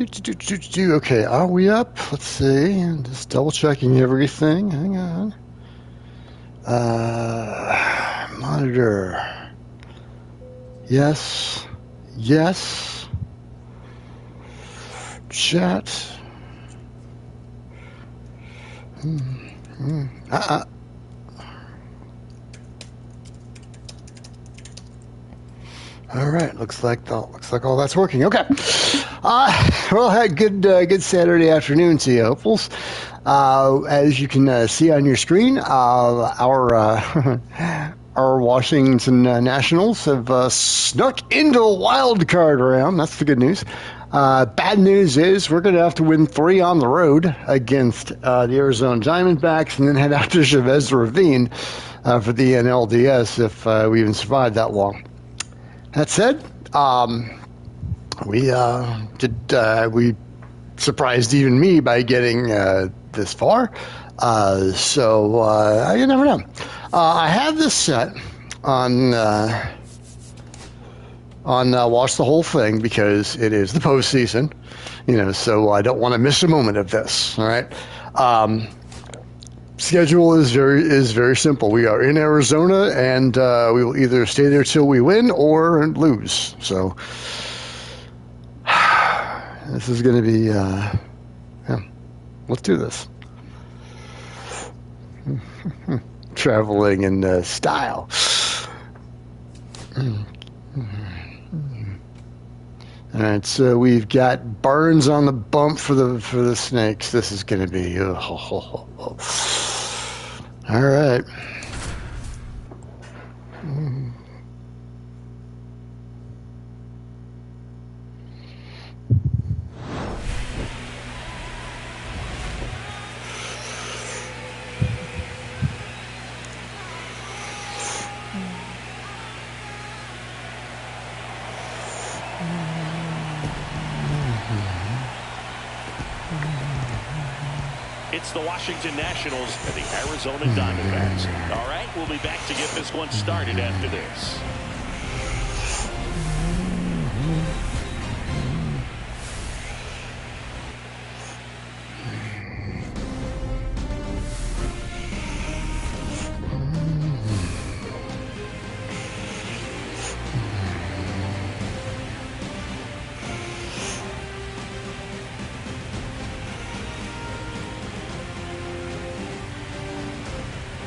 Okay, are we up? Let's see. Just double checking everything. Hang on. Monitor. Yes. Yes. Chat. All right, looks like all that's working. Okay, well, good Saturday afternoon to you, hopefuls. As you can see on your screen, our our Washington Nationals have snuck into a wild card round. That's the good news. Bad news is we're going to have to win 3 on the road against the Arizona Diamondbacks, and then head out to Chavez Ravine for the NLDS if we even survive that long. That said, we surprised even me by getting this far. So you never know. I have this set on watch the whole thing because it is the postseason, so I don't want to miss a moment of this. All right. Schedule is very simple. We are in Arizona, and we will either stay there till we win or lose. So this is going to be, let's do this. Traveling in style. All right, so we've got Burns on the bump for the Snakes. This is going to be all right. It's the Washington Nationals and the Arizona Diamondbacks. All right, we'll be back to get this one started after this.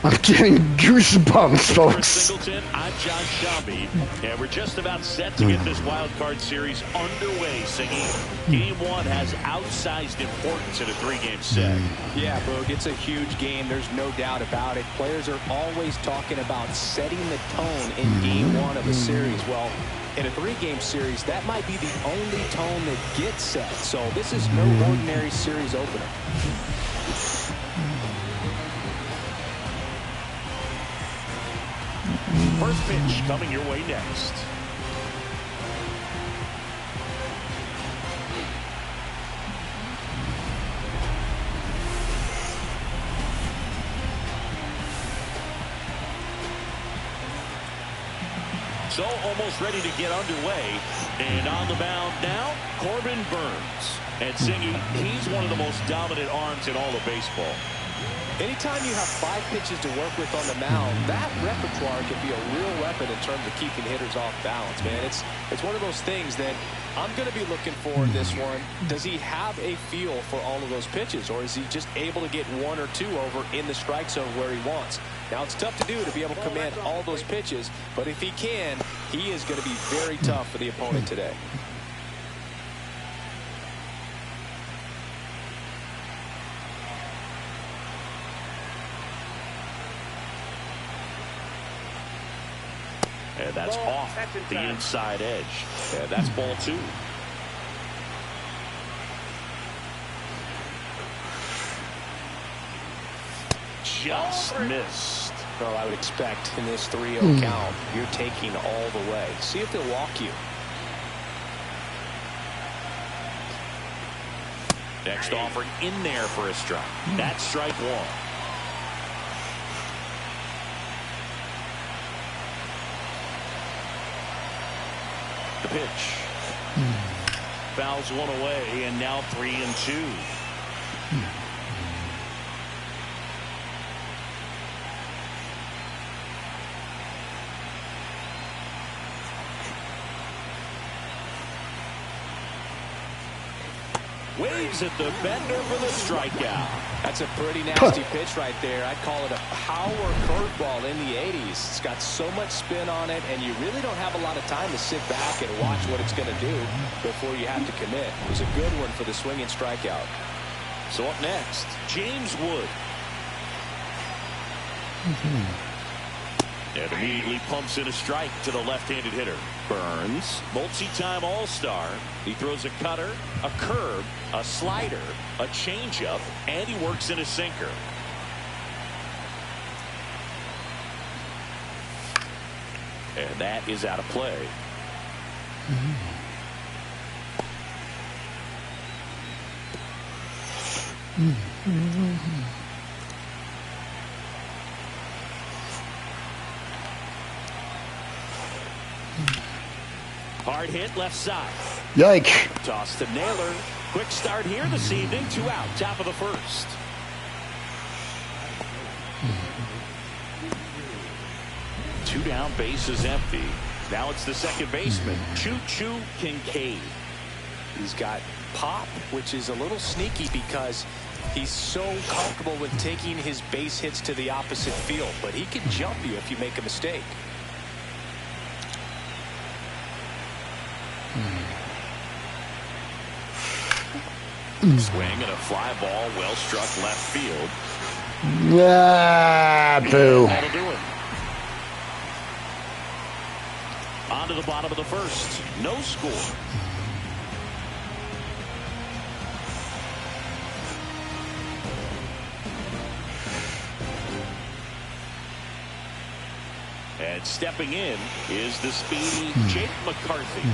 I'm getting goosebumps, folks. Singleton, I'm John Shelby, and we're just about set to get this wild card series underway, Singy. Game 1 has outsized importance in a 3-game set. Yeah, Boog, it's a huge game. There's no doubt about it. Players are always talking about setting the tone in Game 1 of a series. Well, in a 3-game series, that might be the only tone that gets set. So this is no ordinary series opener. First pitch coming your way next. So almost ready to get underway. And on the mound now, Corbin Burns. And Singy, he's one of the most dominant arms in all of baseball. Anytime you have 5 pitches to work with on the mound, that repertoire can be a real weapon in terms of keeping hitters off balance, man. It's one of those things that I'm going to be looking for in this one. Does he have a feel for all of those pitches, or is he just able to get 1 or 2 over in the strike zone where he wants? Now, it's tough to do to be able to command all those pitches, but if he can, he is going to be very tough for the opponent today. And that's off the inside edge. And that's ball 2. Just missed. Well, I would expect in this 3-0 count, you're taking all the way. See if they'll walk you. Next offering in there for a strike. That's strike 1. The pitch. fouls one away, and now 3-2. Waves at the bender for the strikeout. That's a pretty nasty pitch right there. I'd call it a power curveball in the 80s. It's got so much spin on it, and you really don't have a lot of time to sit back and watch what it's going to do before you have to commit. It was a good one for the swinging strikeout. So up next, James Wood. And immediately pumps in a strike to the left-handed hitter. Burns, multi-time all-star. He throws a cutter, a curve, a slider, a changeup, and he works in a sinker. And that is out of play. Hard hit left side. Yike. Toss to Naylor. Quick start here this evening. 2 out. Top of the first. Two down. Base is empty. Now it's the second baseman, Choo-Choo Kincaid. He's got pop, which is a little sneaky because he's so comfortable with taking his base hits to the opposite field, but he can jump you if you make a mistake. Swing and a fly ball, well struck left field. Yeah, boo. That'll do it. On to the bottom of the first. No score. And stepping in is the speedy Jake McCarthy.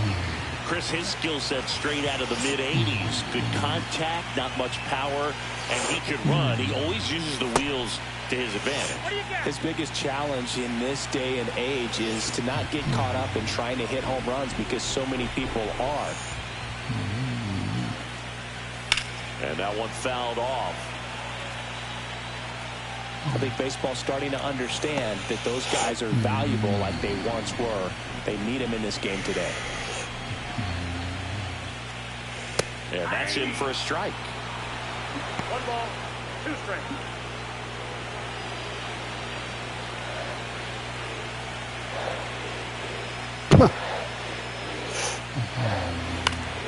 Chris, his skill set straight out of the mid-80s. Good contact, not much power, and he can run. He always uses the wheels to his advantage. His biggest challenge in this day and age is to not get caught up in trying to hit home runs because so many people are. And that one fouled off. I think baseball's starting to understand that those guys are valuable like they once were. They need them in this game today. And that's in for a strike. 1 ball, 2 strikes.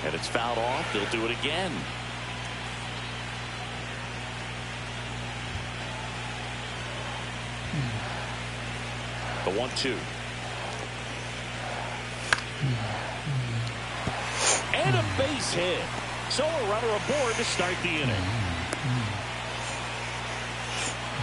And it's fouled off. They'll do it again. The 1-2. And a base hit. So a runner aboard to start the inning.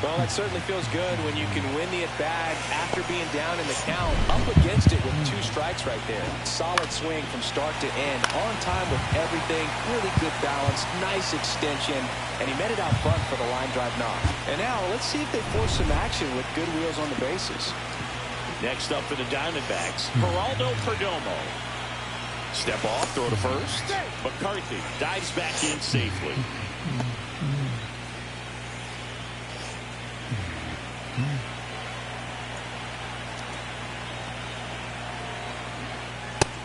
Well, that certainly feels good when you can win the at-bat after being down in the count, up against it with 2 strikes right there. Solid swing from start to end, on time with everything, really good balance, nice extension, and he met it out front for the line drive knock. And now let's see if they force some action with good wheels on the bases. Next up for the Diamondbacks, Geraldo Perdomo. Step off, throw to first. McCarthy dives back in safely.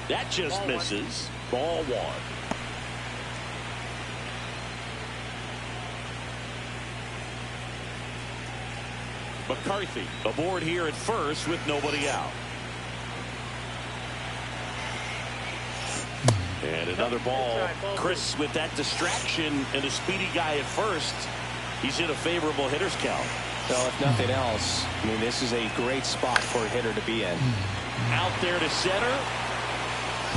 That just misses. Ball 1. McCarthy aboard here at first with nobody out. And another ball. Chris, with that distraction and a speedy guy at first, he's in a favorable hitter's count. Well, if nothing else, I mean, this is a great spot for a hitter to be in. Out there to center.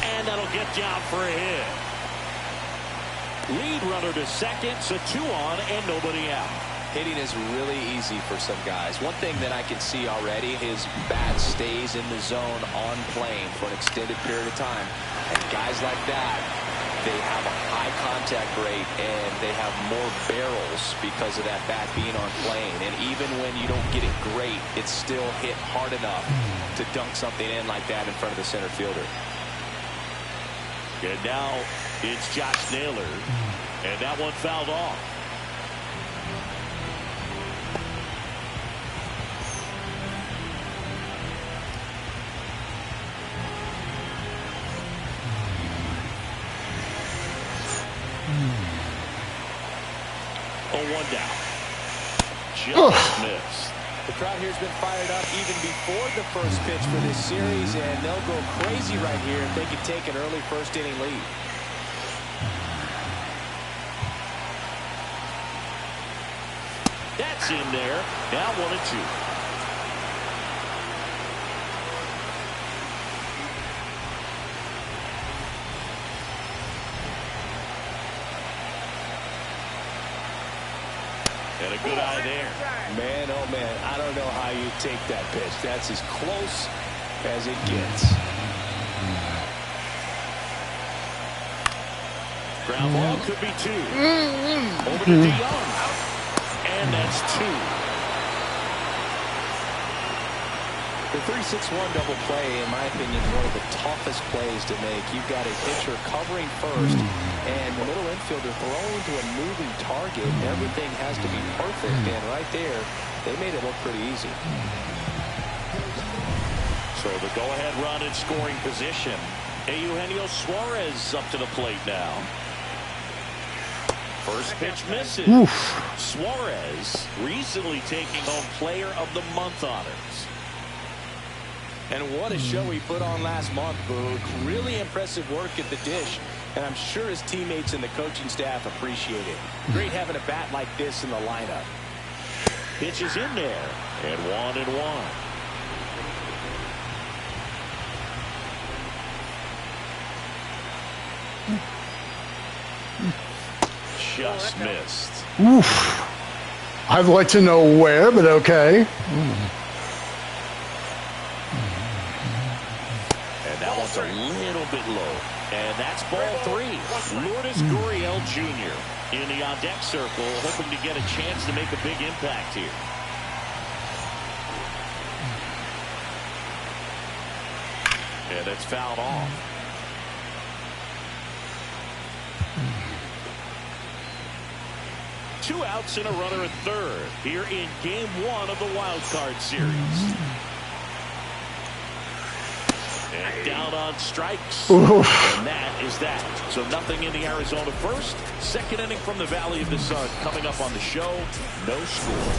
And that'll get down for a hit. Lead runner to second, so 2 on and nobody out. Hitting is really easy for some guys. One thing that I can see already, his bat stays in the zone on plane for an extended period of time. And guys like that, they have a high contact rate and they have more barrels because of that bat being on plane. And even when you don't get it great, it's still hit hard enough to dunk something in like that in front of the center fielder. And now it's Josh Naylor. And that one fouled off. One down. Just missed. The crowd here has been fired up even before the first pitch for this series, and they'll go crazy right here if they can take an early first inning lead. That's in there. Now 1-2. And a good eye there. Man, oh man, I don't know how you take that pitch. That's as close as it gets. Ground ball could be 2. Over to DeYoung. And that's 2. The 3-6-1 double play, in my opinion, is one of the toughest plays to make. You've got a pitcher covering first and the middle infielder throwing to a moving target. Everything has to be perfect, and right there, they made it look pretty easy. So the go-ahead run in scoring position. Eugenio Suarez up to the plate now. First pitch misses. Oof. Suarez recently taking home Player of the Month honors. And what a show he put on last month, Boog. Really impressive work at the dish, and I'm sure his teammates and the coaching staff appreciate it. Great having a bat like this in the lineup. Pitch is in there, and 1-1. Just missed. Oof. I'd like to know where, but okay. A little bit low, and that's ball 3. Lourdes Gurriel Jr. in the on-deck circle, hoping to get a chance to make a big impact here. And it's fouled off. Two outs and a runner at third here in Game 1 of the Wild Card Series. And down on strikes. Oof. And that is that. So nothing in the Arizona first. Second inning from the Valley of the Sun coming up on the show. No score.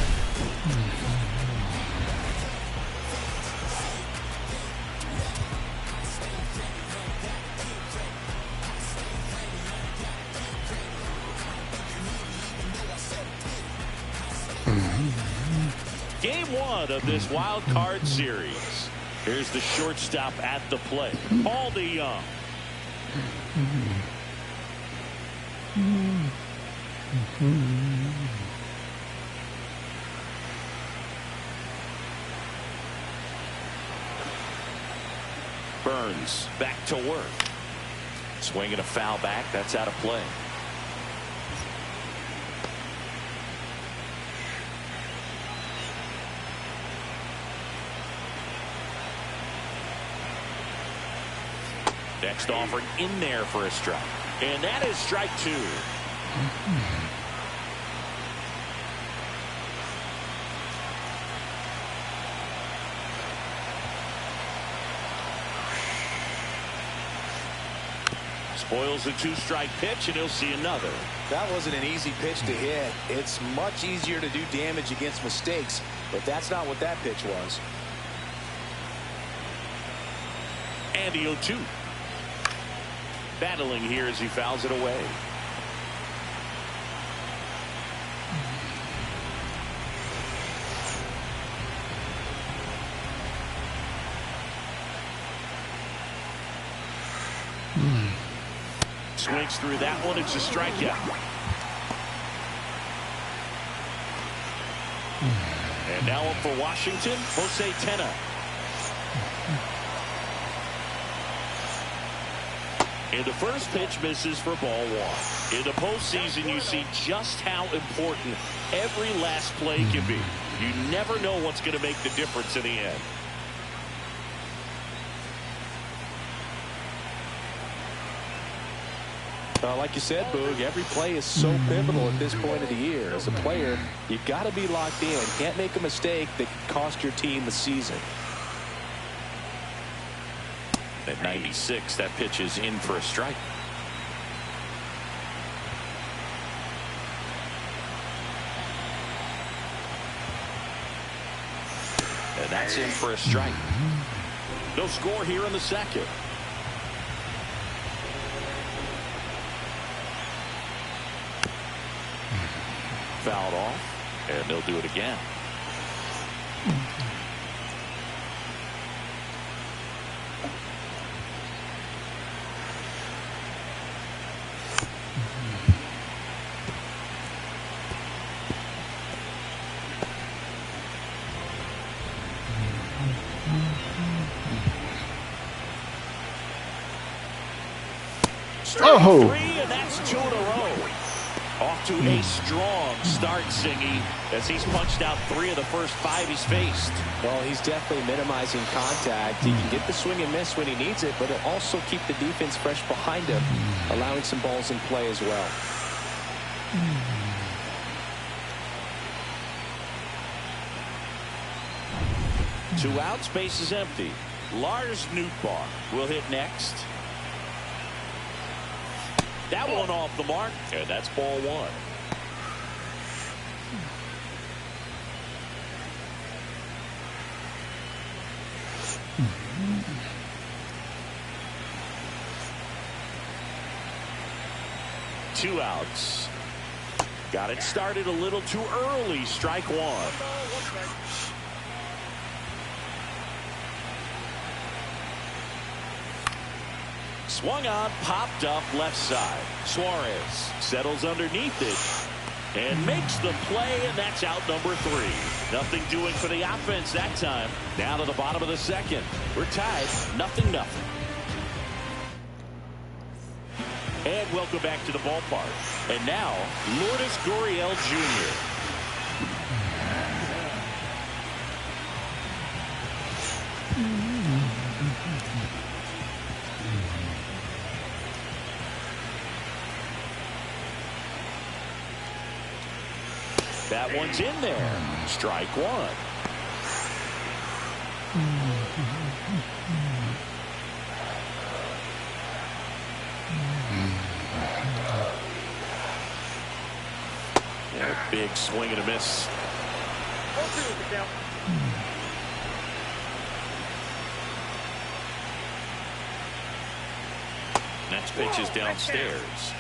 Game 1 of this Wild Card Series. Here's the shortstop at the plate, Paul DeYoung. Burns back to work. Swinging a foul back. That's out of play. Next offering in there for a strike. And that is strike 2. Spoils the 2-strike pitch, and he'll see another. That wasn't an easy pitch to hit. It's much easier to do damage against mistakes, but that's not what that pitch was. And the 0-2. Battling here as he fouls it away. Swings through that one. It's a strikeout. And now up for Washington, Jose Tena. And the first pitch misses for ball 1. In the postseason, you see just how important every last play can be. You never know what's going to make the difference in the end. Like you said, Boog, every play is so pivotal at this point of the year. As a player, you've got to be locked in. Can't make a mistake that could cost your team the season. At 96, that pitch is in for a strike. And that's in for a strike. No score here in the second. Fouled off, and they'll do it again. Oh, Three, and that's 2 in a row. Off to a strong start, Singy, as he's punched out 3 of the first 5 he's faced. Well, he's definitely minimizing contact. He can get the swing and miss when he needs it, but it'll also keep the defense fresh behind him, allowing some balls in play as well. Two out, space is empty. Lars Nootbaar will hit next. That one off the mark, and that's ball 1. Two outs. Got it started a little too early. Strike 1. Swung on, popped up left side. Suarez settles underneath it and makes the play, and that's out number 3. Nothing doing for the offense that time. Down to the bottom of the second. We're tied 0-0. And welcome back to the ballpark. And now, Lourdes Gurriel Jr. That one's in there. Strike 1. Yeah, big swing and a miss. Next pitch is downstairs.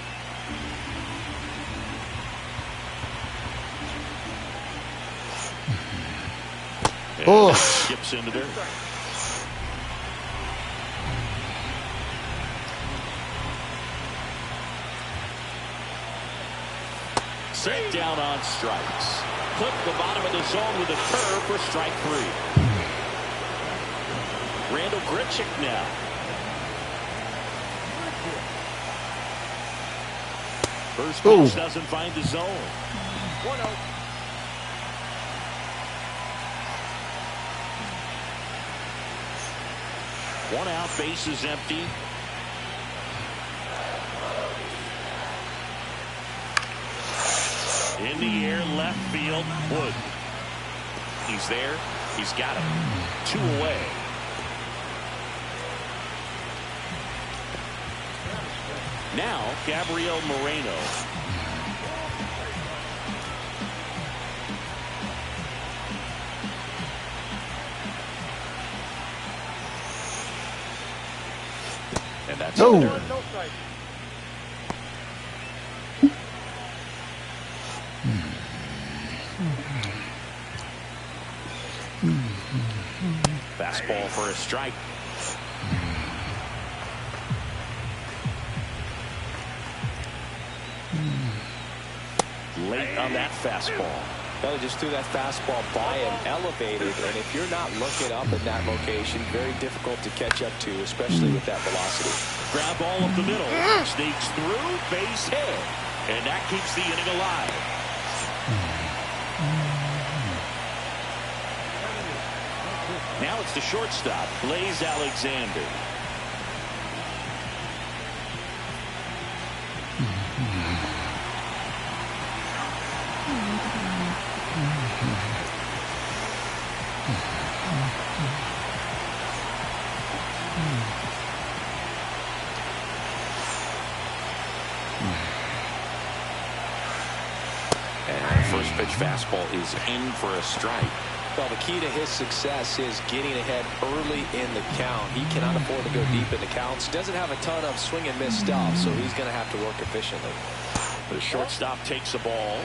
Oh, skips into there. Set down on strikes. Clip the bottom of the zone with a curve for strike 3. Randall Grichuk now. First pitch doesn't find the zone. 1-0. One out, base is empty. In the air, left field, Wood. He's there. He's got him. 2 away. Now, Gabriel Moreno. And that's no. Fastball for a strike. Late on that fastball. Well, he just threw that fastball by him, elevated, and if you're not looking up in that location, very difficult to catch up to, especially with that velocity. Ground ball up the middle, sneaks through, base hit, and that keeps the inning alive. Now it's the shortstop, Blaze Alexander. pitch fastball is in for a strike. Well, the key to his success is getting ahead early in the count. He cannot afford to go deep in the counts. Doesn't have a ton of swing and miss stuff, so he's going to have to work efficiently. The shortstop takes the ball.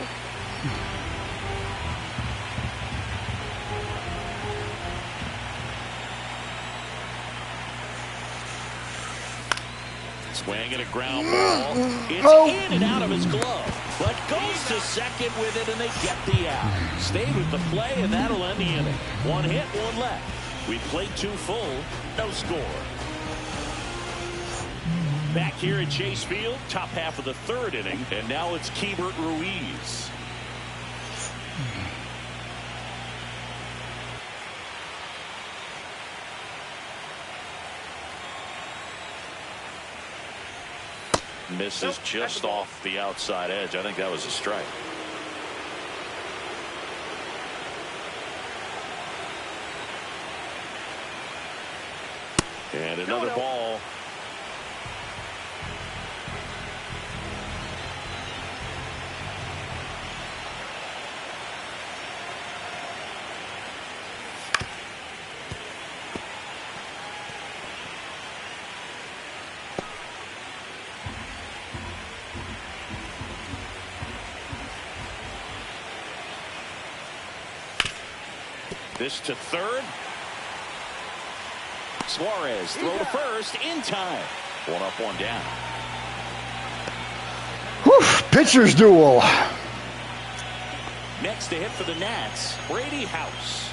Swing and a ground ball. It's in and out of his glove. But goes to second with it, and they get the out. Stay with the play, and that'll end the inning. One hit, one left. We played 2 full, no score. Back here at Chase Field, top half of the 3rd inning, and now it's Keibert Ruiz. Misses just off the outside edge. I think that was a strike. And another ball. This to third. Suarez throw to first in time. 1 up, 1 down. Whew, pitcher's duel. Next to hit for the Nats, Brady House.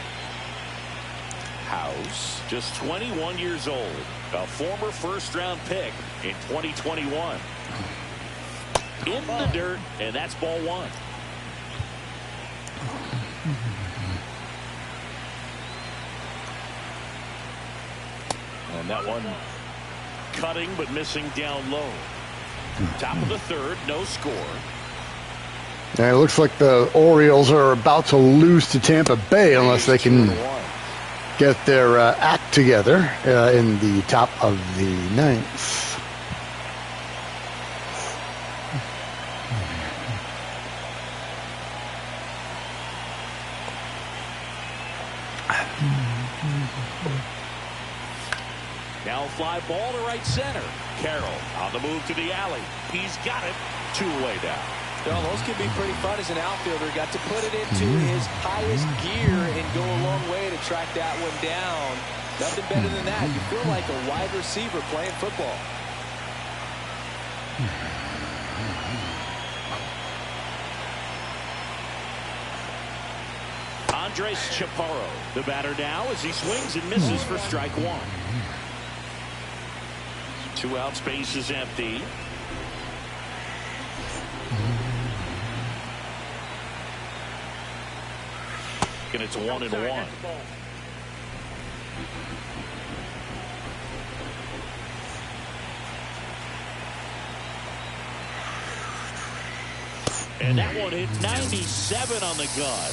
House, just 21 years old, a former first-round pick in 2021. In the dirt, and that's ball 1. And that one cutting but missing down low. Top of the 3rd, no score. And it looks like the Orioles are about to lose to Tampa Bay unless they can get their act together in the top of the 9th. Now fly ball to right center. Carroll on the move to the alley. He's got it. 2 away down. Well, those can be pretty fun as an outfielder. Got to put it into his highest gear and go a long way to track that one down. Nothing better than that. You feel like a wide receiver playing football. Andres Chaparro, the batter now as he swings and misses for strike 1. 2 outs, base is empty. And it's 1-1. And that one hit 97 on the gun.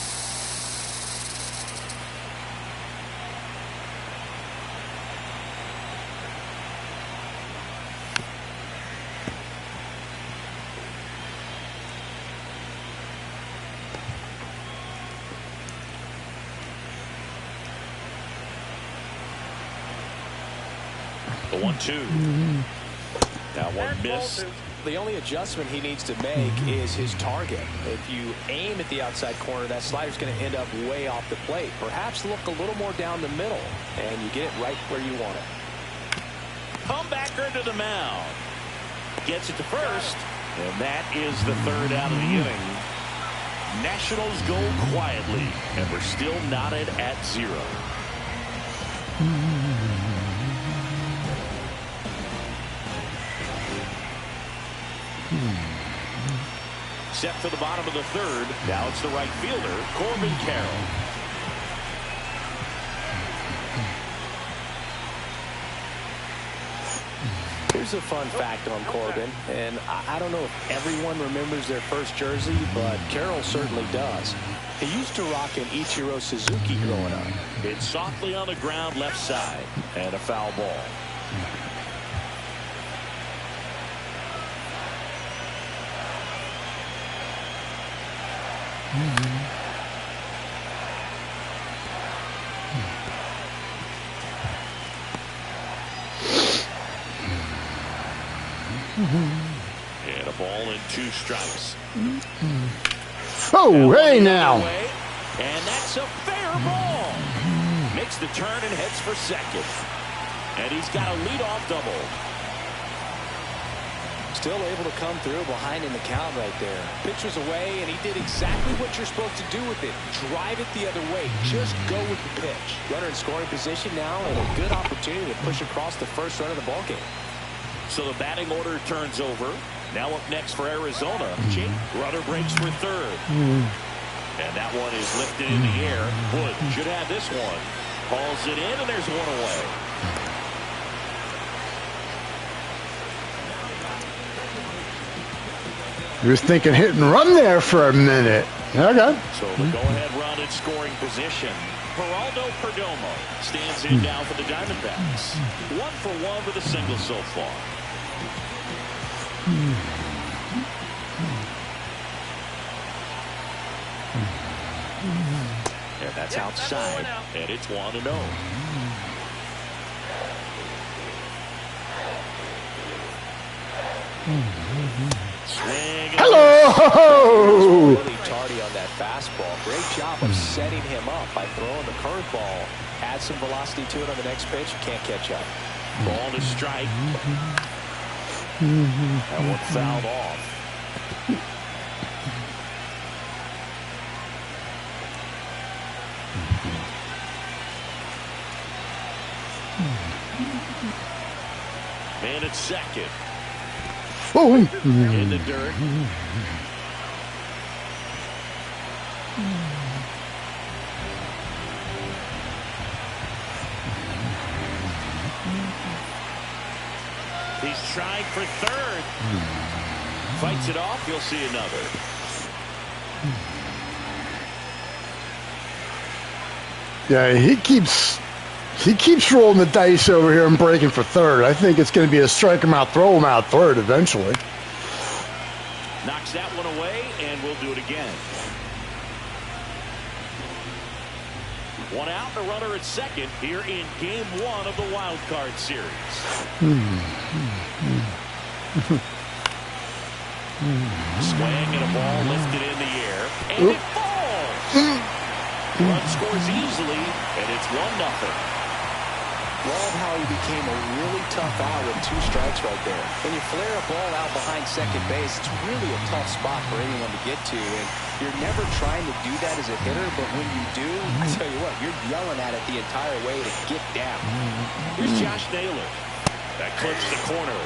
The 1-2. That one missed. The only adjustment he needs to make is his target. If you aim at the outside corner, that slider's going to end up way off the plate. Perhaps look a little more down the middle, and you get it right where you want it. Comebacker to the mound. Gets it to first, and that is the 3rd out of the inning. Nationals go quietly, and we're still knotted at 0. Set for the bottom of the 3rd. Now it's the right fielder, Corbin Carroll. Here's a fun fact on Corbin, and I don't know if everyone remembers their first jersey, but Carroll certainly does. He used to rock an Ichiro Suzuki growing up. It's softly on the ground left side, and a foul ball. And a ball and 2 strikes. Oh, hey now. And that's a fair ball. Makes the turn and heads for second. And he's got a leadoff double. Still able to come through behind in the count right there. Pitcher's away, and he did exactly what you're supposed to do with it. Drive it the other way. Just go with the pitch. Runner in scoring position now, and a good opportunity to push across the first run of the ballgame. So the batting order turns over. Now up next for Arizona, Jake. Runner breaks for third. And that one is lifted in the air. Wood should have this one. Calls it in, and there's one away. He was thinking hit and run there for a minute. Okay. So the go-ahead run in scoring position. Geraldo Perdomo stands in now for the Diamondbacks. 1 for 1 with a single so far. And that's outside, and it's 1-0. Swing. Hello. Really tardy on that fastball. Great job of setting him up by throwing the curveball. Add some velocity to it on the next pitch. Can't catch up. Ball to strike. That one fouled off. Man at second. Oh. In the dirt. He's trying for third. Fights it off. You'll see another. Yeah, he keeps rolling the dice over here and breaking for third. I think it's going to be a strike him out, throw him out third eventually. Knocks that one away, and we'll do it again. One out, the runner at second here in Game 1 of the Wild Card Series. Swing and a ball lifted in the air, and it falls. Run scores easily, and it's 1-0. Love how he became a really tough out with 2 strikes right there. When you flare a ball out behind second base, it's really a tough spot for anyone to get to. And you're never trying to do that as a hitter, but when you do, I tell you what, you're yelling at it the entire way to get down. Here's Josh Naylor. That clips the corner.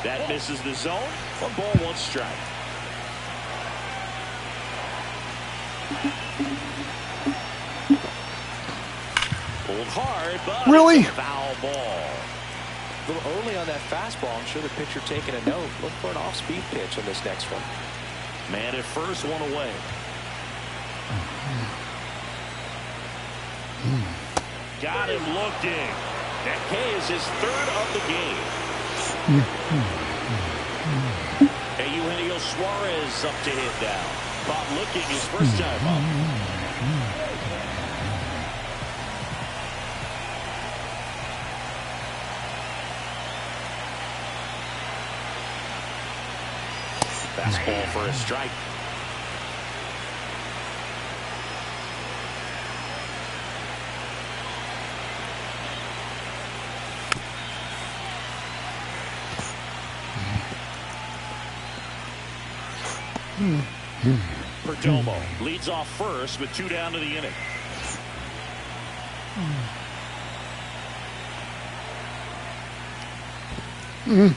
That misses the zone. 1 ball, 1 strike. Pulled hard, but really? It's a foul ball. A little early on that fastball. I'm sure the pitcher taking a note. Look for an off-speed pitch on this next one. Man at first, 1 away. Got him looking. That K is his 3rd of the game. Eugenio Suarez up to hit now. Caught looking his first time up. Fastball for a strike. Perdomo leads off first with 2 down to the inning. In the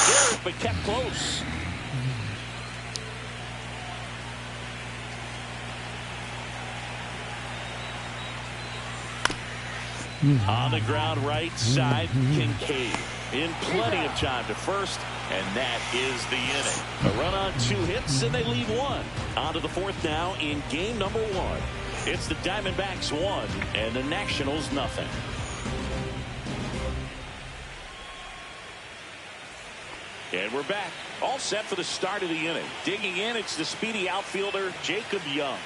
dirt, but kept close. On the ground right side, Kincaid in plenty of time to first, and that is the inning. A run on 2 hits, and they lead 1. On to the 4th now in game number 1. It's the Diamondbacks 1 and the Nationals 0. And we're back. All set for the start of the inning. Digging in, it's the speedy outfielder, Jacob Young.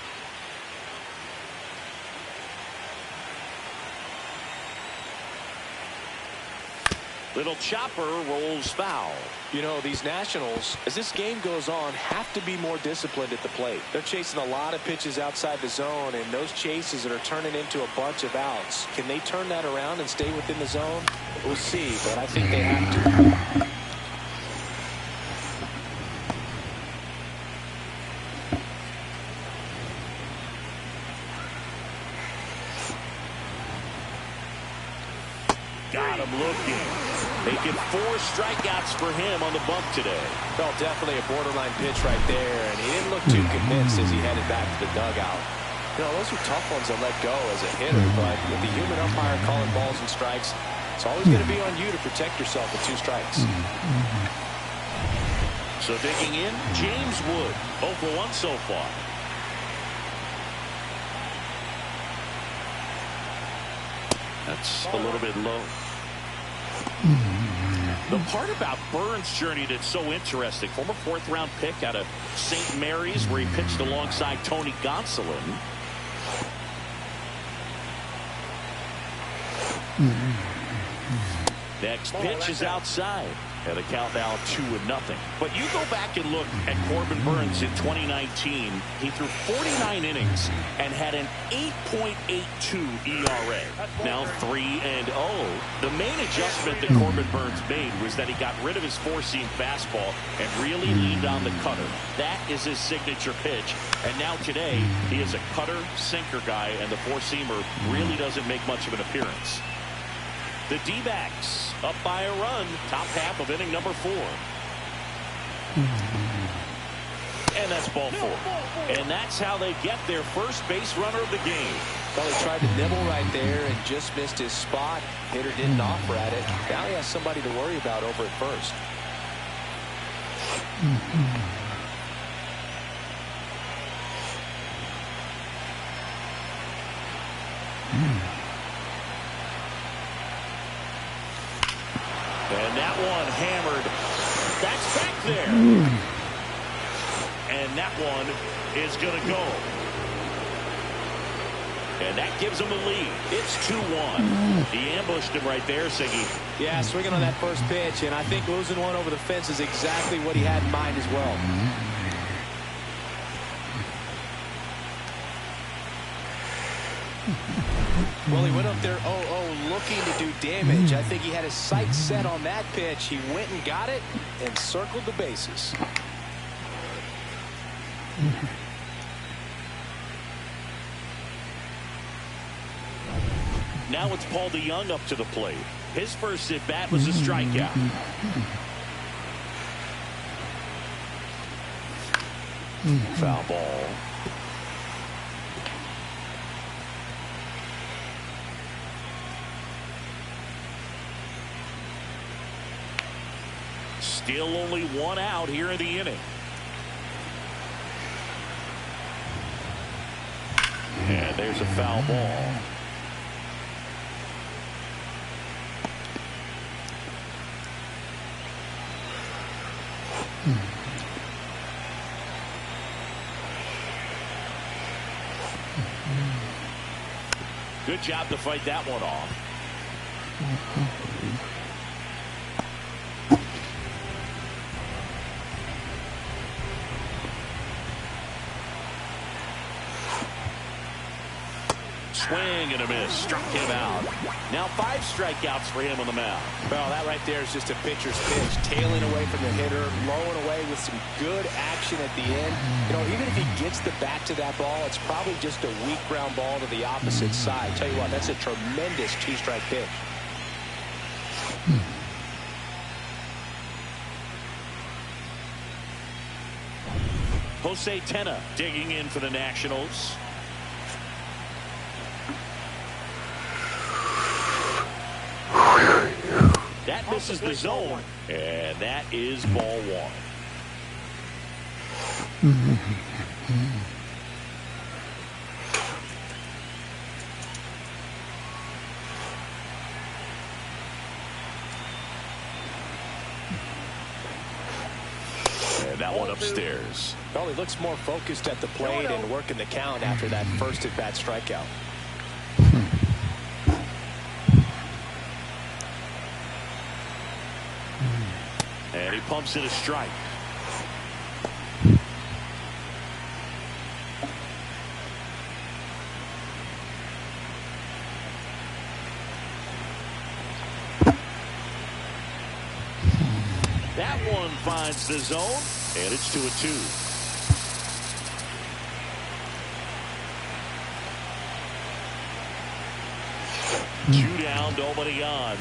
Little chopper rolls foul. You know, these Nationals, as this game goes on, have to be more disciplined at the plate. They're chasing a lot of pitches outside the zone, and those chases that are turning into a bunch of outs. Can they turn that around and stay within the zone? We'll see, but I think they have to. Got him looking. Making 4 strikeouts for him on the bump today. Well, definitely a borderline pitch right there, and he didn't look too convinced as he headed back to the dugout. You know, those are tough ones to let go as a hitter, but with the human umpire calling balls and strikes, it's always going to be on you to protect yourself with 2 strikes. So digging in, James Wood, 0 for 1 so far. That's a little bit low. The part about Burns' journey that's so interesting, former 4th-round pick out of St. Mary's, where he pitched alongside Tony Gonsolin. Next pitch is outside. And the count now 2-0. But you go back and look at Corbin Burns in 2019. He threw 49 innings and had an 8.82 ERA. Now 3-0. The main adjustment that Corbin Burns made was that he got rid of his 4-seam fastball and really leaned on the cutter. That is his signature pitch. And now today, he is a cutter sinker guy, and the 4-seamer really doesn't make much of an appearance. The D-backs up by a run, top half of inning number 4. And that's ball 4. And that's how they get their first base runner of the game. Well, he tried to nibble right there and just missed his spot. Hitter didn't offer at it. Now he has somebody to worry about over at first. And that one hammered. That's back there. And that one is going to go. And that gives him the lead. It's 2-1. He ambushed him right there, Siggy. Yeah, swinging on that first pitch, and I think losing one over the fence is exactly what he had in mind as well. Well, he went up there 0-0 looking to do damage. I think he had his sights set on that pitch. He went and got it and circled the bases. Now it's Paul DeYoung up to the plate. His first at-bat was a strikeout. Foul ball. Still only 1 out here in the inning. And there's a foul ball. Good job to fight that one off. Swing and a miss. Struck him out. Now 5 strikeouts for him on the mound. Well, that right there is just a pitcher's pitch. Tailing away from the hitter, blowing away with some good action at the end. You know, even if he gets the bat to that ball, it's probably just a weak ground ball to the opposite side. Tell you what, that's a tremendous 2-strike pitch. Jose Tena digging in for the Nationals. That misses the zone, and that is ball 1. that one upstairs. Well, he looks more focused at the plate and working the count after that first at-bat strikeout. And he pumps it a strike. That one finds the zone, and it's 2-2. Two down, nobody on.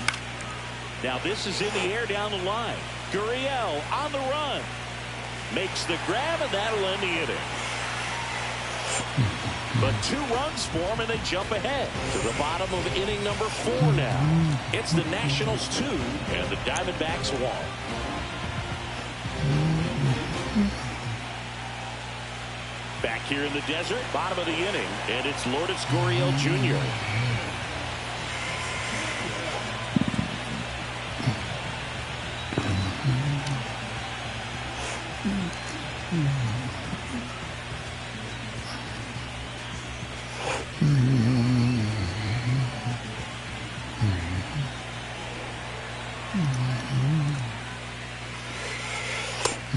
Now this is in the air down the line. Gurriel on the run. Makes the grab, and that'll end the inning. But 2 runs for them, and they jump ahead to the bottom of inning number 4 now. It's the Nationals 2 and the Diamondbacks 1. Back here in the desert, bottom of the inning, and it's Lourdes Gurriel Jr.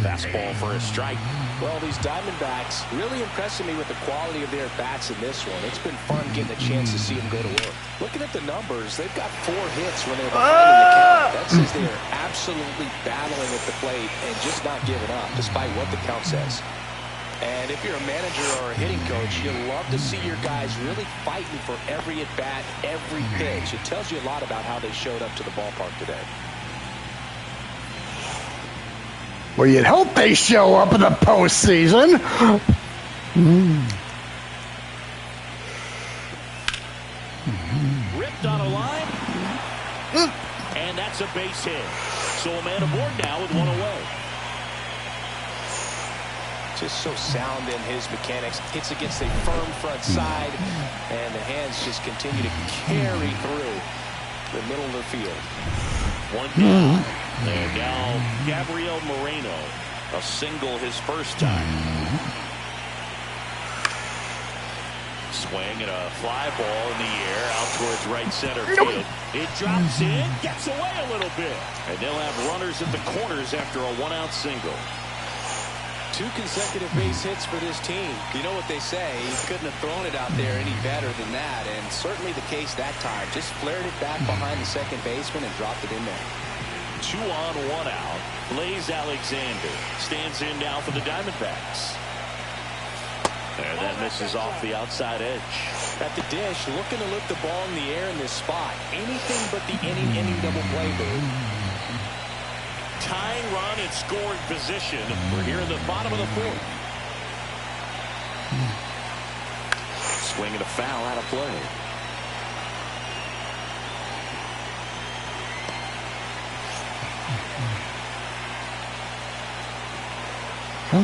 Fastball for a strike. Well, these Diamondbacks really impressing me with the quality of their bats in this one. It's been fun getting a chance to see them go to work. Looking at the numbers, they've got 4 hits when they're behind in the count. That says they are absolutely battling at the plate and just not giving up, despite what the count says. And if you're a manager or a hitting coach, you love to see your guys really fighting for every at-bat, every pitch. It tells you a lot about how they showed up to the ballpark today. Well, you'd hope they show up in the postseason. Ripped on a line. And that's a base hit. So a man aboard now with 1 away. Just so sound in his mechanics. Hits against a firm front side. And the hands just continue to carry through the middle of the field. 1 down. And now Gabriel Moreno, a single his first time. Swing and a fly ball in the air out towards right center field. It drops in, gets away a little bit. And they'll have runners at the corners after a 1-out single. 2 consecutive base hits for this team. You know what they say, he couldn't have thrown it out there any better than that, and certainly the case that time. Just flared it back behind the second baseman and dropped it in there. 2 on, 1 out. Blaze Alexander stands in now for the Diamondbacks. And that misses off the outside edge. At the dish, looking to lift the ball in the air in this spot. Anything but the inning double play move. Tying run in scoring position. We're here in the bottom of the 4th. Swing and a foul out of play. In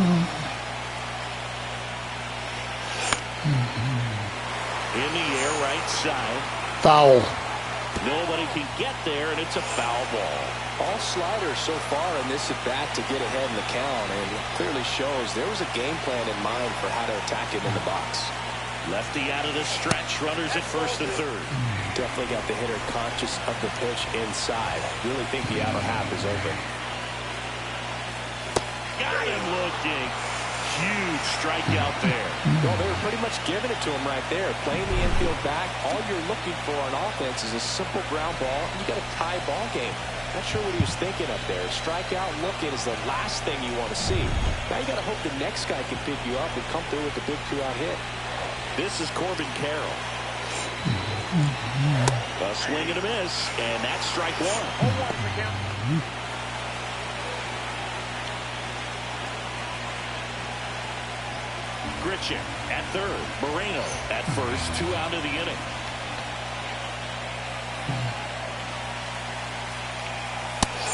the air, right side. Foul. Nobody can get there, and it's a foul ball. All sliders so far in this at-bat to get ahead in the count, and it clearly shows there was a game plan in mind for how to attack him in the box. Lefty out of the stretch, runners at first and third. Definitely got the hitter conscious of the pitch inside. Really think the outer half is open. Got him looking. Huge strikeout there. Well, they were pretty much giving it to him right there. Playing the infield back. All you're looking for on offense is a simple ground ball. You got a tie ball game. Not sure what he was thinking up there. Strikeout looking is the last thing you want to see. Now you got to hope the next guy can pick you up and come through with the big 2-out hit. This is Corbin Carroll. A swing and a miss, and that's strike 1. Grichin at third. Moreno at first. 2 out of the inning.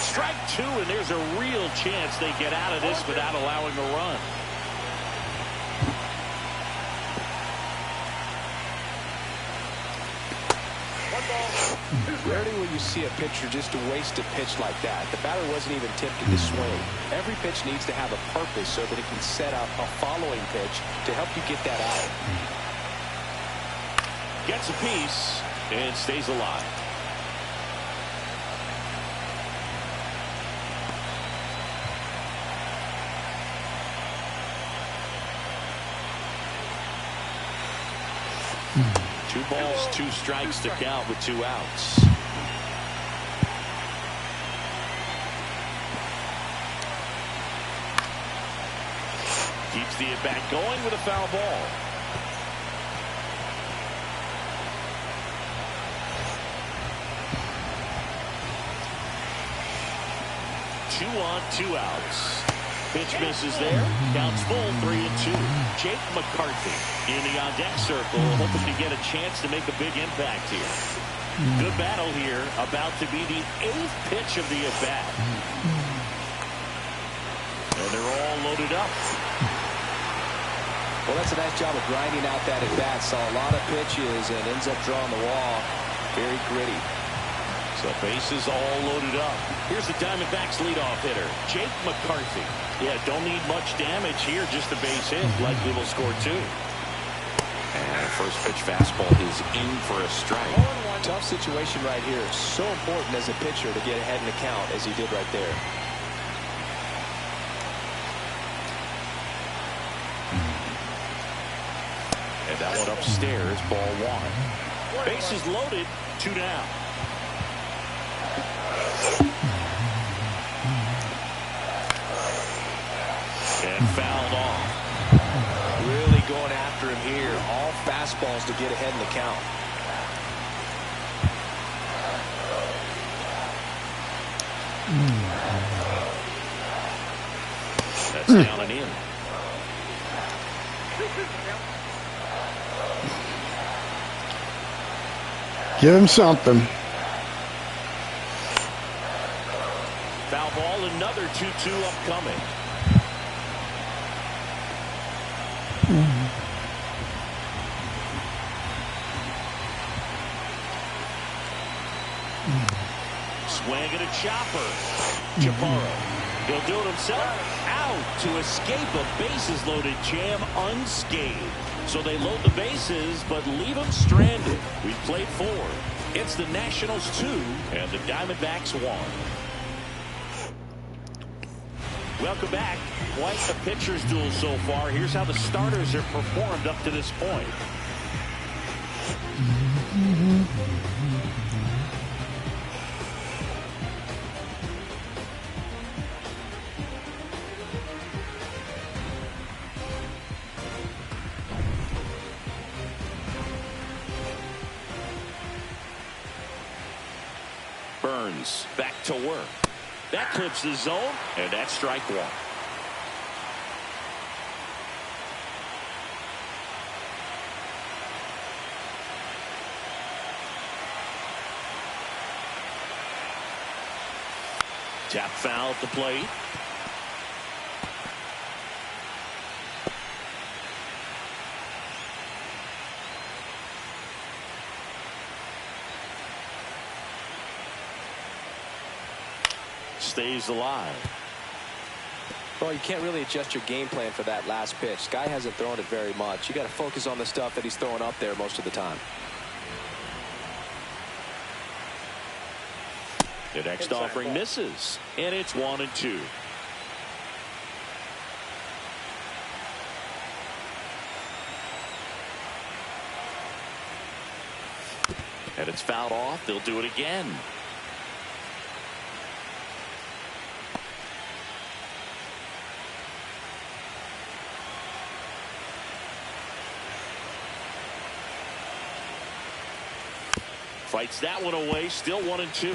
Strike 2, and there's a real chance they get out of this without allowing a run. Rarely will you see a pitcher just waste a pitch like that. The batter wasn't even tempted to swing. Every pitch needs to have a purpose so that it can set up a following pitch to help you get that out. Gets a piece and stays alive. Two balls, 2 strikes to count with 2 outs. Keeps the at-bat going with a foul ball. Two on, 2 outs. Pitch misses there. Counts full, 3-2. Jake McCarthy in the on-deck circle, hoping to get a chance to make a big impact here. Good battle here, about to be the 8th pitch of the at-bat. And they're all loaded up. Well, that's a nice job of grinding out that at-bat. Saw a lot of pitches and ends up drawing the wall. Very gritty. So bases all loaded up. Here's the Diamondbacks leadoff hitter, Jake McCarthy. Yeah, don't need much damage here, just a base hit. Likely will score 2. And first pitch fastball is in for a strike. Tough situation right here. So important as a pitcher to get ahead in the count as he did right there. And that one upstairs, ball 1. Bases loaded, 2 down. And fouled off. Really going after him here. All fastballs to get ahead in the count. That's down and in. Give him something. Foul ball, another 2-2 upcoming. Swing at a chopper. Chaparro. He'll do it himself. Out to escape a bases loaded jam unscathed. So they load the bases but leave them stranded. We've played 4. It's the Nationals 2 and the Diamondbacks 1. Welcome back. Quite a pitcher's duel so far. Here's how the starters have performed up to this point. Burns back to work. That clips the zone, and that's strike 1. Tap foul at the plate. Stays alive. Well, you can't really adjust your game plan for that last pitch. Guy hasn't thrown it very much. You got to focus on the stuff that he's throwing up there most of the time. The next offering misses, and it's 1-2. And it's fouled off. They'll do it again. Fights that one away, still 1-2.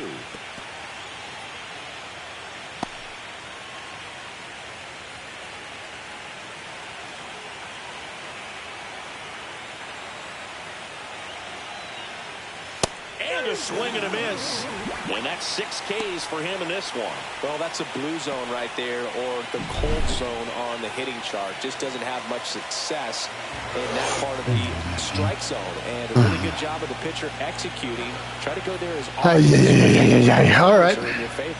And a swing and a miss. And that's 6 Ks for him in this one. Well, that's a blue zone right there, or the cold zone on the hitting chart. Just doesn't have much success in that part of the strike zone. And a really good job of the pitcher executing. Try to go there as often as all right. in your favor.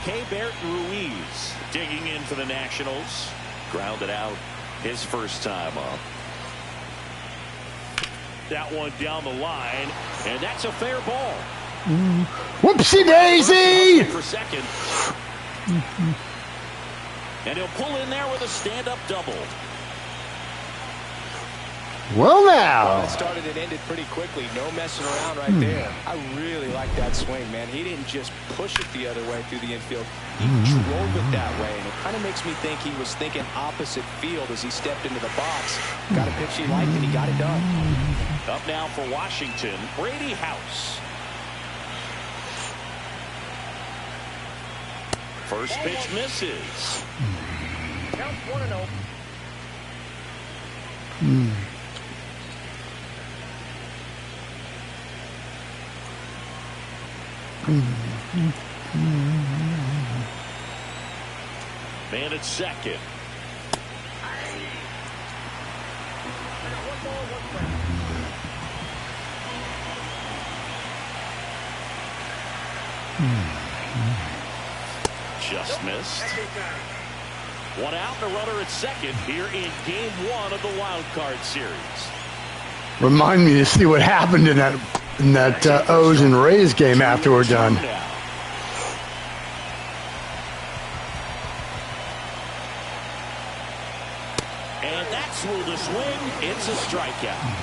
Keibert Ruiz digging in for the Nationals. Grounded out his first time up. That one down the line, and that's a fair ball. Whoopsie daisy! For second. And he'll pull in there with a stand-up double. Well, Well, now. it started and ended pretty quickly. No messing around right there. I really like that swing, man. He didn't just push it the other way through the infield. He drove it that way, and it kind of makes me think he was thinking opposite field as he stepped into the box. Got a pitch he liked, and he got it done. Up now for Washington, Brady House. First pitch misses. Count 1-0. Man at second. One ball, one strike. Just missed. One out, and a runner at second here in Game 1 of the Wild Card Series. Remind me to see what happened in that O's and Rays game after we're done. Now. And that's ruled a swing. It's a strikeout.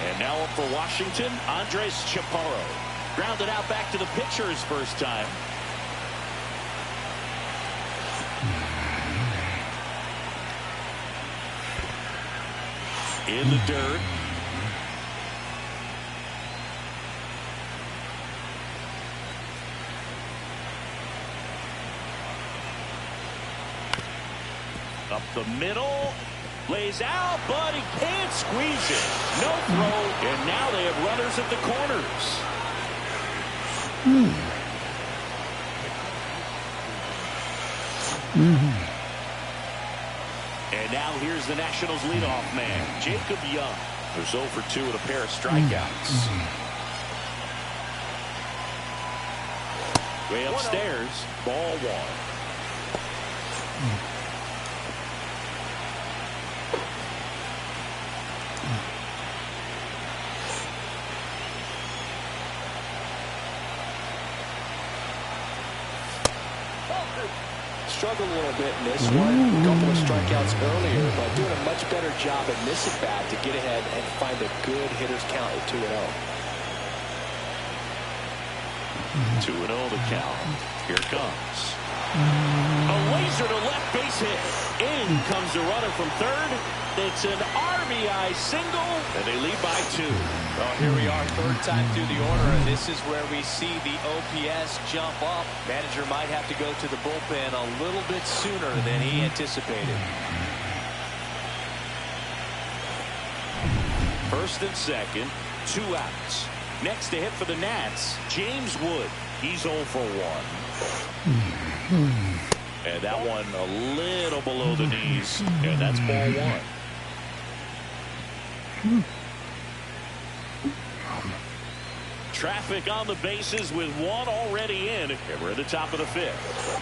And now up for Washington, Andres Chaparro. Grounded out back to the pitcher his first time. In the dirt. Up the middle. Lays out, but he can't squeeze it. No throw, and now they have runners at the corners. And now here's the Nationals leadoff man, Jacob Young, who's 0 for 2 with a pair of strikeouts. Way upstairs, ball 1. Struggled a little bit in this one. A couple of strikeouts earlier, but doing a much better job in this at-bat to get ahead and find a good hitter's count at 2-0. 2-0 the count. Here it comes. A laser to left base hit. In comes the runner from third. It's an RBI single, and they lead by 2. Well, here we are, third time through the order, and this is where we see the OPS jump up. Manager might have to go to the bullpen a little bit sooner than he anticipated. First and second, 2 outs. Next to hit for the Nats, James Wood. He's 0 for 1. And that one a little below the knees, and that's ball 1. Traffic on the bases with 1 already in, and we're at the top of the 5th.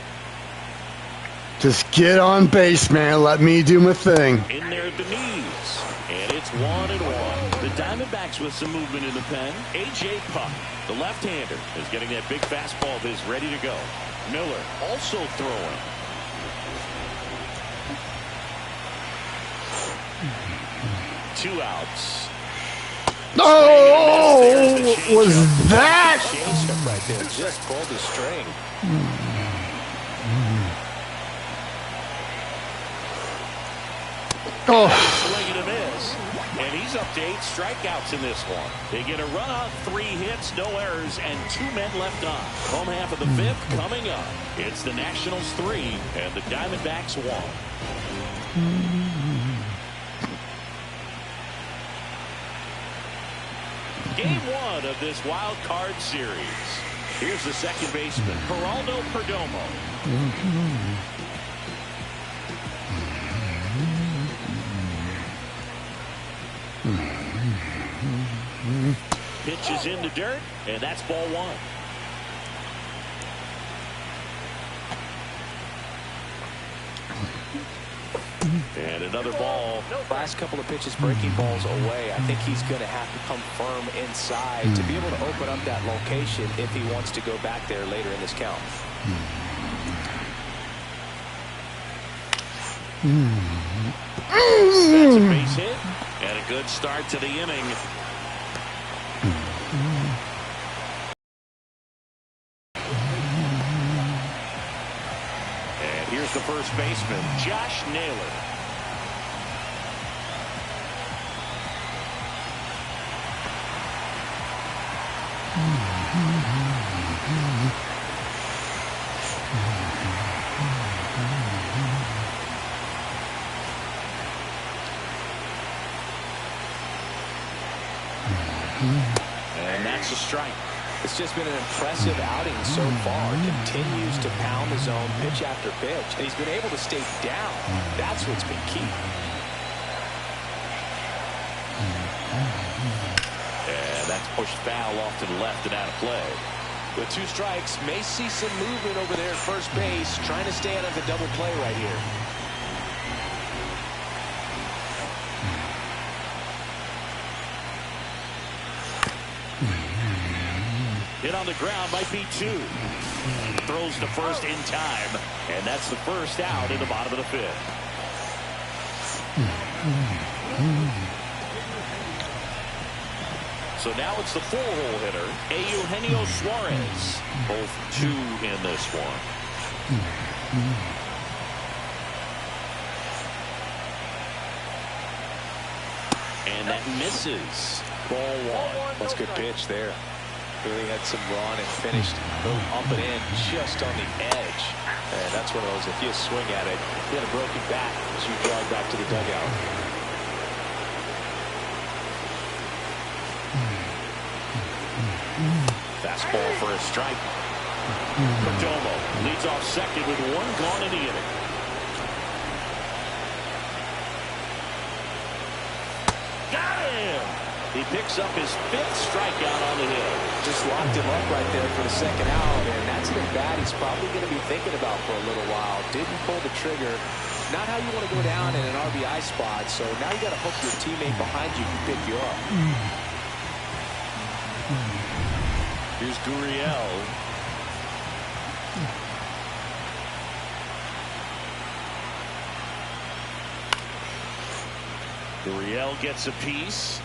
Just get on base, man. Let me do my thing. In there at the knees, and it's 1-1. The Diamondbacks with some movement in the pen. A.J. Puck, the left-hander, is getting that big fastball of his ready to go. Miller also throwing. Two outs. Oh, was that? Changeup right there, just pulled the string. Oh, Swing and a miss. And he's up to 8 strikeouts in this one. They get a run on 3 hits, no errors, and 2 men left on. Home half of the 5th coming up. It's the Nationals 3 and the Diamondbacks 1. Game one of this wild card series. Here's the second baseman, Geraldo Perdomo. Pitches in the dirt, and that's ball one. And another ball. Last couple of pitches breaking balls away. I think he's going to have to come firm inside to be able to open up that location if he wants to go back there later in this count. That's a base hit and a good start to the inning. And here's the first baseman, Josh Naylor. And that's a strike. It's just been an impressive outing so far. Continues to pound the zone pitch after pitch, and he's been able to stay down. That's what's been key. And that's pushed foul off to the left and out of play. With 2 strikes, may see some movement over there at first base, trying to stay out of the double play right here. Hit on the ground, might be 2. Throws to first in time, and that's the first out in the bottom of the 5th. So now it's the 4-hole hitter, Eugenio Suarez. Both 2 in this one. And that misses. Ball 1. That's a good pitch there. Really had some run and finished up and in just on the edge. And that's one of those, if you swing at it, you had a broken back as you jog back to the dugout. Fastball for a strike. Perdomo leads off second with 1 gone in the inning. Got him! He picks up his 5th strikeout on the hill. Just locked him up right there for the second out, and that's an at-bat he's probably going to be thinking about for a little while. Didn't pull the trigger. Not how you want to go down in an RBI spot, so now you got to hope your teammate behind you can pick you up. Here's Gurriel. Gurriel gets a piece.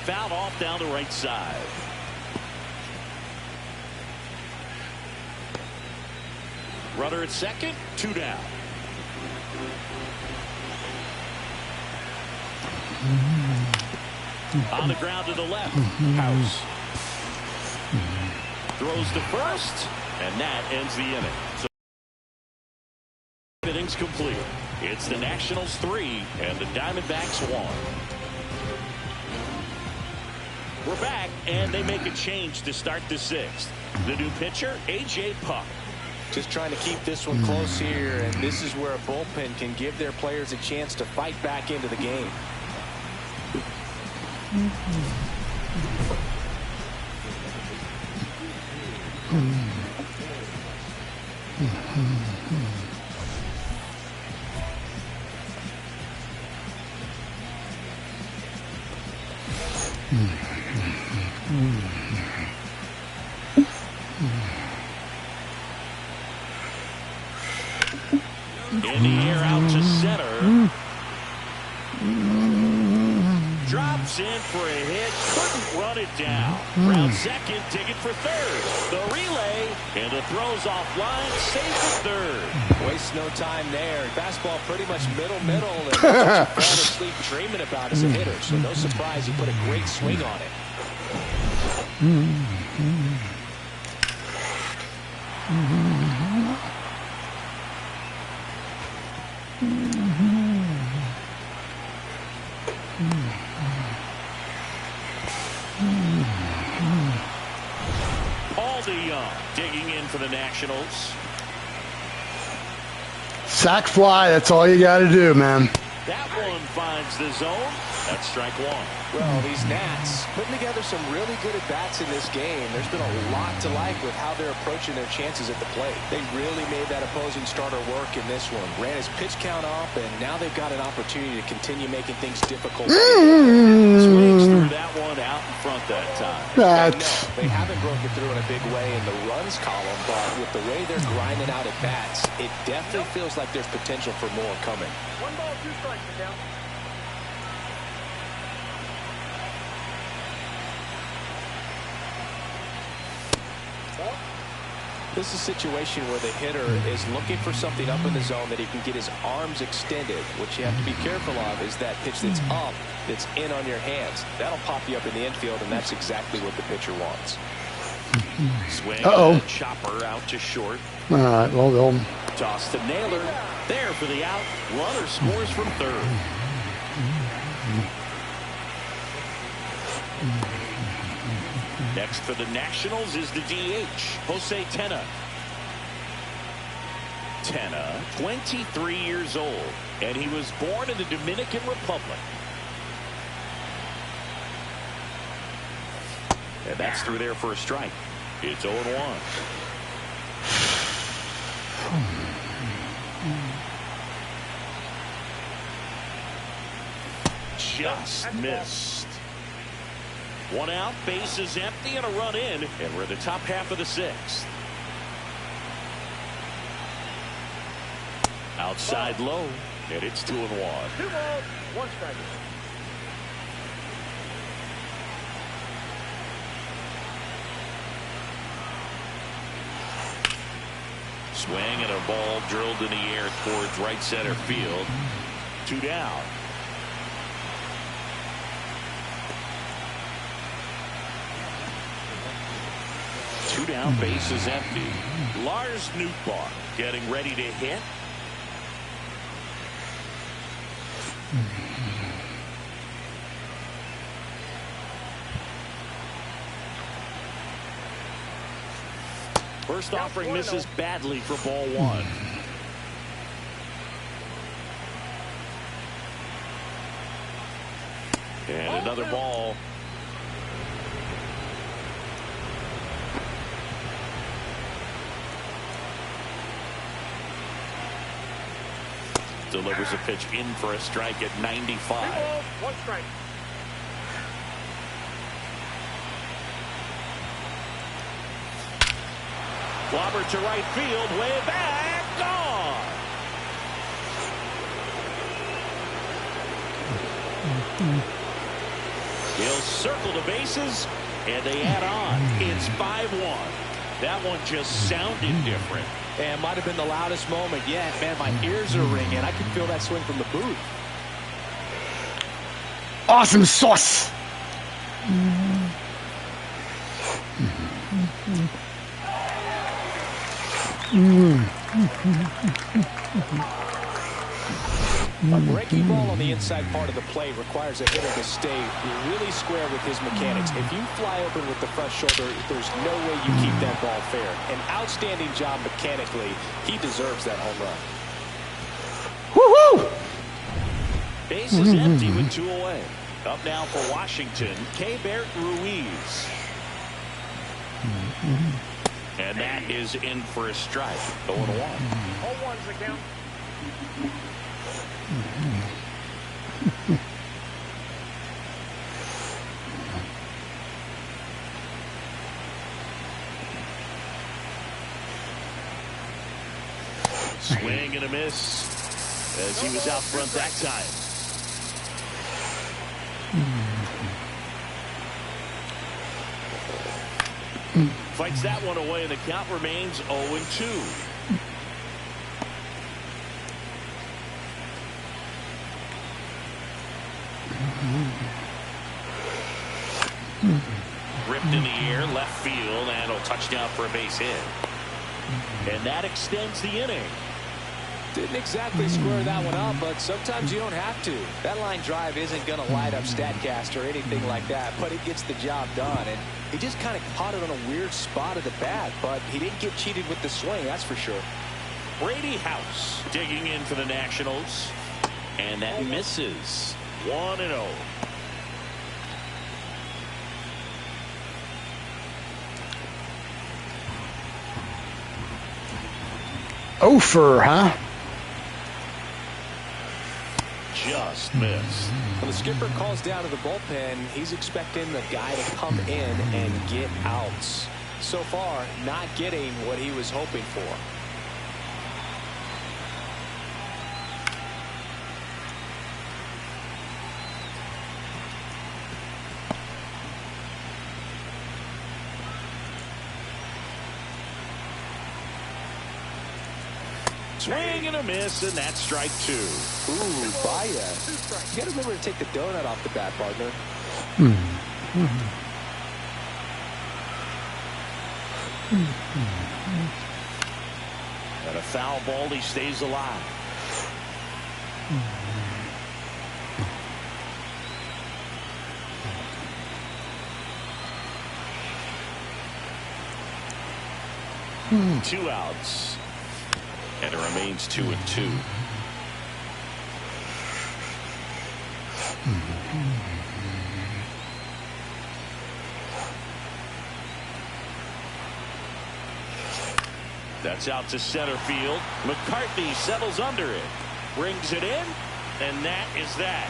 Fouled off down the right side. Runner at second, 2 down. On the ground to the left. House. Throws to first, and that ends the inning. So innings complete. It's the Nationals 3 and the Diamondbacks 1. We're back, and they make a change to start the 6th. The new pitcher, A.J. Puck. Just trying to keep this one close here, and this is where a bullpen can give their players a chance to fight back into the game. In the air out to center. Drops in went for a hit, couldn't run it down. Round second, digging for third. The relay, and the throw's offline, safe at third. Waste no time there. Fastball pretty much middle, and fall asleep dreaming about as a hitter. So no surprise, he put a great swing on it. Digging in for the Nationals. Sack fly, that's all you got to do, man. That one finds the zone. That's strike one. Well, these Nats putting together some really good at-bats in this game. There's been a lot to like with how they're approaching their chances at the plate. They really made that opposing starter work in this one. Ran his pitch count up, and now they've got an opportunity to continue making things difficult. Swings through that one out in front that time. No, they haven't broken through in a big way in the runs column, but with the way they're grinding out at-bats, it definitely feels like there's potential for more coming. 1 ball, 2 strikes, down. This is a situation where the hitter is looking for something up in the zone that he can get his arms extended. What you have to be careful of is that pitch that's up, that's in on your hands. That'll pop you up in the infield, and that's exactly what the pitcher wants. Swing. Chopper out to short. All right, well, they'll toss to Naylor. There for the out. Runner scores from third. Next for the Nationals is the DH, Jose Tena. Tena, 23 years old, and he was born in the Dominican Republic. And that's through there for a strike. It's 0-1. Just missed. One out, base is empty, and a run in, and we're in the top half of the sixth. Outside low, and it's 2-1. 2 balls, 1 strike. Swing and a ball drilled in the air towards right center field. 2 down. Two down, base is empty. Lars Nootbaar getting ready to hit. First offering misses badly for ball 1. And another ball. Delivers a pitch in for a strike at 95. 3 balls, 1 strike. Clobber to right field, way back, gone. He'll circle the bases, and they add on. It's 5-1. That one just sounded different. And might have been the loudest moment yet. Man, my ears are ringing. I can feel that swing from the booth. awesome sauce. A breaking ball on the inside part of the plate requires a hitter to stay really square with his mechanics. If you fly open with the front shoulder, there's no way you keep that ball fair. An outstanding job mechanically. He deserves that home run. Woohoo! Base is empty with 2 away. Up now for Washington, Keibert Ruiz. And that is in for a strike. 0-1. 0-1's the count. Swing and a miss as he was out front that time. Fights that one away, and the count remains 0-2. Ripped in the air, left field, and a touchdown for a base hit. And that extends the inning. Didn't exactly square that one up, but sometimes you don't have to. That line drive isn't going to light up StatCast or anything like that, but it gets the job done. And he just kind of caught it on a weird spot of the bat, but he didn't get cheated with the swing, that's for sure. Brady House digging in for the Nationals. And that misses. 1-0. Ofer, huh? Just missed. When the skipper calls down to the bullpen, he's expecting the guy to come in and get outs. So far, not getting what he was hoping for. Swing and a miss, and that's strike 2. Ooh, Baya. You got to remember to take the donut off the bat, partner. And a foul ball, he stays alive. Two outs. And it remains 2-2. That's out to center field. McCarthy settles under it. Brings it in. And that is that.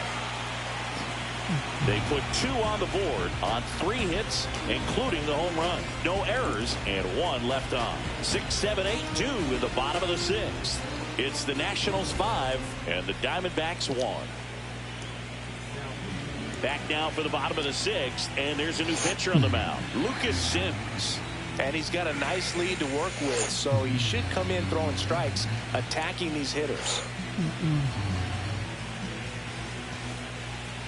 They put 2 on the board on 3 hits, including the home run. No errors and 1 left on. 6, 7, 8, 2 in the bottom of the 6th. It's the Nationals 5 and the Diamondbacks 1. Back now for the bottom of the 6th, and there's a new pitcher on the mound, Lucas Sims. And he's got a nice lead to work with, so he should come in throwing strikes, attacking these hitters.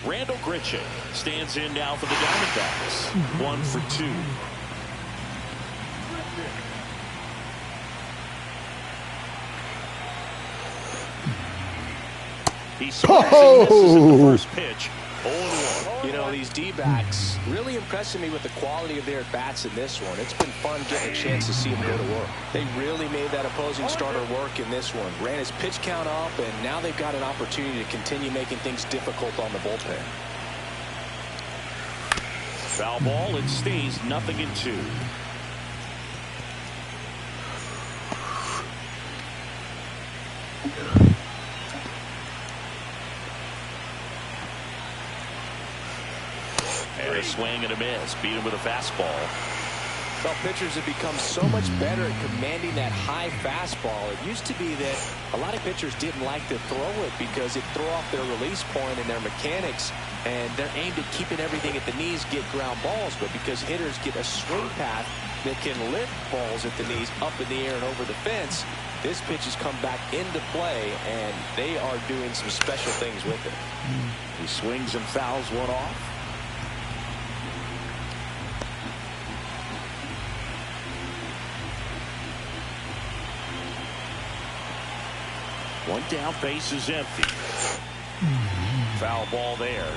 Randall Grichuk stands in now for the Diamondbacks. 1 for 2. He swings and misses in the first pitch. 0-1. You know, these D-backs really impressing me with the quality of their at-bats in this one. It's been fun getting a chance to see them go to work. They really made that opposing starter work in this one. Ran his pitch count up, and now they've got an opportunity to continue making things difficult on the bullpen. Foul ball. It stays 0-2. And a swing and a miss. Beat him with a fastball. Well, pitchers have become so much better at commanding that high fastball. It used to be that a lot of pitchers didn't like to throw it because it'd throw off their release point and their mechanics, and they're aimed at keeping everything at the knees, get ground balls. But because hitters get a swing path that can lift balls at the knees up in the air and over the fence, this pitch has come back into play, and they are doing some special things with it. He swings and fouls one off. One down, base is empty. Foul ball there.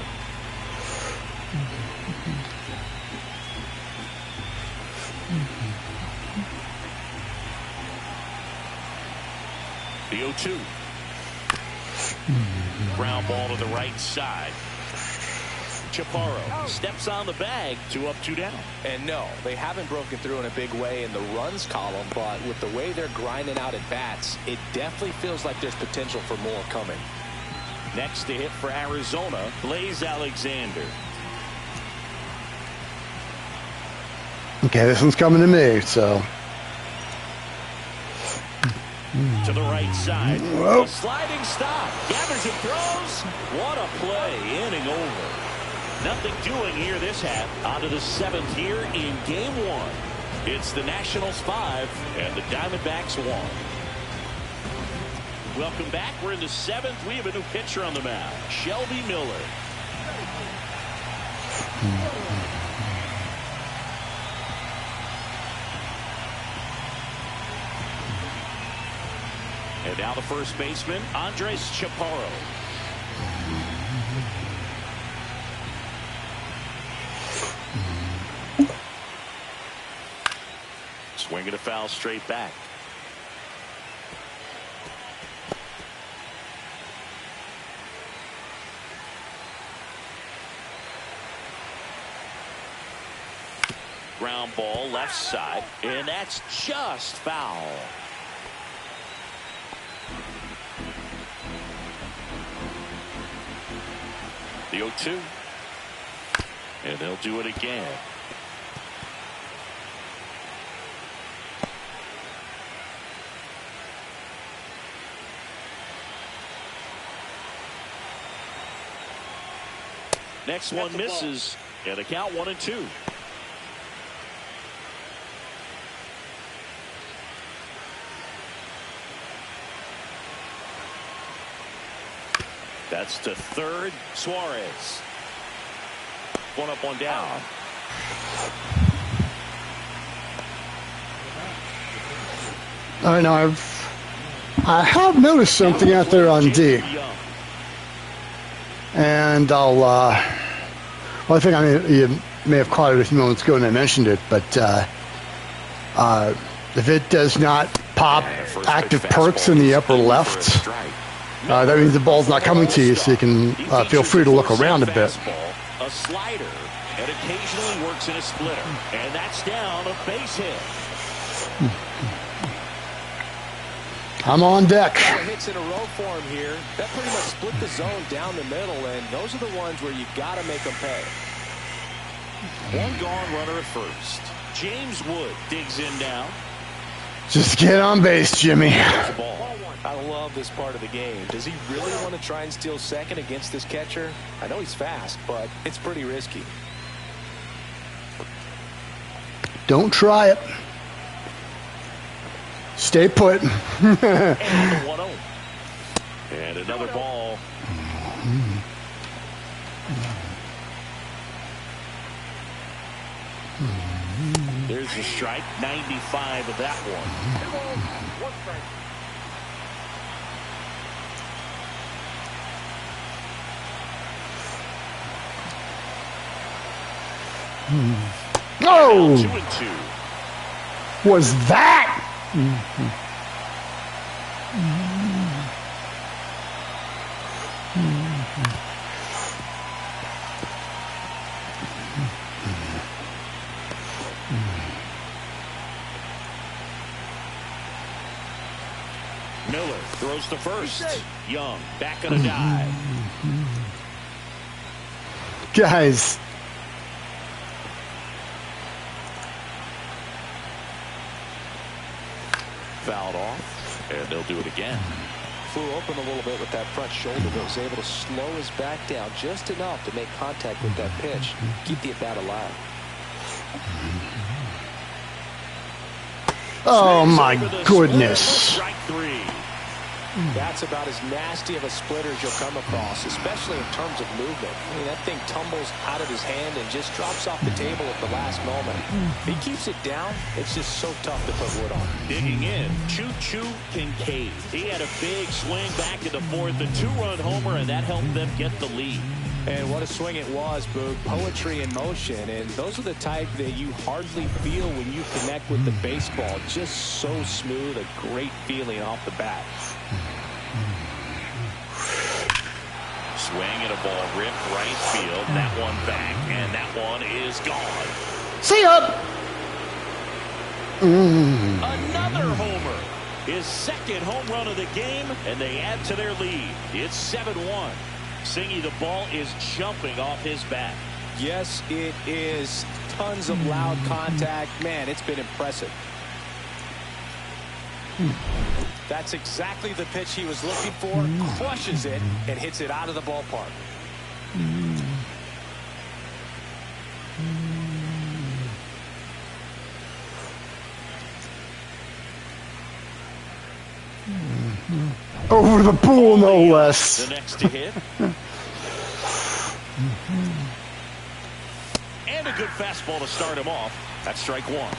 The 0-2. Ground ball to the right side. Chaparro steps on the bag. 2 up, 2 down. And no, they haven't broken through in a big way in the runs column, but with the way they're grinding out at bats, it definitely feels like there's potential for more coming. Next to hit for Arizona, Blaze Alexander. Okay, this one's coming to me, so. To the right side. Whoa. A sliding stop. Gathers and throws. What a play. Inning over. Nothing doing here this half. On to the 7th here in game 1. It's the Nationals 5 and the Diamondbacks 1. Welcome back. We're in the 7th. We have a new pitcher on the mound, Shelby Miller. And now the first baseman, Andres Chaparro. Swinging a foul straight back. Ground ball left side, and that's just foul. The 0-2. And they'll do it again. Next one misses, and a count 1-2. That's to third. Suarez. One up, one down. I know I have noticed something out there on D. And well, I think you may have caught it a few moments ago and I mentioned it, but if it does not pop active perks in the upper left, that means the ball's not coming to you, so you can feel free to look around a bit. A slider, and occasionally works in a splitter, and that's down, a base hit. I'm on deck. Hits in a row for him here. That pretty much split the zone down the middle, and those are the ones where you got to make them pay. One gone, runner at first. James Wood digs in now. Just get on base, Jimmy. I love this part of the game. Does he really want to try and steal second against this catcher? I know he's fast, but it's pretty risky. Don't try it. Stay put. And another ball. There's a strike. 95 of that one. 2 balls, 1 strike. Oh! 2-2. Was that? Miller throws to first. Young back on a dive. Guys. Fouled off, and they'll do it again. Flew open a little bit with that front shoulder, but was able to slow his back down just enough to make contact with that pitch. Keep the at-bat alive. Oh, my goodness. Strike 3. That's about as nasty of a splitter as you'll come across, especially in terms of movement. I mean, that thing tumbles out of his hand and just drops off the table at the last moment. If he keeps it down, it's just so tough to put wood on. Digging in, Choo-Choo Kincaid. He had a big swing back in the fourth, a 2-run homer, and that helped them get the lead. And what a swing it was, Boog. Poetry in motion. And those are the type that you hardly feel when you connect with the baseball. Just so smooth, a great feeling off the bat. Swing and a ball ripped right field. That one back, and that one is gone. See ya! Another homer. His second home run of the game, and they add to their lead. It's 7-1. Singy, the ball is jumping off his bat. Yes, it is. Tons of loud contact. Man, it's been impressive. That's exactly the pitch he was looking for. Crushes it and hits it out of the ballpark. Over the pool, no less. The next to hit. And a good fastball to start him off. That's strike one.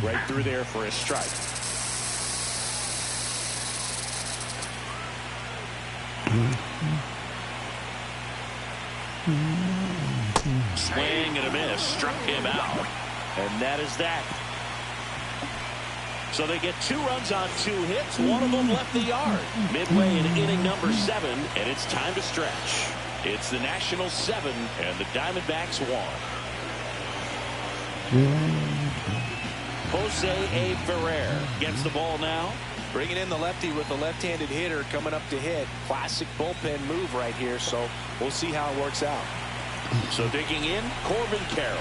Right through there for a strike. Swing and a miss. Struck him out. And that is that. So they get 2 runs on 2 hits. One of them left the yard. Midway in inning number 7, and it's time to stretch. It's the Nationals 7 and the Diamondbacks 1. Jose Ferrer gets the ball now. Bringing in the lefty with a left-handed hitter coming up to hit. Classic bullpen move right here, so we'll see how it works out. So digging in, Corbin Carroll.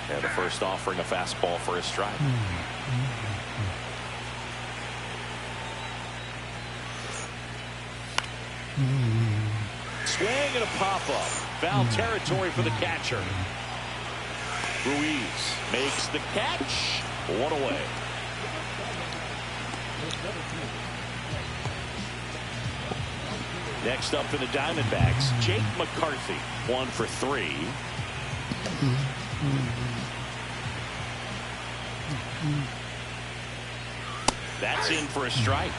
And the first offering a fastball for a strike. Swing and a pop-up. Foul territory for the catcher. Ruiz makes the catch. 1 away. Next up for the Diamondbacks, Jake McCarthy. 1 for 3. That's in for a strike.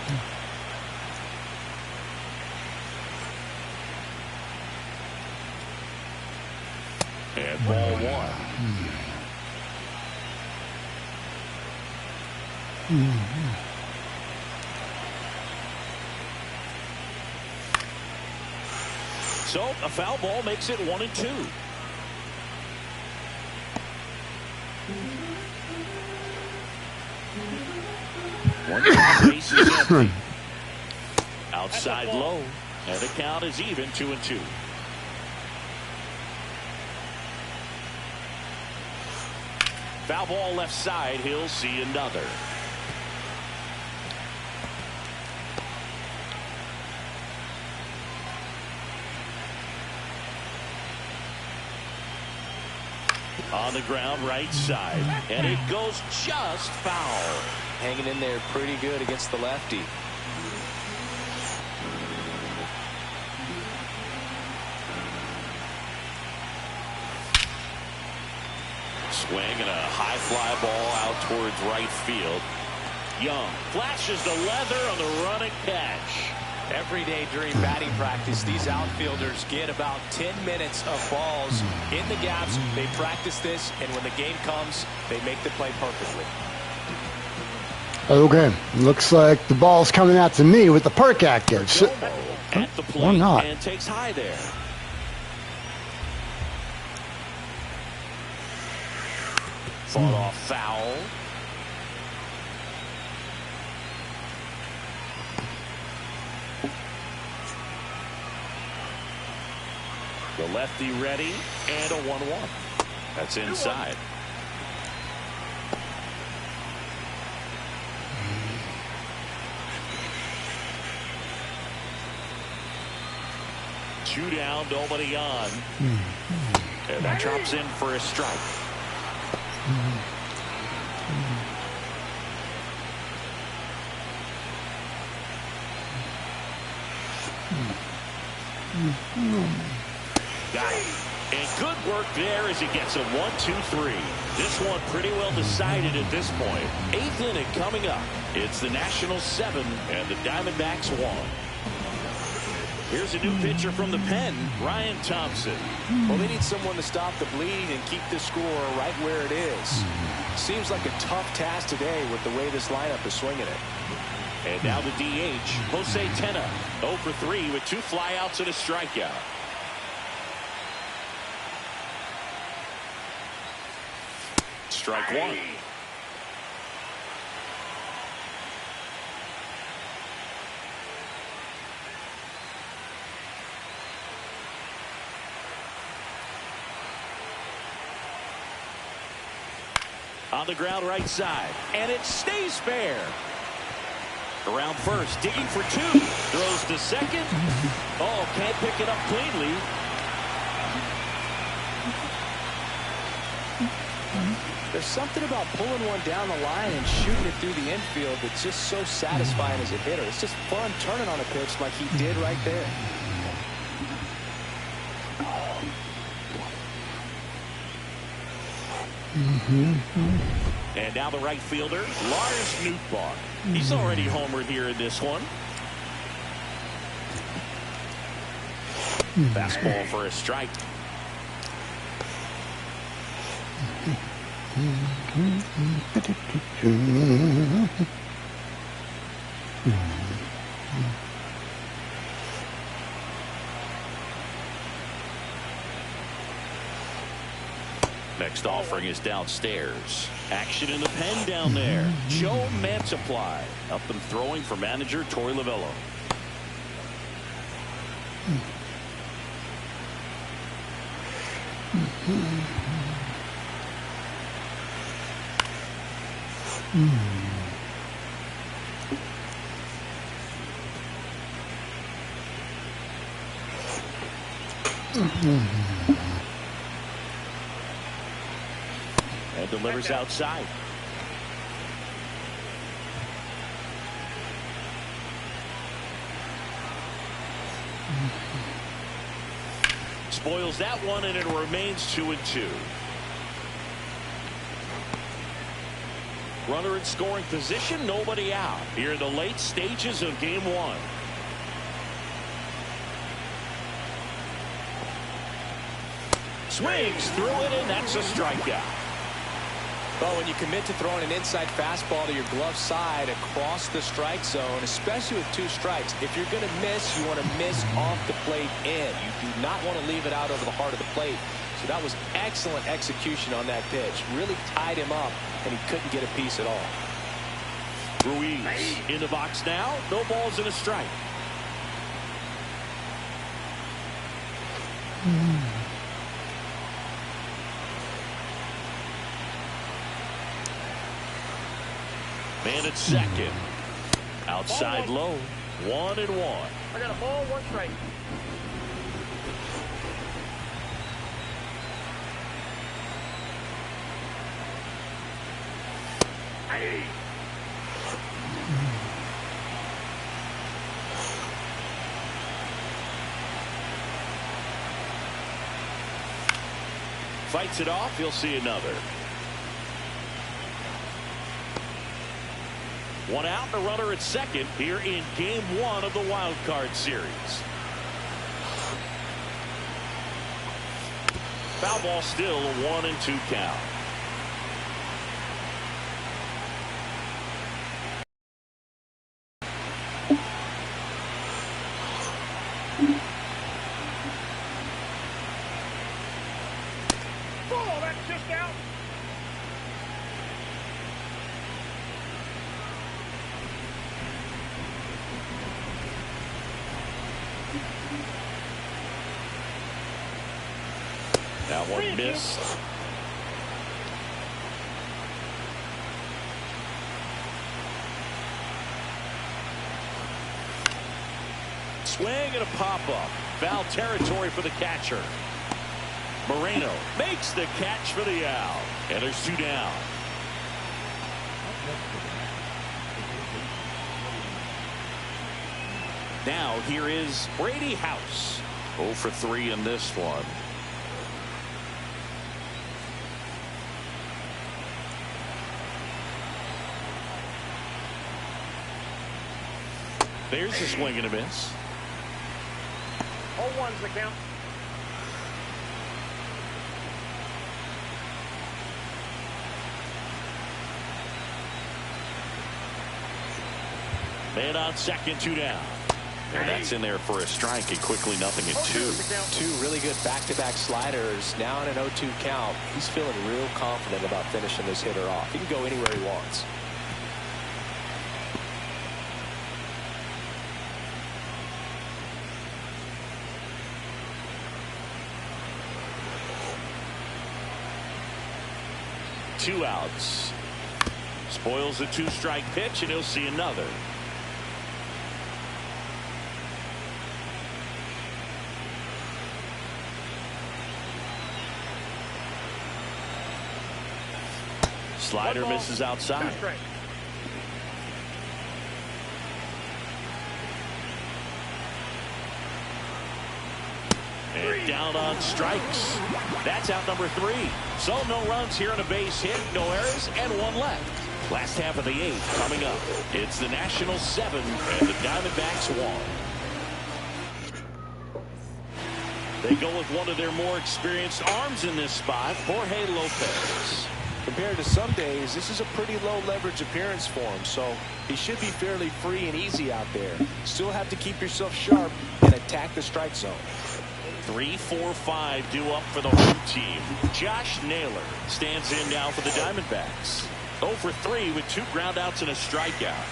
And ball 1. So a foul ball makes it 1-2. One base is empty. Outside low, and the count is even 2-2. Foul ball left side. He'll see another. On the ground right side, and it goes just foul. Hanging in there pretty good against the lefty. Swing and a high fly ball out towards right field. Young flashes the leather on the running catch. Every day during batting practice, these outfielders get about 10 minutes of balls in the gaps. They practice this, and when the game comes, they make the play perfectly. Okay, looks like the ball's coming out to me with the perk active. So, At the plate or not. And takes high there. Fought off foul. The lefty ready, and a 1-1. That's inside. Two down, nobody on. And that drops in for a strike. Got it. And good work there as he gets a 1-2-3. This one pretty well decided at this point. 8th inning coming up. It's the Nationals 7 and the Diamondbacks 1. Here's a new pitcher from the pen, Ryan Thompson. Well, they need someone to stop the bleed and keep the score right where it is. Seems like a tough task today with the way this lineup is swinging it. And now the DH, Jose Tena, 0 for 3 with 2 flyouts and a strikeout. Strike one. On the ground right side, and it stays fair. Around first, digging for two. Throws to second. Oh, can't pick it up cleanly. There's something about pulling one down the line and shooting it through the infield that's just so satisfying as a hitter. It's just fun turning on a pitch like he did right there. And now the right fielder, Lars Nootbaar. He's already homered here in this one. Fastball for a strike. Next offering is downstairs. Action in the pen down there. Joe Mantiply up and throwing for manager Torey Lovullo. And delivers outside. Spoils that one, and it remains 2-2. Runner in scoring position, nobody out. Here in the late stages of game one. Swings through it, and that's a strikeout. Well, when you commit to throwing an inside fastball to your glove side across the strike zone, especially with two strikes, if you're going to miss, you want to miss off the plate in. You do not want to leave it out over the heart of the plate. So that was excellent execution on that pitch. Really tied him up, and he couldn't get a piece at all. Ruiz in the box now. No balls and a strike. Man at second. Outside low. 1-1. I got a ball, one strike. Hey. Fights it off. He'll see another. One out, the runner at second here in game one of the wild card series. Foul ball still a 1-2 count. Oh, that's just out. That one missed. Swing and a pop-up. Foul territory for the catcher. Moreno makes the catch for the out. And there's two down. Now here is Brady House. 0 for 3 in this one. There's a swing and a miss. 0-1's the count. Man on second, 2 down. And that's in there for a strike, and quickly nothing at 2. Two really good back-to-back sliders. Now in an 0-2 count. He's feeling real confident about finishing this hitter off. He can go anywhere he wants. 2 outs. Spoils the 2-strike pitch, and he'll see another. Slider misses outside. And down on strikes. That's out number 3. So no runs here on a base hit, no errors, and 1 left. Last half of the 8th coming up. It's the Nationals 7 and the Diamondbacks 1. They go with one of their more experienced arms in this spot, Jorge Lopez. Compared to some days, this is a pretty low leverage appearance for him, so he should be fairly free and easy out there. Still have to keep yourself sharp and attack the strike zone. 3-4-5 due up for the home team. Josh Naylor stands in now for the Diamondbacks. 0 for 3 with 2 groundouts and a strikeout.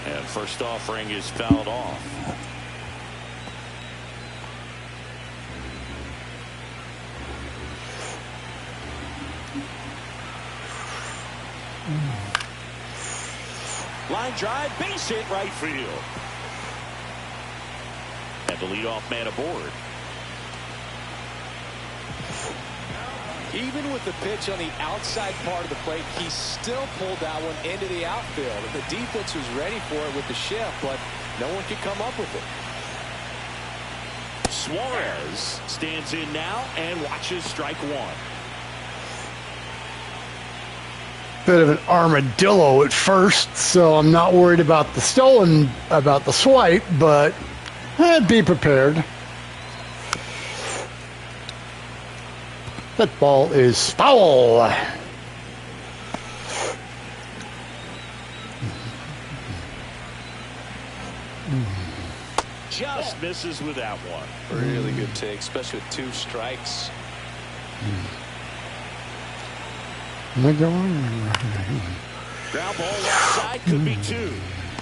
And first offering is fouled off. Line drive, base hit, right field. And the leadoff man aboard. Even with the pitch on the outside part of the plate, he still pulled that one into the outfield. And the defense was ready for it with the shift, but no one could come up with it. Suarez stands in now and watches strike 1. Bit of an armadillo at first, so I'm not worried about the swipe, but I'd be prepared. That ball is foul. Just misses with that one. Really good take, especially with 2 strikes. Ground ball left side, could be 2.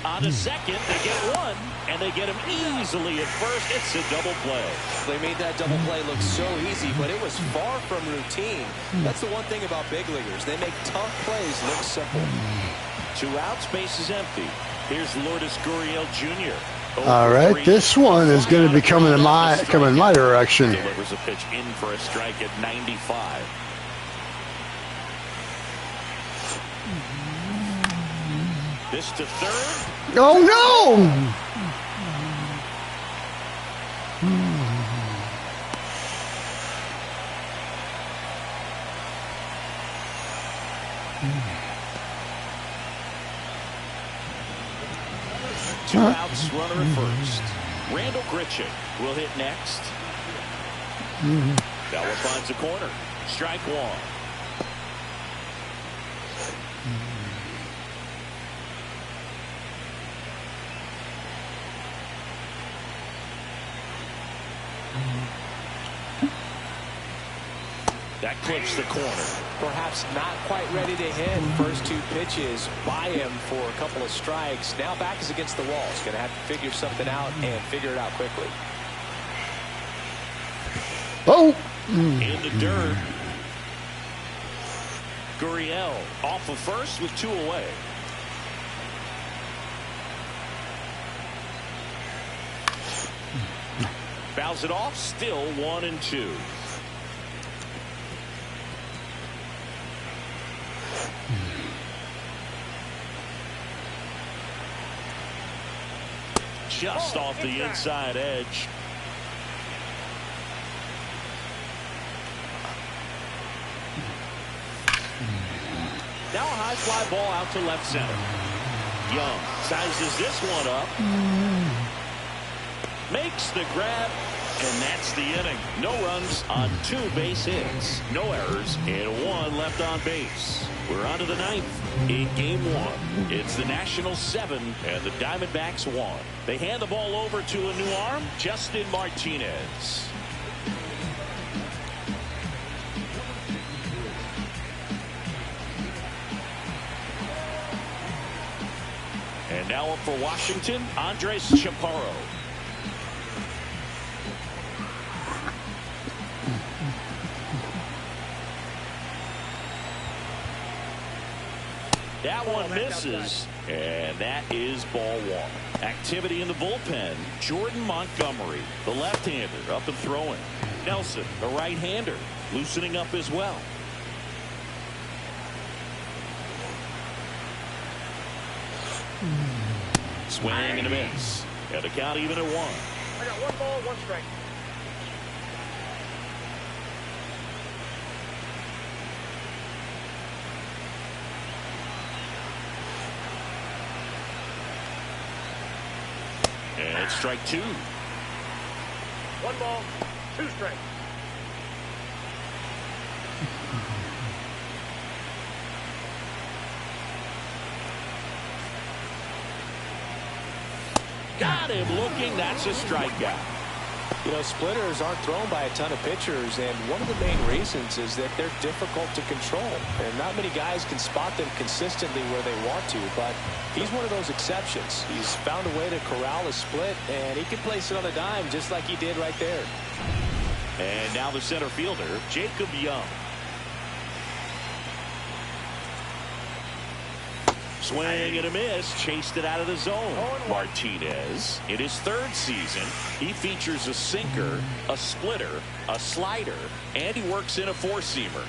On to second, they get 1, and they get him easily at first. It's a double play. They made that double play look so easy, but it was far from routine. That's the one thing about big leaguers. They make tough plays look simple. 2 outs, base is empty. Here's Lourdes Gurriel Jr. All right, this one is going to be coming in my direction. Delivers a pitch in for a strike at 95. This to third. Oh no! Two outs, runner at first. Randall Grichuk will hit next. That one finds the corner. Strike 1. That clips the corner. Perhaps not quite ready to hit. First 2 pitches by him for a couple of strikes. Now back is against the wall. He's going to have to figure something out and figure it out quickly. Oh! In the dirt. Gurriel off of first with 2 away. Fouls it off. Still 1 and 2. Just off the inside edge. Now a high fly ball out to left center. Young sizes this one up. Makes the grab, and that's the inning. No runs on 2 base hits. No errors, and 1 left on base. We're on to the 9th in game 1. It's the Nationals 7 and the Diamondbacks 1. They hand the ball over to a new arm, Justin Martinez. And now up for Washington, Andres Chaparro. That one misses, and that is ball one. Activity in the bullpen. Jordan Montgomery, the left-hander, up and throwing. Nelson, the right-hander, loosening up as well. Swing and a miss. And the count even at one. I got 1 ball, 1 strike. And it's strike 2. 1 ball, 2 strikes. Got him looking. That's a strikeout. You know, splitters aren't thrown by a ton of pitchers, and one of the main reasons is that they're difficult to control. And not many guys can spot them consistently where they want to, but he's one of those exceptions. He's found a way to corral a split, and he can place it on a dime just like he did right there. And now the center fielder, Jacob Young. Swing and a miss. Chased it out of the zone. Martinez, in his 3rd season, he features a sinker, a splitter, a slider, and he works in a 4-seamer.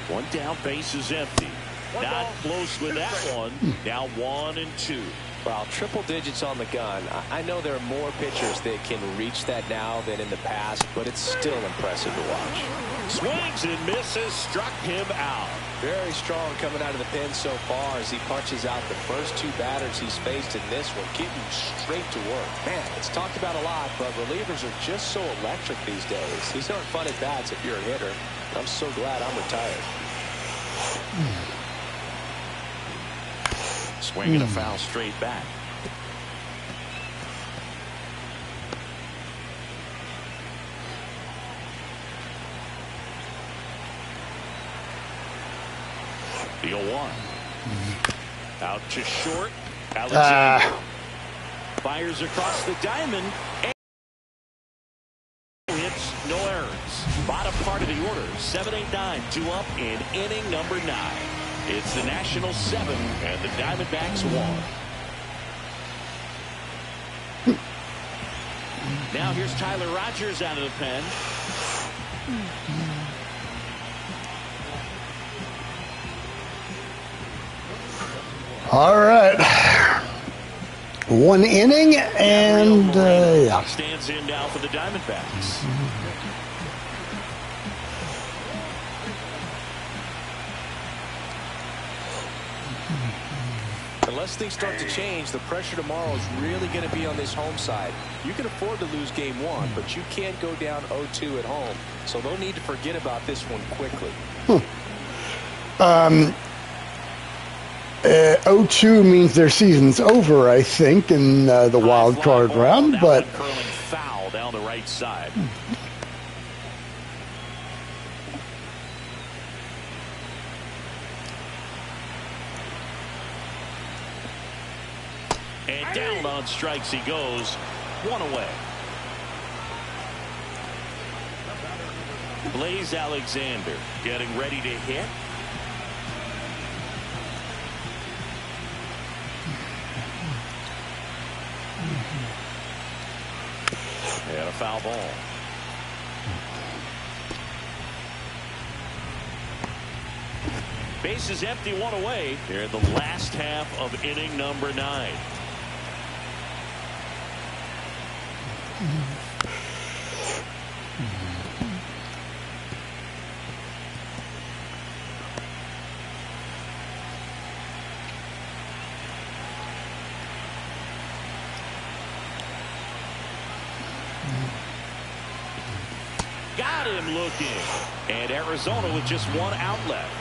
One down, base is empty. Not close with that one. Now 1 and 2. Well, triple digits on the gun. I know there are more pitchers that can reach that now than in the past, but it's still impressive to watch. Swings and misses. Struck him out. Very strong coming out of the pen so far as he punches out the first 2 batters he's faced in this one, getting straight to work. Man, it's talked about a lot, but relievers are just so electric these days. These aren't fun at bats if you're a hitter. I'm so glad I'm retired. Swing and a foul straight back. The 0-1. Out to short. Alexander fires across the diamond. And hits, no errors. Bottom part of the order, 7-8-9, 2 up in inning number 9. It's the Nationals 7 and the Diamondbacks 1. Now here's Tyler Rogers out of the pen. All right. 1 inning, and yeah. Stands in now for the Diamondbacks. Unless things start to change, the pressure tomorrow is really going to be on this home side. You can afford to lose game 1, but you can't go down 0-2 at home. So they'll need to forget about this one quickly. 0-2 means their season's over, I think, in the wild card round, but curling foul down the right side. And down on strikes he goes. 1 away. Blaze Alexander getting ready to hit. And a foul ball. Base is empty, 1 away here in the last half of inning number 9. Got him looking. And Arizona with just 1 out left.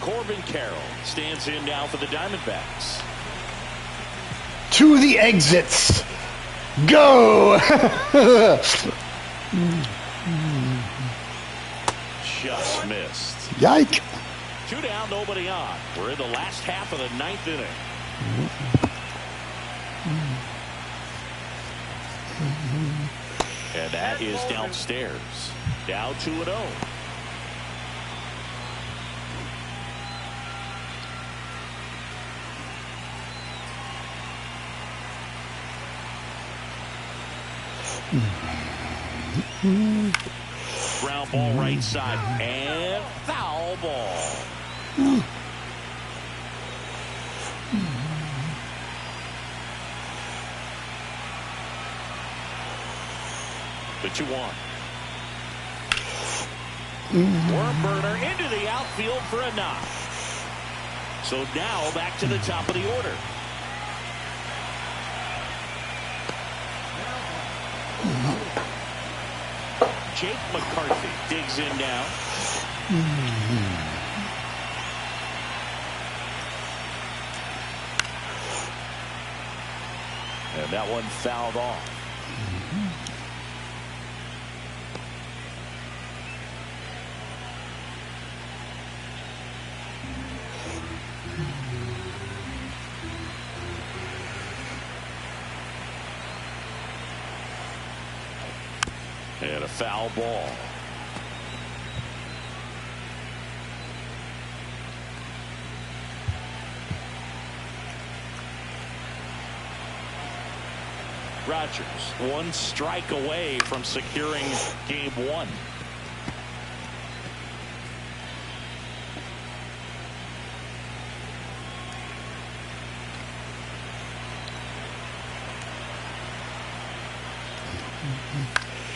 Corbin Carroll stands in now for the Diamondbacks. to the exits. Go! just missed. Yike. 2 down, nobody on. We're in the last half of the 9th inning. And that is downstairs. Down 2-0. Ground ball right side and foul ball. The 2-1. Worm burner into the outfield for a knock. So now back to the top of the order. Jake McCarthy digs in now. And that one fouled off. And a foul ball. Rogers, 1 strike away from securing game 1.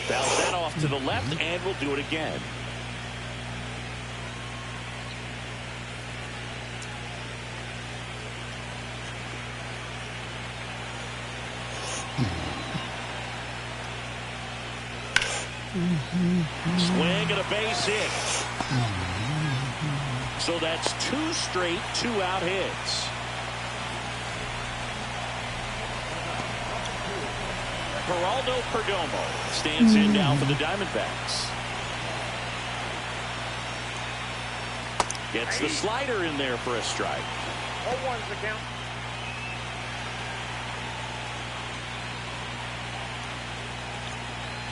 Bounce that off to the left, and we'll do it again. Swing and a base hit. So that's 2 straight 2-out hits. Geraldo Perdomo stands in now for the Diamondbacks. Gets the slider in there for a strike. 0-1's the count.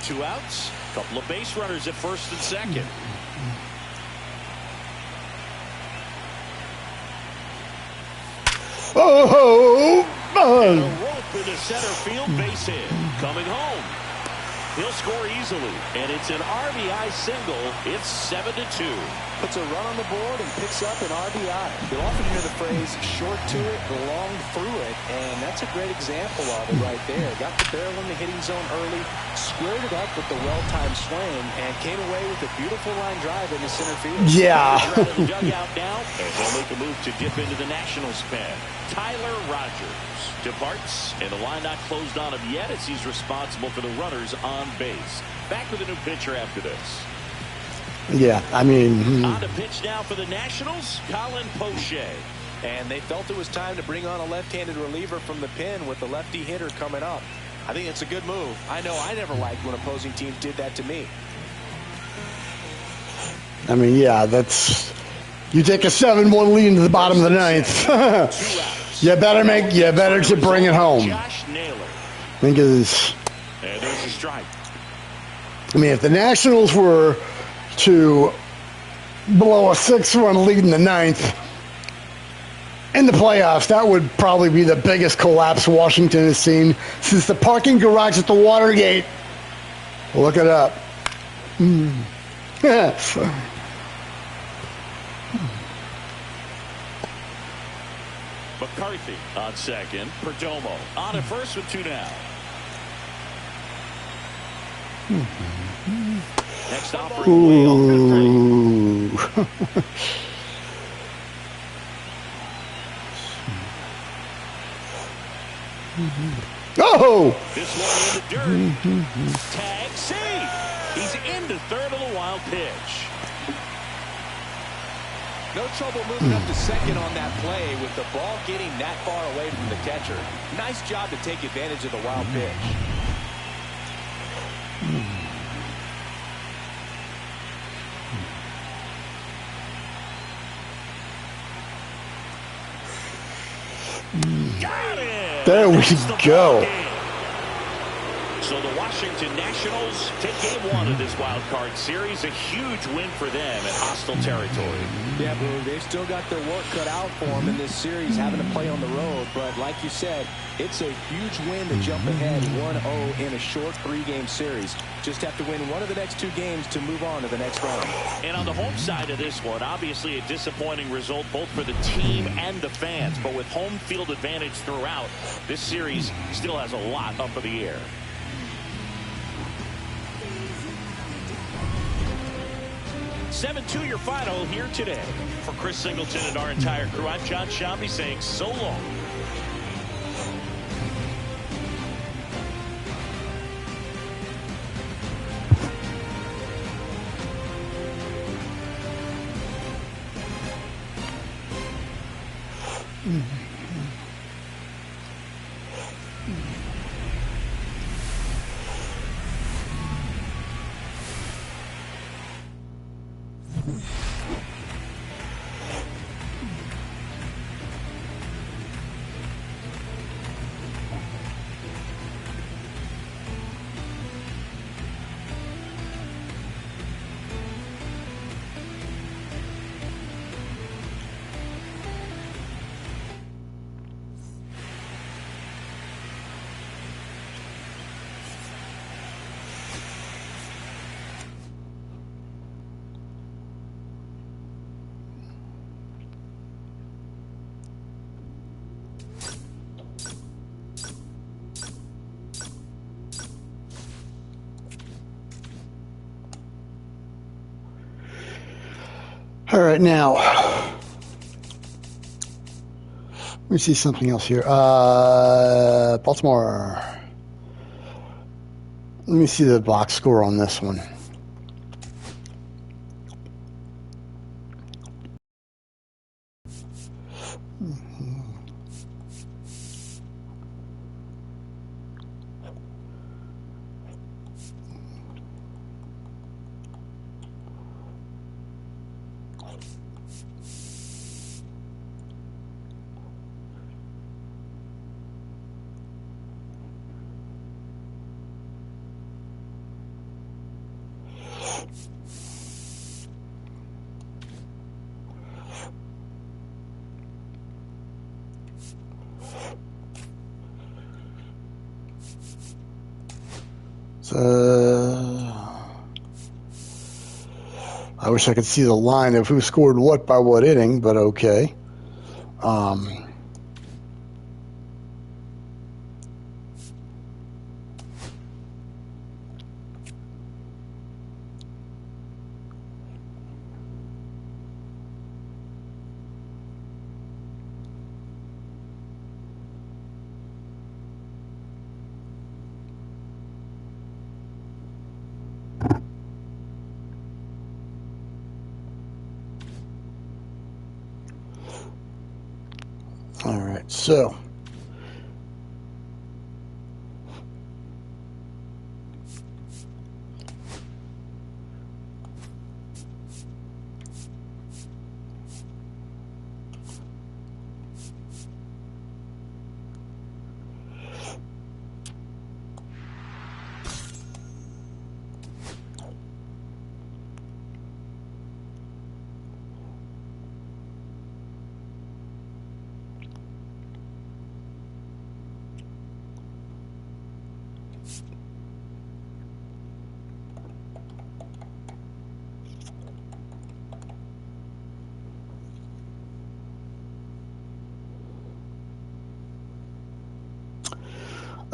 Two outs. Couple of base runners at first and second. Oh, And a rope into center field, base hit. Coming home. He'll score easily, and it's an RBI single. It's 7-2. Puts a run on the board and picks up an RBI. You'll often hear the phrase short to it, long through it, and that's a great example of it right there. Got the barrel in the hitting zone early, squared it up with the well-timed swing, and came away with a beautiful line drive into center field. yeah. He's out of the dugout now, and he'll make a move to dip into the Nationals pen. Tyler Rogers departs, and the line not closed on him yet as he's responsible for the runners on base. Back with a new pitcher after this. Yeah, I mean. On to pitch now for the Nationals, Colin Poche. And they felt it was time to bring on a left-handed reliever from the pen with the lefty hitter coming up. I think it's a good move. I know I never liked when opposing teams did that to me. I mean, yeah, that's. You take a 7-1 lead into the bottom of the 9th. you better to bring it home. Josh Naylor. Because. And there's a strike. I mean, if the Nationals were to blow a 6-1 lead in the 9th in the playoffs, that would probably be the biggest collapse Washington has seen since the parking garage at the Watergate. Look it up. McCarthy on second. Perdomo on at first with 2 down. Next offering way off the plate. Oh! This one in the dirt. Tag save. He's into third on the wild pitch. No trouble moving up to second on that play with the ball getting that far away from the catcher. Nice job to take advantage of the wild pitch. Got it! There we That's the go. ball game. So the Washington Nationals take game one of this wild card series. A huge win for them in hostile territory. Yeah, Boo, they've still got their work cut out for them in this series, having to play on the road. But like you said, it's a huge win to jump ahead 1-0 in a short 3-game series. Just have to win one of the next 2 games to move on to the next round. And on the home side of this one, obviously a disappointing result both for the team and the fans. But with home field advantage throughout, this series still has a lot up in the air. Seven-2 your final here today. For Chris Singleton and our entire crew, I'm John Shambi saying so long. All right, now let me see something else here. Baltimore. Let me see the box score on this one. I wish I could see the line of who scored what by what inning, but okay. All right, so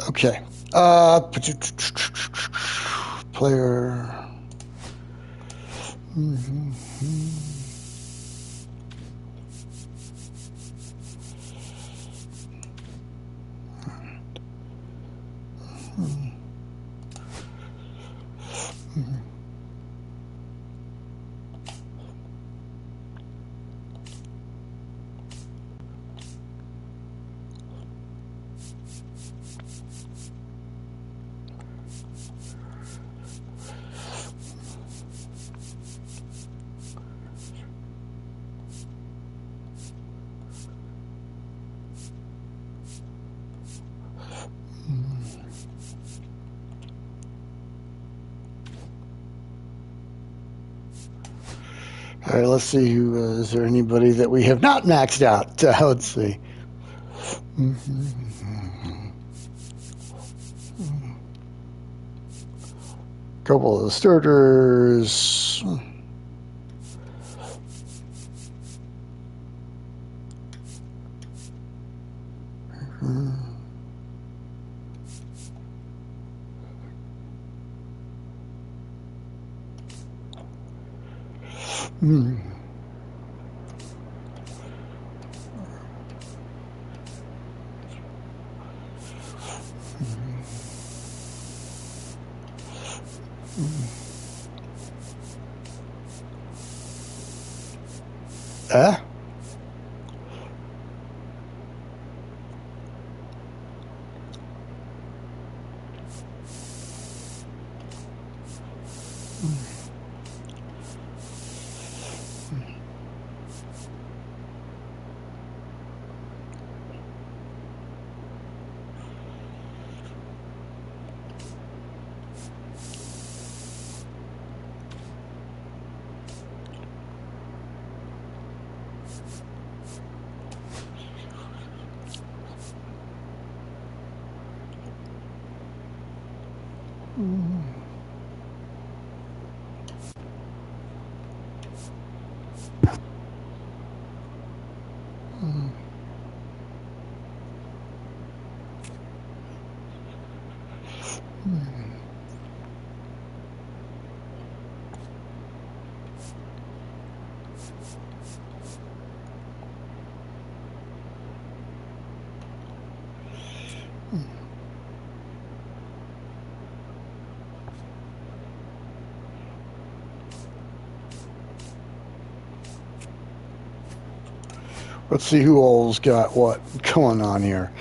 okay. Player. All right, let's see. Is there anybody that we have not maxed out? Let's see. Couple of the starters. Let's see who all's got what going on here.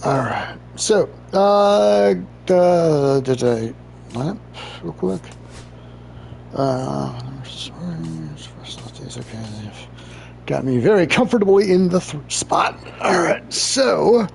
All right. So, did I lamp real quick? Okay, they've got me very comfortably in the spot. All right. So,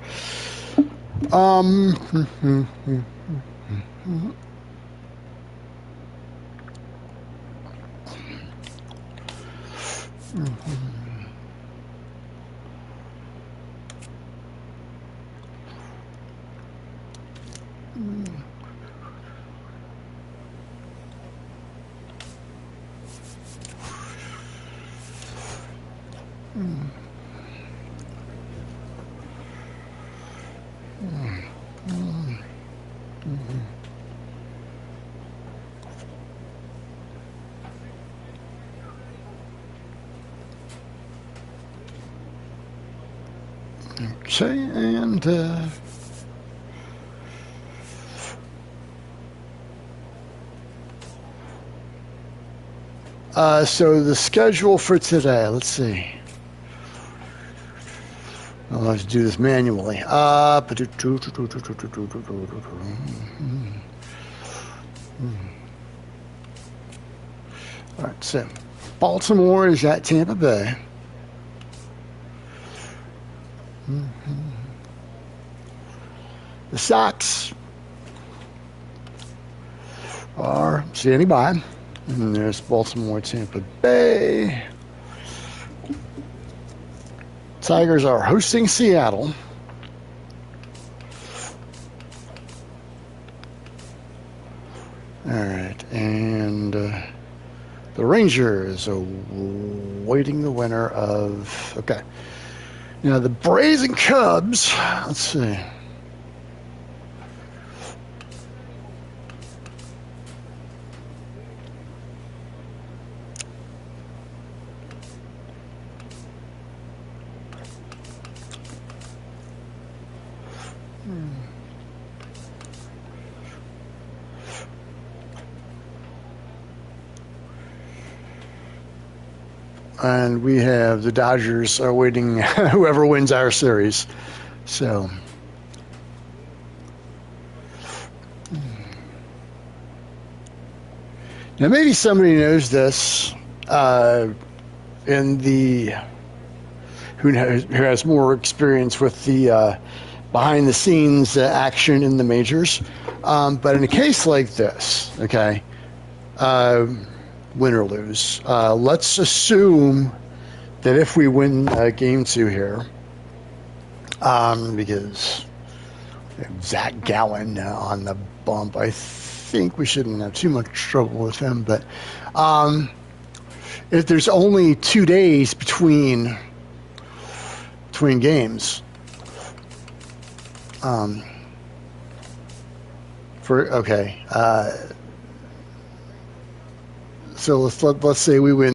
okay, and so the schedule for today, let's see. I'll have to do this manually. All right, so Baltimore is at Tampa Bay. The Sox are standing by. And there's Baltimore, Tampa Bay. Tigers are hosting Seattle. All right, and the Rangers awaiting the winner of. Okay, now the Braves and Cubs. Let's see. And we have the Dodgers awaiting whoever wins our series. So, now maybe somebody knows this in the who has more experience with the behind the scenes action in the majors. But in a case like this, okay. Win or lose. Let's assume that if we win game 2 here, because Zach Gallen on the bump, I think we shouldn't have too much trouble with him. But if there's only 2 days between games, so let's say we win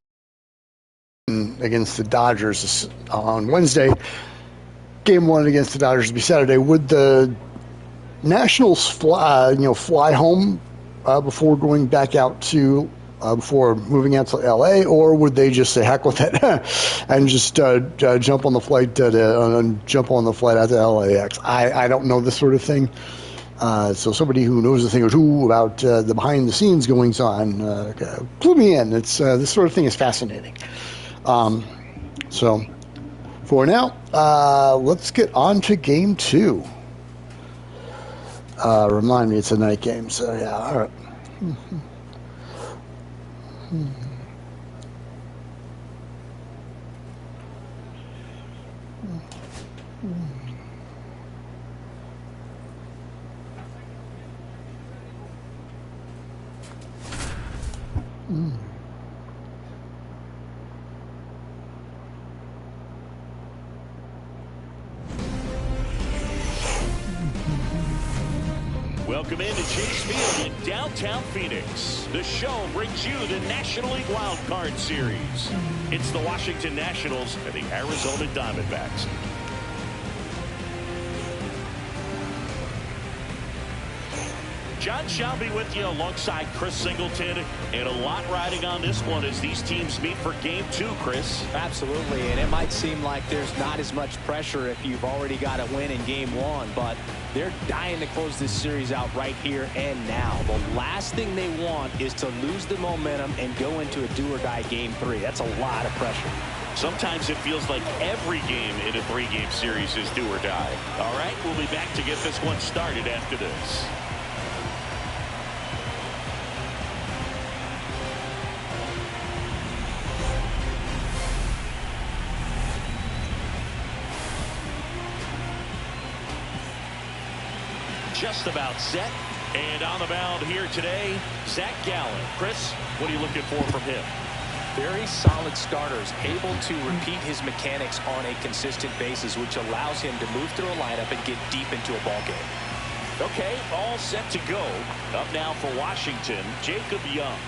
against the Dodgers on Wednesday. Game 1 against the Dodgers will be Saturday. Would the Nationals fly home before going back out to before moving out to LA, or would they just say heck with it and just jump on the flight out to LAX? I don't know this sort of thing. So somebody who knows a thing or two about the behind-the-scenes goings-on, clue me in. It's this sort of thing is fascinating. So for now, let's get on to Game 2. Remind me, it's a night game, so yeah, all right. Welcome into Chase Field in downtown Phoenix. The show brings you the National League Wild Card Series. It's the Washington Nationals and the Arizona Diamondbacks. John Shelby with you alongside Chris Singleton, and a lot riding on this one as these teams meet for Game 2, Chris. Absolutely, and it might seem like there's not as much pressure if you've already got a win in Game 1, but they're dying to close this series out right here and now. The last thing they want is to lose the momentum and go into a do-or-die Game 3. That's a lot of pressure. Sometimes it feels like every game in a 3-game series is do or die. All right, we'll be back to get this one started after this. Just about set, and on the mound here today, Zach Gallen. Chris, what are you looking for from him? Very solid starters, able to repeat his mechanics on a consistent basis, which allows him to move through a lineup and get deep into a ball game. Okay, all set to go. Up now for Washington, Jacob Young.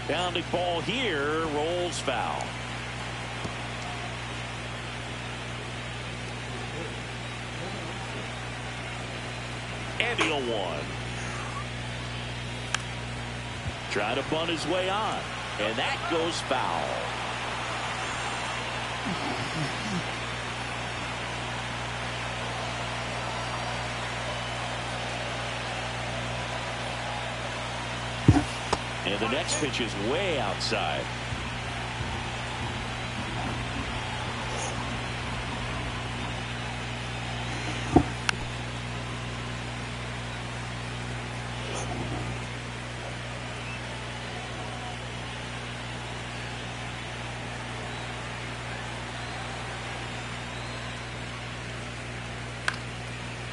Pounding ball here, rolls foul. And the 0-1. Trying to bunt his way on. And that goes foul. And the next pitch is way outside.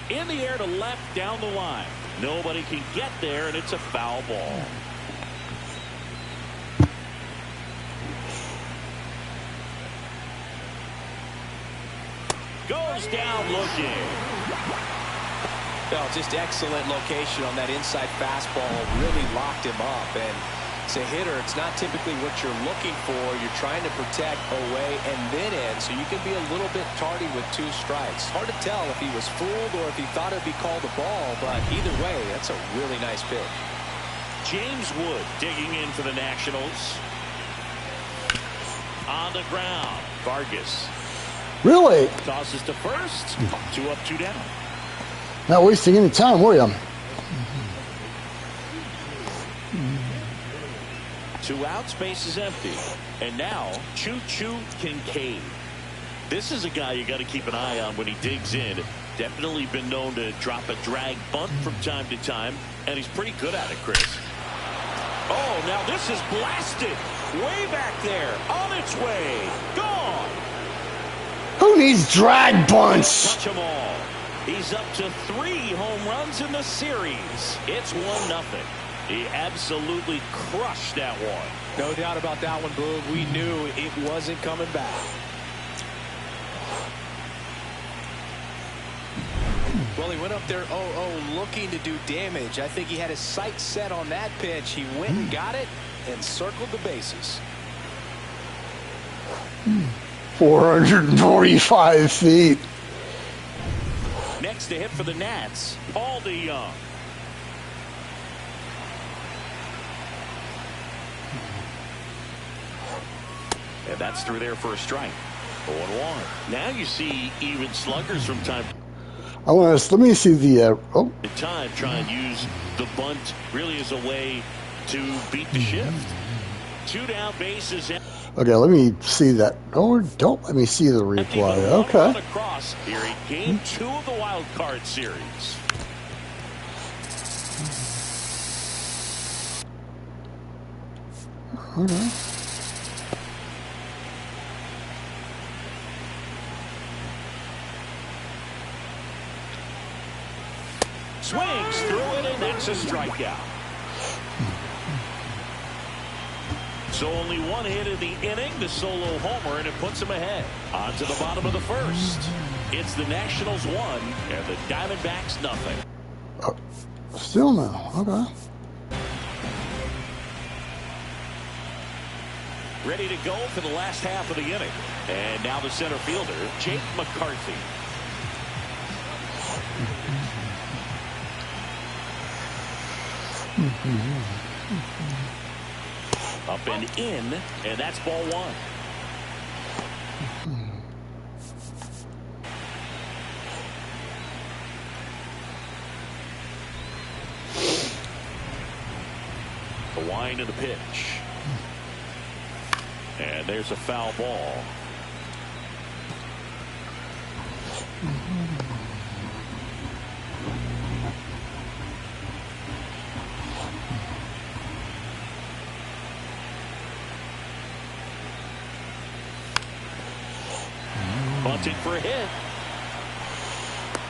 In the air to left, down the line. Nobody can get there, and it's a foul ball. Goes down looking. Oh, just excellent location on that inside fastball. Really locked him up. And as a hitter, it's not typically what you're looking for. You're trying to protect away and then in, so you can be a little bit tardy with 2 strikes. Hard to tell if he was fooled or if he thought it'd be called a ball, but either way, that's a really nice pitch. James Wood digging in for the Nationals. On the ground, Vargas. Really? Tosses to first. 2 up, 2 down. Not wasting any time, were you? 2 outs, base is empty. And now, Choo-Choo Kincaid. This is a guy you got to keep an eye on when he digs in. Definitely been known to drop a drag bunt from time to time, and he's pretty good at it, Chris. Oh, now this is blasted. Way back there. On its way. Gone. Who needs drag bunts? Touch 'em all. He's up to 3 home runs in the series. It's 1-0. He absolutely crushed that one. No doubt about that one, Boog. We knew it wasn't coming back. Well, he went up there 0-0 looking to do damage. I think he had his sights set on that pitch. He went and got it and circled the bases. 445 feet. Next to hit for the Nats, Paul DeYoung. And that's through there for a strike. 0-1. Now you see even sluggers from time Let me see the to time try and use the bunt really as a way to beat the shift. 2 down, bases. Okay, let me see that. Or don't let me see the replay. Okay. Across here in game 2 of the wild card series. Okay. Swings through it, and that's a strikeout. So only 1 hit in the inning, the solo homer, and it puts him ahead. On to the bottom of the first. It's the Nationals 1 and the Diamondbacks 0. Still no. Okay. Ready to go for the last half of the inning. And now the center fielder, Jake McCarthy. Up and in, and that's ball 1. The wind of the pitch. And there's a foul ball. Bunted for a hit.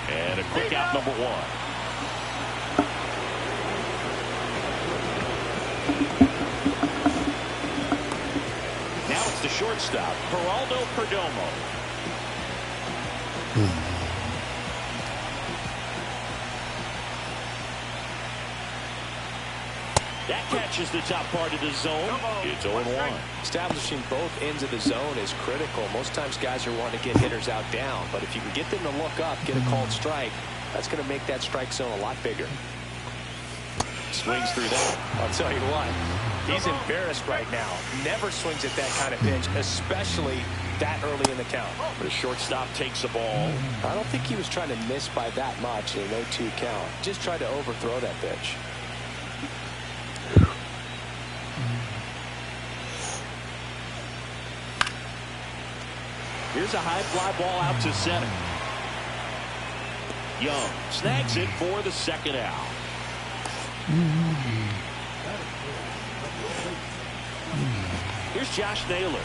And a quick out, number 1. Now it's the shortstop, Geraldo Perdomo. That catches the top part of the zone. It's 0-1. Establishing both ends of the zone is critical. Most times guys are wanting to get hitters out down, but if you can get them to look up, get a called strike, that's going to make that strike zone a lot bigger. Swings through that. I'll tell you what, he's embarrassed right now. Never swings at that kind of pitch, especially that early in the count. The shortstop takes the ball. I don't think he was trying to miss by that much in an 0-2 count. Just tried to overthrow that pitch. Here's a high fly ball out to center. Young snags it for the second out. Here's Josh Naylor.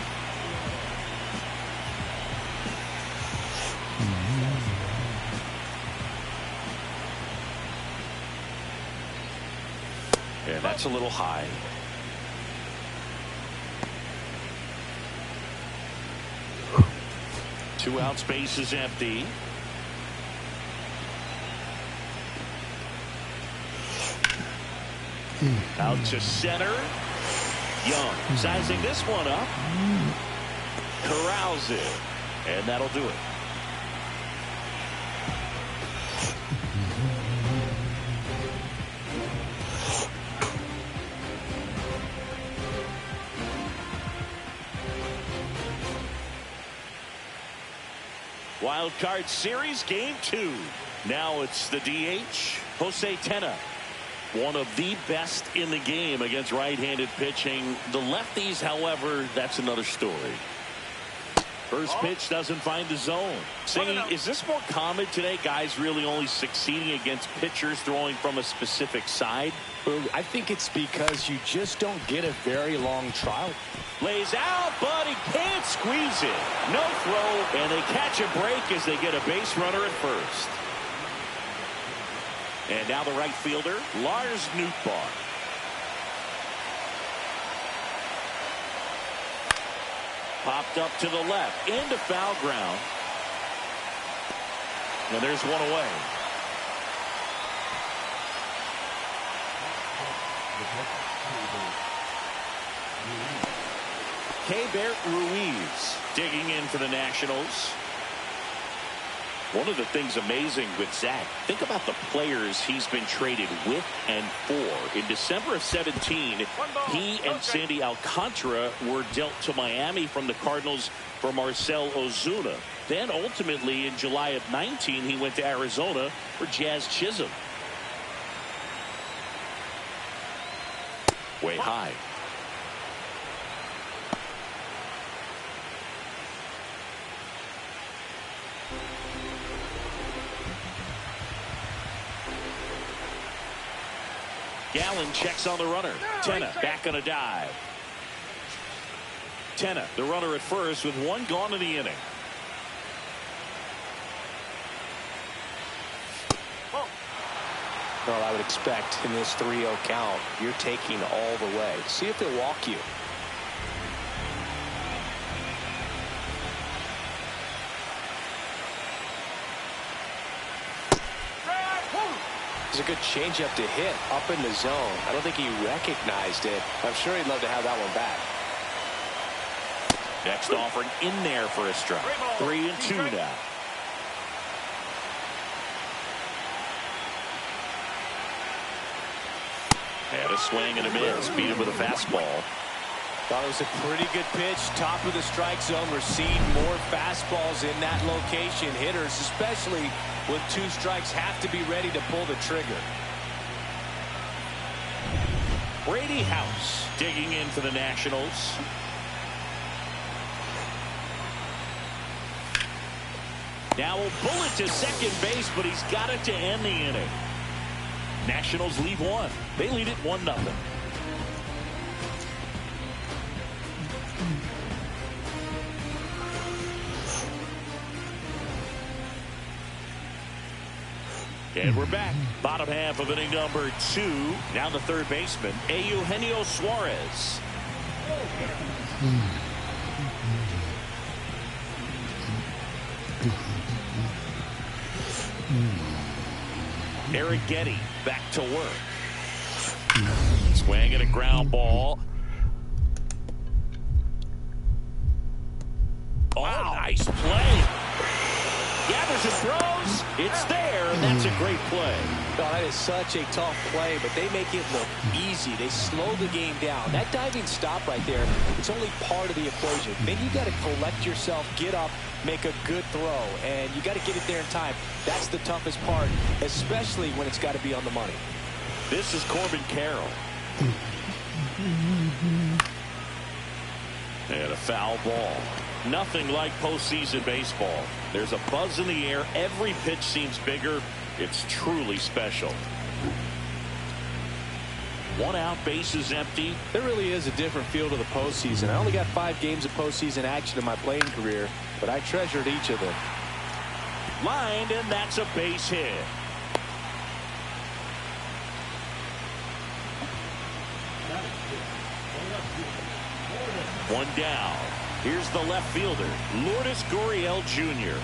That's a little high. Two out, space is empty. Out to center. Young sizing this one up. Corrals it. And that'll do it. Wild Card Series Game 2. Now it's the DH, Jose Tena. One of the best in the game against right-handed pitching. The lefties, however, that's another story. First pitch doesn't find the zone. Singing, is this more common today? Guys really only succeeding against pitchers throwing from a specific side? I think it's because you just don't get a very long trial. Lays out, but he can't squeeze it. No throw, and they catch a break as they get a base runner at first. And now the right fielder, Lars Nootbaar. Popped up to the left, into foul ground. And there's one away. Keibert Ruiz digging in for the Nationals. One of the things amazing with Zach, think about the players he's been traded with and for. In December of 17, he and Sandy Alcantara were dealt to Miami from the Cardinals for Marcell Ozuna. Then ultimately in July of 19, he went to Arizona for Jazz Chisholm. Way high. Gallen checks on the runner. Tena back on a dive. Tena, the runner at first with one gone in the inning. Well, I would expect in this 3-0 count, you're taking all the way. See if they'll walk you. It's a good changeup to hit up in the zone. I don't think he recognized it. I'm sure he'd love to have that one back. Next offering in there for a strike. 3-2 now. And a swing and a miss. Beat him with a fastball. Thought it was a pretty good pitch. Top of the strike zone. We're seeing more fastballs in that location. Hitters, especially when 2 strikes, have to be ready to pull the trigger. Brady House digging in for the Nationals. Now a bullet to second base, but he's got it to end the inning. Nationals lead 1. They lead it 1-0. And we're back. Bottom half of inning number 2. Now the third baseman, Eugenio Suarez. Eric Getty back to work. Swing and a ground ball. Oh, nice play. Gathers and throws. It's there, and that's a great play. Oh, that is such a tough play, but they make it look easy. They slow the game down. That diving stop right there, it's only part of the equation. Then you got to collect yourself, get up, make a good throw, and you got to get it there in time. That's the toughest part, especially when it's got to be on the money. This is Corbin Carroll. And a foul ball. Nothing like postseason baseball. There's a buzz in the air. Every pitch seems bigger. It's truly special. 1 out, base is empty. There really is a different feel to the postseason. I only got 5 games of postseason action in my playing career, but I treasured each of them. Lined, and that's a base hit. One down. Here's the left fielder, Lourdes Gurriel Jr.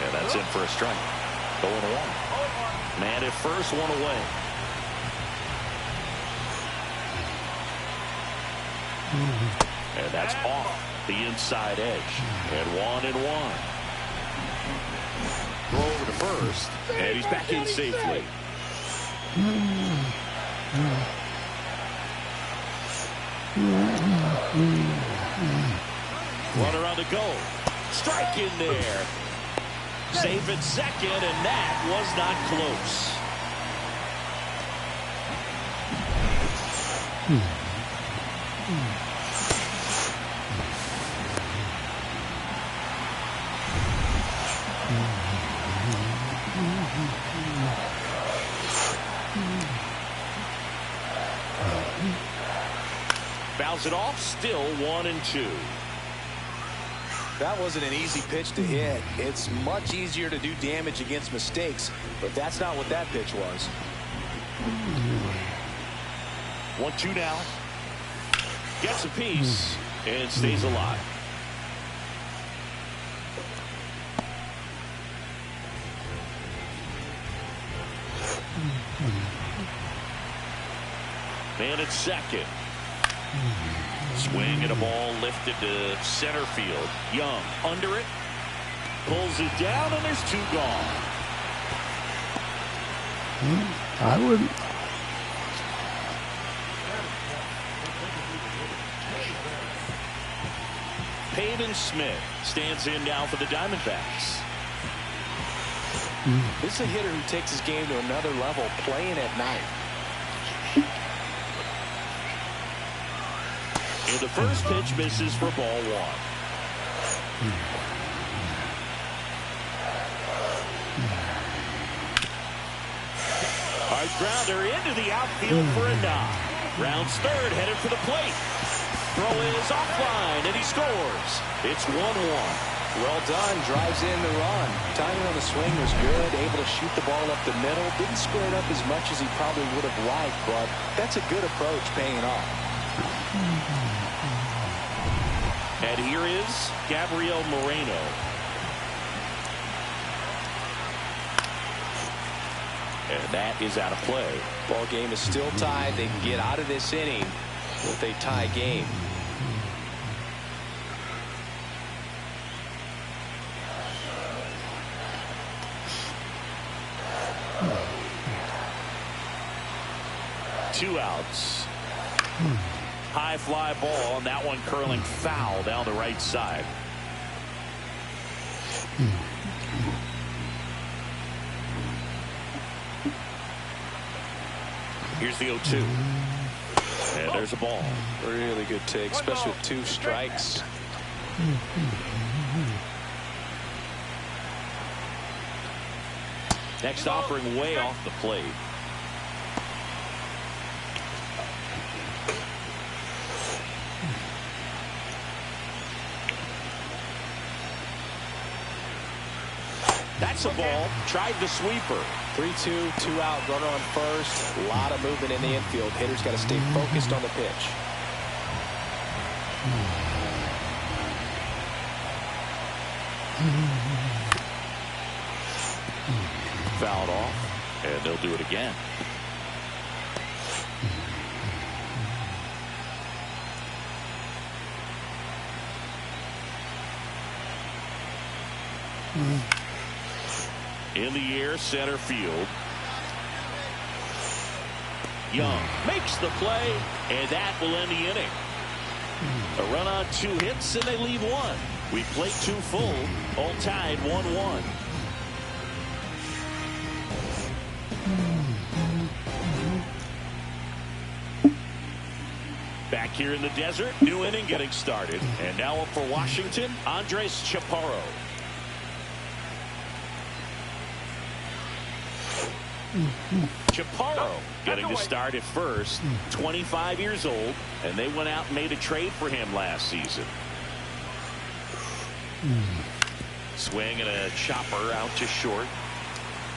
And that's in for a strike. 0-1. Man at first, one away. And that's off the inside edge. And 1-1. Throw over to first. And he's back in safely. Runner on the go. Strike in there. Safe at second, and that was not close. Fouls it off, still 1-2. That wasn't an easy pitch to hit. It's much easier to do damage against mistakes, but that's not what that pitch was. 1-2 now. Gets a piece and stays alive. Man at second. Swing and a ball lifted to center field. Young under it. Pulls it down, and there's two gone. I wouldn't. Peyton Smith stands in now for the Diamondbacks. This is a hitter who takes his game to another level, playing at night. And the first pitch misses for ball one. Hard grounder into the outfield for a knock. Rounds third, headed for the plate. Throw is offline, and he scores. It's 1-1. Well done. Drives in the run. Timing on the swing was good. Able to shoot the ball up the middle. Didn't square it up as much as he probably would have liked, but that's a good approach, paying off. And here is Gabriel Moreno. And that is out of play. Ball game is still tied. They can get out of this inning with a tie game. Two outs. High fly ball, and that one curling foul down the right side. Here's the 0-2. And there's a ball. Really good take, especially with two strikes. Next offering way off the plate. That's a ball. Tried the sweeper. 3-2, 2 out, runner on first. A lot of movement in the infield. Hitters got to stay focused on the pitch. Fouled off, and they'll do it again. In the air, center field. Young makes the play, and that will end the inning. A run on 2 hits, and they leave 1. We played 2 full, all tied 1-1. Back here in the desert, new inning getting started. And now up for Washington, Andres Chaparro. Chaparro getting to start at first. 25 years old, and they went out and made a trade for him last season. Swing and a chopper out to short.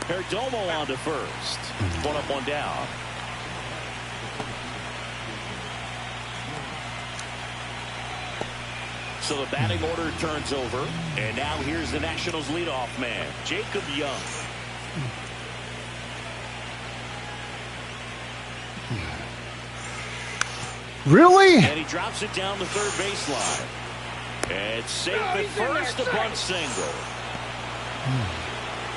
Perdomo on to first. One up, one down. So the batting order turns over, and now here's the Nationals leadoff man, Jacob Young. Really? And he drops it down the third baseline. It's safe at first, a bunt single.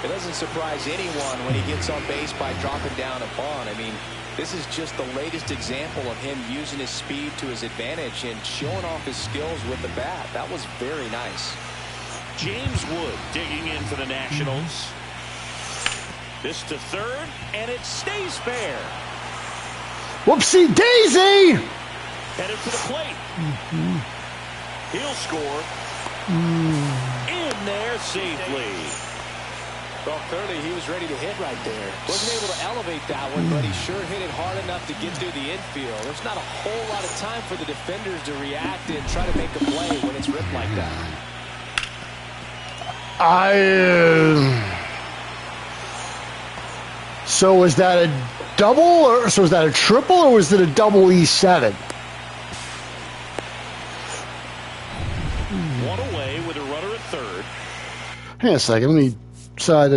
It doesn't surprise anyone when he gets on base by dropping down a bunt. I mean, this is just the latest example of him using his speed to his advantage and showing off his skills with the bat. That was very nice. James Wood digging in for the Nationals. This to third, and it stays fair. Whoopsie daisy! Headed to the plate. He'll score. In there safely. Well, clearly he was ready to hit right there. Wasn't able to elevate that one, but he sure hit it hard enough to get through the infield. There's not a whole lot of time for the defenders to react and try to make a play when it's ripped like that. So was that a double, or so was that a triple, or was it a double E7? One away with a runner at third. Hang on a second. Let me decide.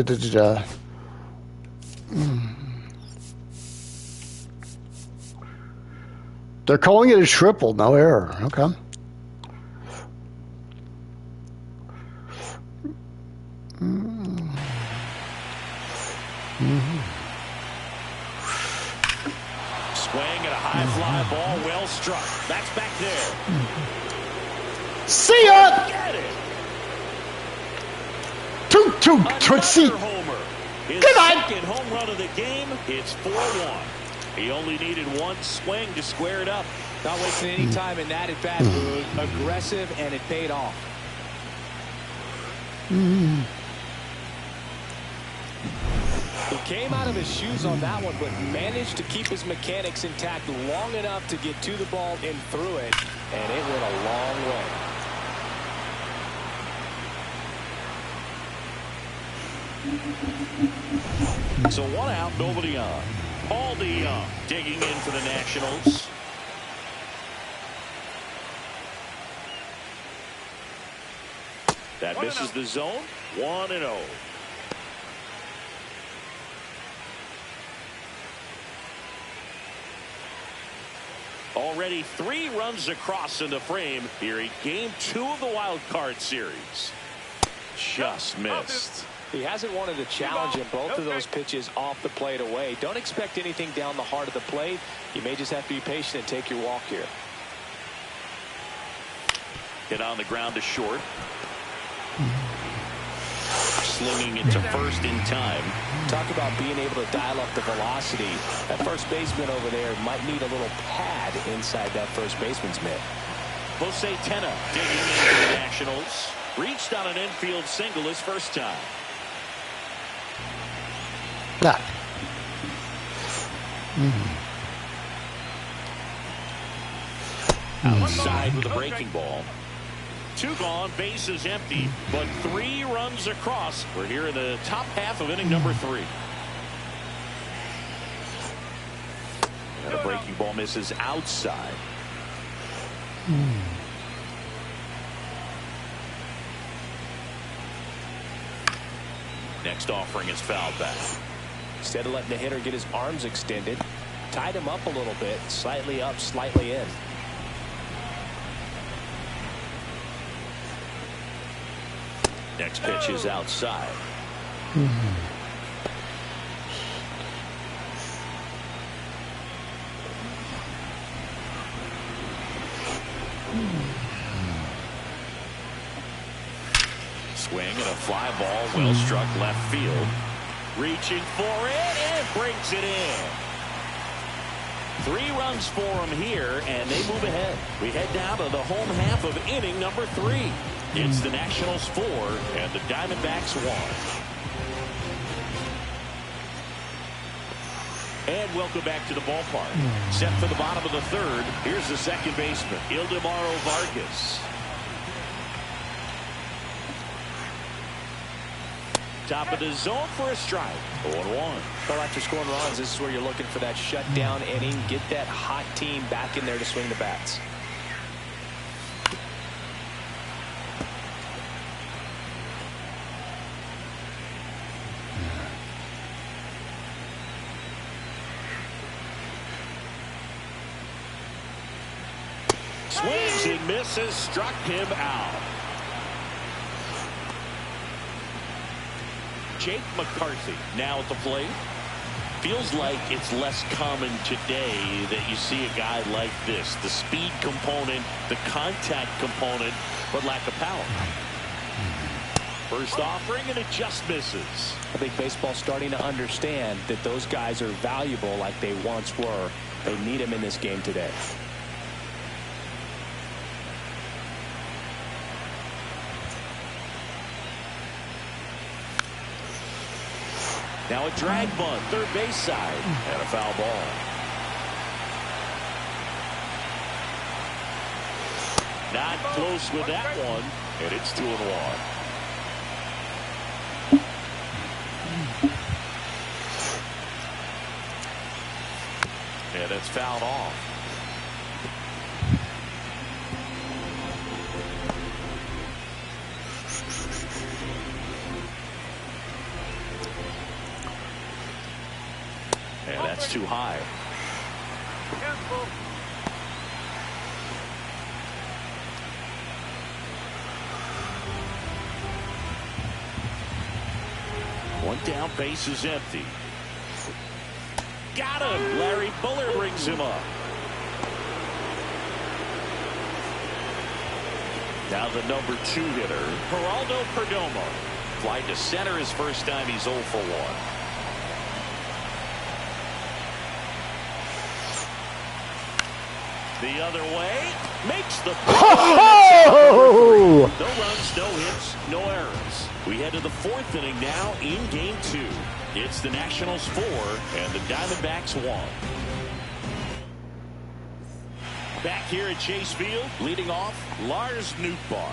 They're calling it a triple, no error. Okay. Swing at a high fly ball, well struck. That's back there. See ya! Get it. Tootsie. Another homer. His Good night. second home run of the game. It's 4-1. He only needed one swing to square it up. Not wasting any time in that at bat. Aggressive, and it paid off. He came out of his shoes on that one, but managed to keep his mechanics intact long enough to get to the ball and through it, and it went a long way. So one out, nobody on. Paul DeYoung digging in for the Nationals. That misses the zone. 1-0. Already 3 runs across in the frame here in Game 2 of the Wild Card Series. Just missed. He hasn't wanted to challenge in both of those pitches off the plate away. Don't expect anything down the heart of the plate. You may just have to be patient and take your walk here. Hit on the ground to short. Slinging it to first in time. Talk about being able to dial up the velocity. That first baseman over there might need a little pad inside that first baseman's mitt. Jose Tena digging in for the Nationals. Reached on an infield single his first time. Yeah. Outside with a breaking ball. 2 gone, bases empty, but 3 runs across. We're here in the top half of inning number 3. And a breaking ball misses outside. Next offering is fouled back. Instead of letting the hitter get his arms extended, tied him up a little bit, slightly up, slightly in. Next pitch is outside. Swing and a fly ball, well struck left field. Reaching for it and brings it in. 3 runs for him here, and they move ahead. We head down to the home half of inning number 3. It's the Nationals 4 and the Diamondbacks 1. And welcome back to the ballpark. Set for the bottom of the third. Here's the second baseman, Ildemaro Vargas. Top of the zone for a strike. 0-1. Well, after scoring runs, this is where you're looking for that shutdown inning. Get that hot team back in there to swing the bats. Swings and misses, struck him out. Jake McCarthy now at the plate. Feels like it's less common today that you see a guy like this. The speed component, the contact component, but lack of power. First offering, and it just misses. I think baseball's starting to understand that those guys are valuable like they once were. They need them in this game today. Now a drag bunt, third base side, and a foul ball. Not close with that one, and it's 2-1. And it's fouled off. And that's too high. One down, base is empty. Got him. Larry Buller brings him up. Now the number 2 hitter, Geraldo Perdomo. Flied to center his first time. He's 0 for 1. The other way, makes the Oh! no runs, no hits, no errors. We head to the 4th inning now in game 2. It's the Nationals 4 and the Diamondbacks 1. Back here at Chase Field, leading off, Lars Nootbaar.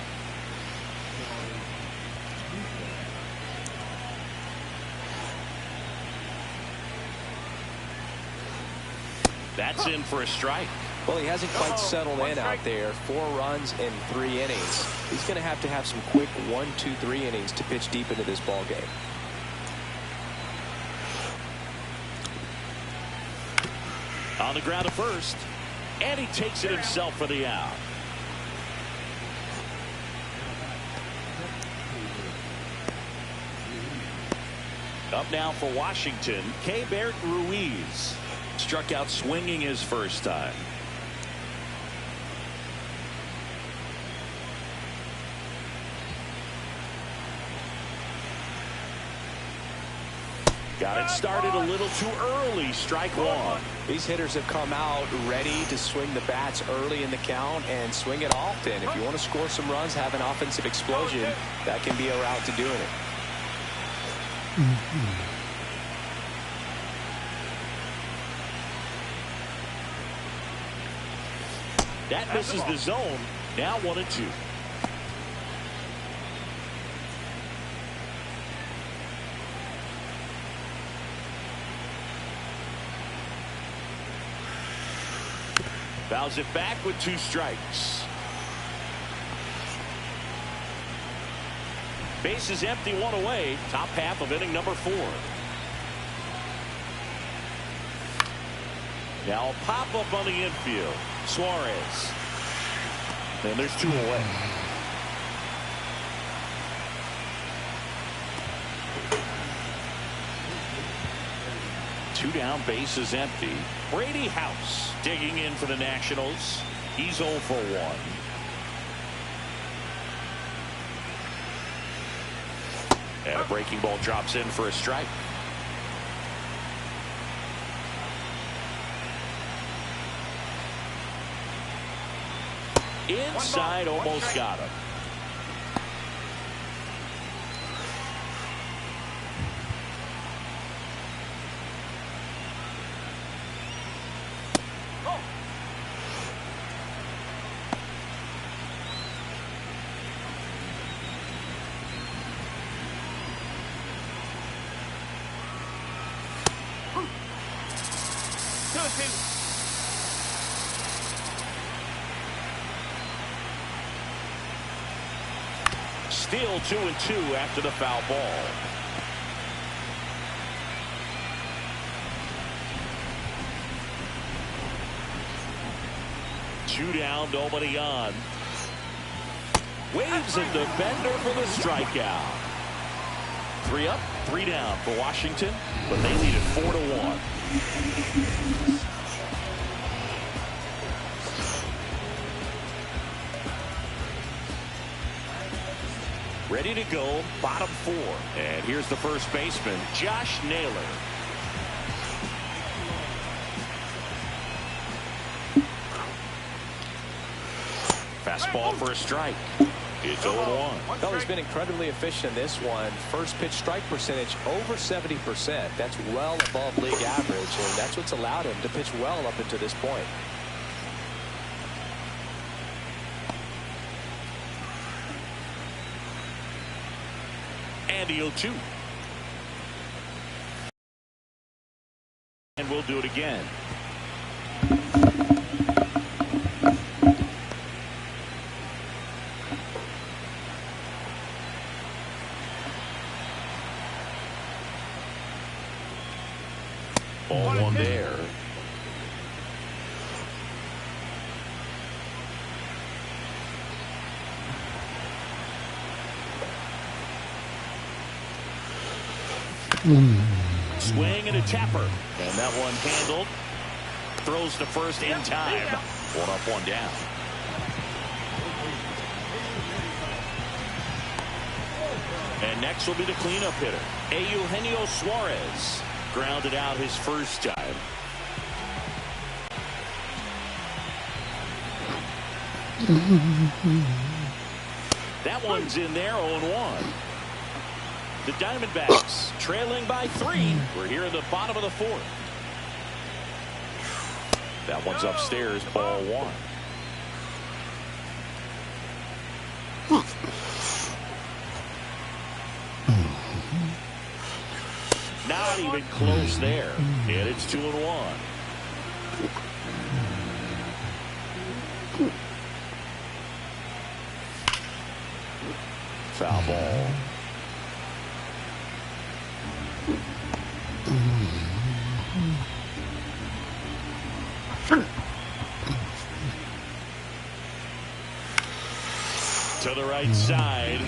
That's in for a strike. Well, he hasn't quite settled in out there. 4 runs in 3 innings. He's going to have some quick 1, 2, 3 innings to pitch deep into this ball game. On the ground at first, and he takes it himself for the out. Up now for Washington, Keibert Ruiz. Struck out swinging his first time. Got it started a little too early. Strike 1. These hitters have come out ready to swing the bats early in the count and swing it often. If you want to score some runs, have an offensive explosion, that can be a route to doing it. That misses the zone. Now 1-2. Fouls it back with 2 strikes. Base is empty, 1 away. Top half of inning number 4. Now a pop-up on the infield. Suarez. And there's 2 away. Two down, base is empty. Brady House digging in for the Nationals. He's 0 for 1. And a breaking ball drops in for a strike. Inside, almost got him. 2-2. Still 2-2 after the foul ball. Two down, nobody on. Waves a defender for the strikeout. 3 up, 3 down for Washington, but they lead it 4-1. Ready to go, bottom 4. And here's the first baseman, Josh Naylor. Fastball for a strike. It's 0-1. Well, he's been incredibly efficient in this one. First pitch strike percentage over 70%. That's well above league average, and that's what's allowed him to pitch well up until this point. And the 0-2. And we'll do it again. Ball 1 there. Swing and a tapper. And that one handled. Throws to first in time. 1 up, 1 down. And next will be the cleanup hitter, Eugenio Suarez. Grounded out his first time. That one's in there, 0-1. The Diamondbacks trailing by 3. We're here in the bottom of the 4th. That one's upstairs, ball 1. Not even close there. And it's 2-1. Foul ball. To the right side.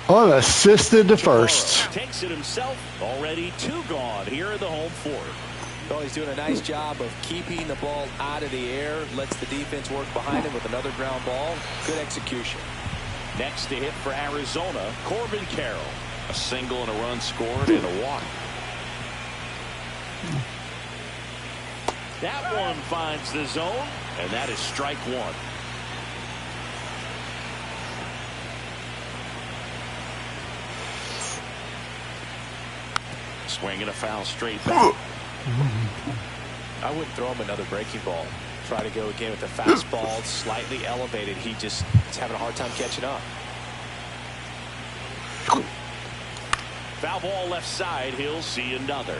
Unassisted to first. Takes it himself. Already 2 gone here in the home 4th. Well, he's doing a nice job of keeping the ball out of the air. Lets the defense work behind him with another ground ball. Good execution. Next to hit for Arizona, Corbin Carroll. A single and a run scored and a walk. That one finds the zone, and that is strike 1. Swing and a foul straight back. I wouldn't throw him another breaking ball. Try to go again with the fastball slightly elevated. He just is having a hard time catching up. Foul ball left side. He'll see another.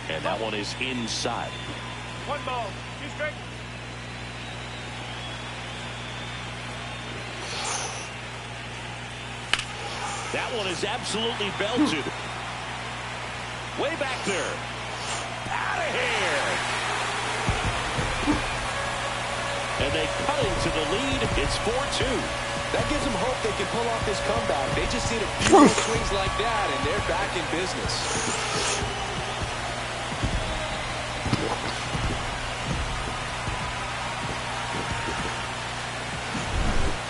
And that one is inside. 1 ball, 2 strikes. That one is absolutely belted. Way back there. Out of here. And they cut into the lead. It's 4-2. That gives them hope they can pull off this comeback. They just need a few more swings like that, and they're back in business.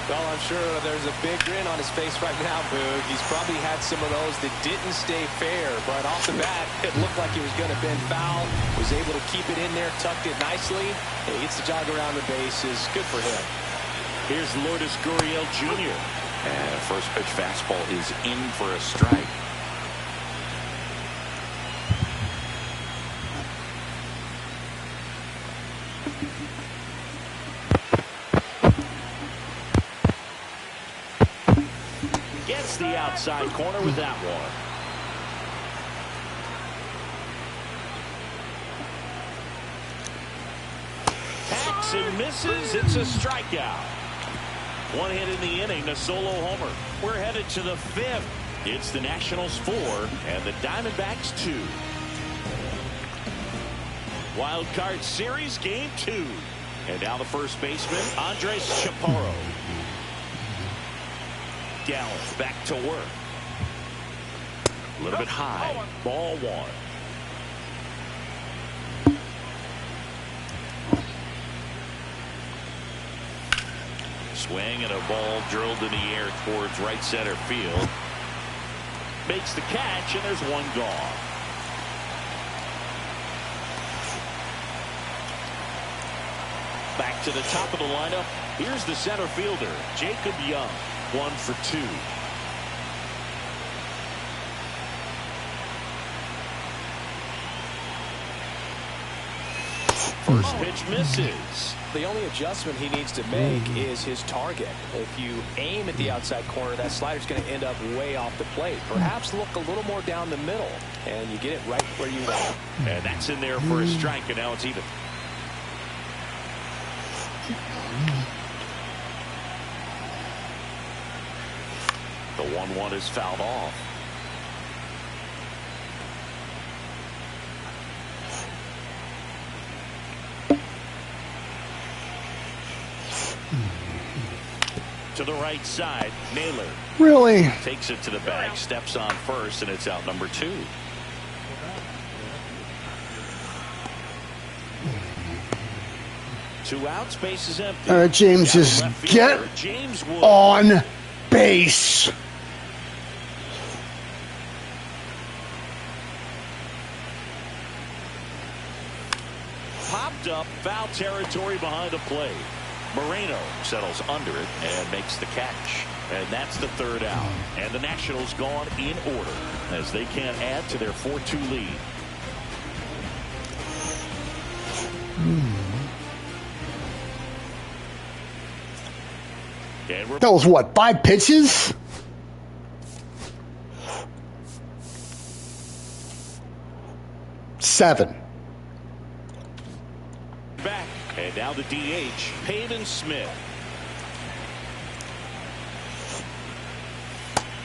Well, I'm sure there's a big grin on his face right now, Boog. He's probably had some of those that didn't stay fair, but off the bat, it looked like he was going to bend foul. Was able to keep it in there, tucked it nicely. He gets the jog around the bases. Good for him. Here's Lourdes Gurriel Jr. And first pitch fastball is in for a strike. the outside corner with that one. Hacks and misses. It's a strikeout. One hit in the inning, a solo homer. We're headed to the 5th. It's the Nationals 4 and the Diamondbacks 2. Wild card series game 2. And now the first baseman, Andres Chaparro. Gallen back to work. A little bit high. Ball 1. Swing and a ball drilled in the air towards right center field. Makes the catch, and there's one gone. Back to the top of the lineup. Here's the center fielder, Jacob Young. 1 for 2. First pitch misses. The only adjustment he needs to make is his target. If you aim at the outside corner, that slider's going to end up way off the plate. Perhaps look a little more down the middle, and you get it right where you want. And that's in there for a strike, and now it's even. The 1-1 is fouled off. To the right side, Naylor. Really? Takes it to the bag, steps on first, and it's out number 2. Two outs, base is empty. All right, James, just get James on base. Popped up, foul territory behind the plate. Moreno settles under it and makes the catch. And that's the 3rd out. And the Nationals gone in order as they can't add to their 4-2 lead. That was what, 5 pitches? Seven. Back. And now the DH, Peyton Smith.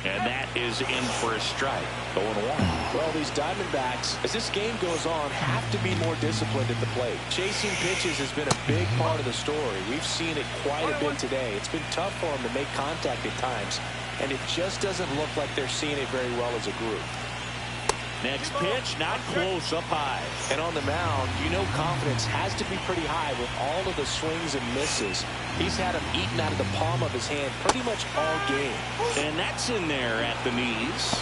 And that is in for a strike. 0-1. Well, these Diamondbacks, as this game goes on, have to be more disciplined at the plate. Chasing pitches has been a big part of the story. We've seen it quite a bit today. It's been tough for them to make contact at times, and it just doesn't look like they're seeing it very well as a group. Next pitch, not close, up high. And on the mound, you know confidence has to be pretty high with all of the swings and misses. He's had them eaten out of the palm of his hand pretty much all game. And that's in there at the knees.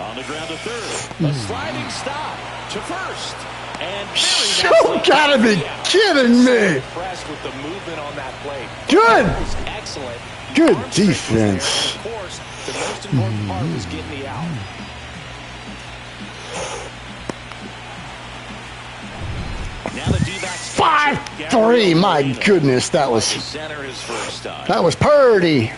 On the ground to third. A sliding stop to first. And you gotta be kidding me. Impressed with the movement on that play. Good. Excellent. Good defense. Of course, the most important part was getting the out. Now the D-backs 5-3. My goodness, that was purdy.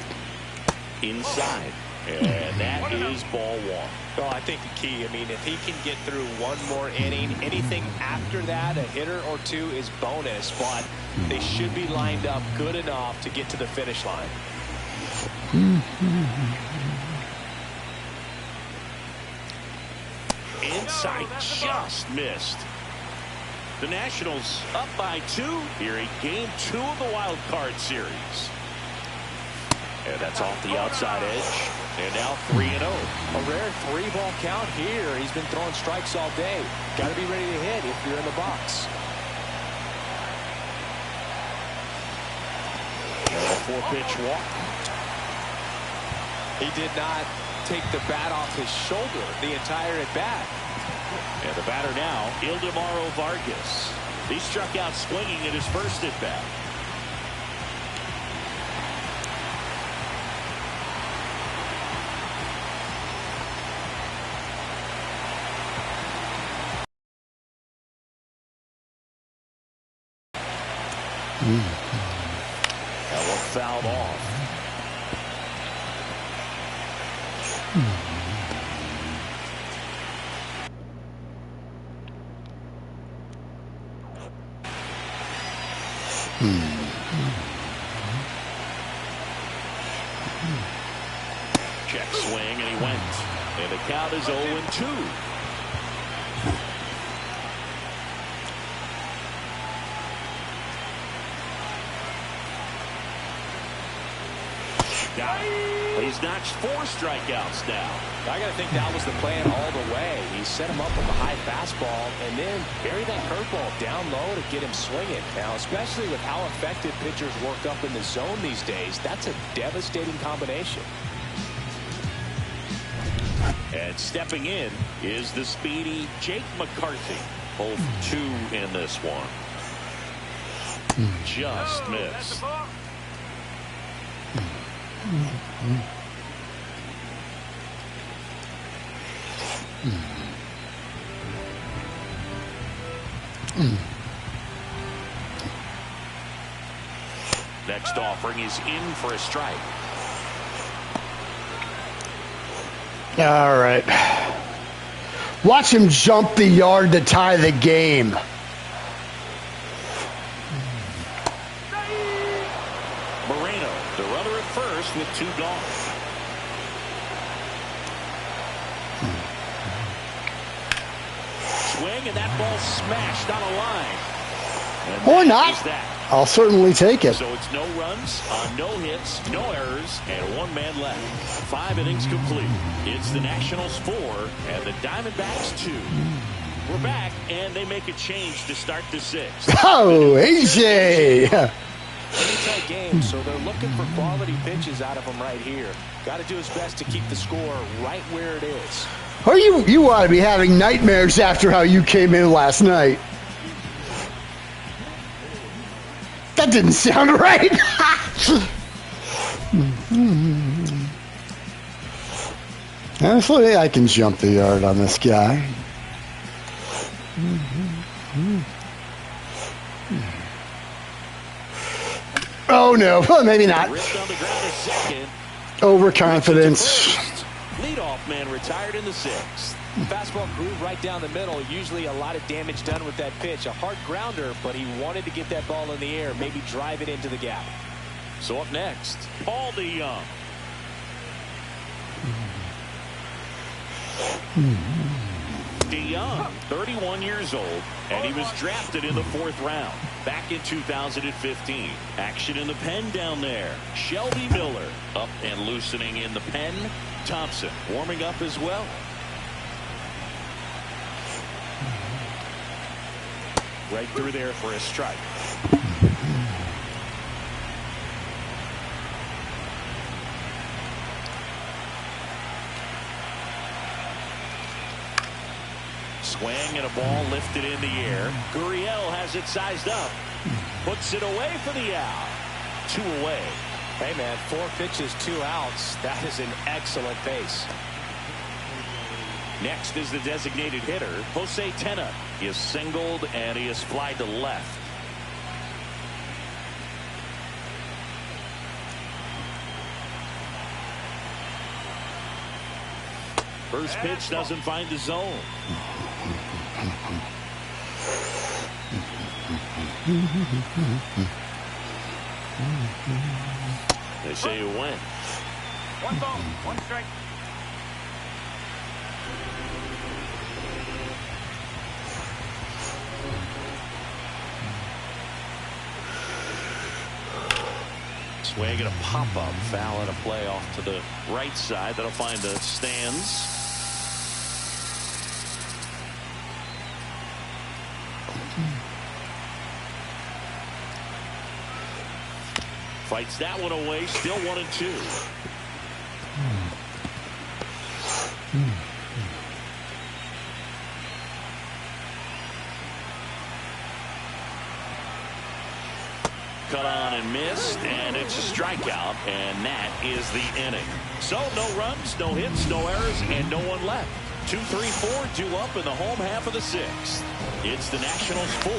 Inside. And that is ball 1. Well, I think the key, I mean, if he can get through one more inning, anything after that, a hitter or two is bonus, but they should be lined up good enough to get to the finish line. Inside, just missed. The Nationals up by 2 here in game 2 of the wild card series. And that's off the outside edge. And now 3-0. A rare 3-ball count here. He's been throwing strikes all day. Got to be ready to hit if you're in the box. And a 4-pitch walk. He did not take the bat off his shoulder the entire at bat. And the batter now, Ildemaro Vargas. He struck out swinging in his first at bat. That one fouled off. Check swing, and he went. And the count is 0-2. He's notched 4 strikeouts now. I got to think that was the plan all the way. He set him up with a high fastball and then bury that curveball down low to get him swinging. Now, especially with how effective pitchers work up in the zone these days, that's a devastating combination. And stepping in is the speedy Jake McCarthy. 0-2 in this one. Just missed. Next offering is in for a strike. All right. Watch him jump the yard to tie the game. Moreno, the runner at first with 2 gone. Swing, and that ball smashed on a line. And Or not. that. I'll certainly take it. So it's no runs, no hits, no errors, and 1 man left. 5 innings complete. It's the Nationals 4 and the Diamondbacks 2. We're back, and they make a change to start the 6th. Oh, AJ. Pretty tight game, so they're looking for quality pitches out of him right here. Got to do his best to keep the score right where it is. Or you ought to be having nightmares after how you came in last night. That didn't sound right. Honestly, I can jump the yard on this guy. Oh no, well, maybe not. Ripped on the ground at second. Overconfidence. Leadoff man retired in the 6th. Fastball groove right down the middle. Usually a lot of damage done with that pitch. A hard grounder, but he wanted to get that ball in the air, maybe drive it into the gap. So up next, Paul DeYoung. DeYoung, 31 years old, and he was drafted in the 4th round back in 2015. Action in the pen down there. Shelby Miller up and loosening in the pen. Thompson warming up as well. Right through there for a strike. Swing and a ball lifted in the air. Gurriel has it sized up. Puts it away for the out. 2 away. Hey, man, 4 pitches, 2 outs. That is an excellent pace. Next is the designated hitter, Jose Tena. He is singled and he is flied to left. First pitch doesn't find the zone. They say you win. 1 ball, 1 strike. Swing and a pop-up foul and a play off to the right side. That'll find the stands. Fights that one away. Still 1-2. Cut on and missed, and it's a strikeout, and that is the inning. So no runs, no hits, no errors, and no one left. 2, 3, 4 due up in the home half of the 6th. It's the Nationals 4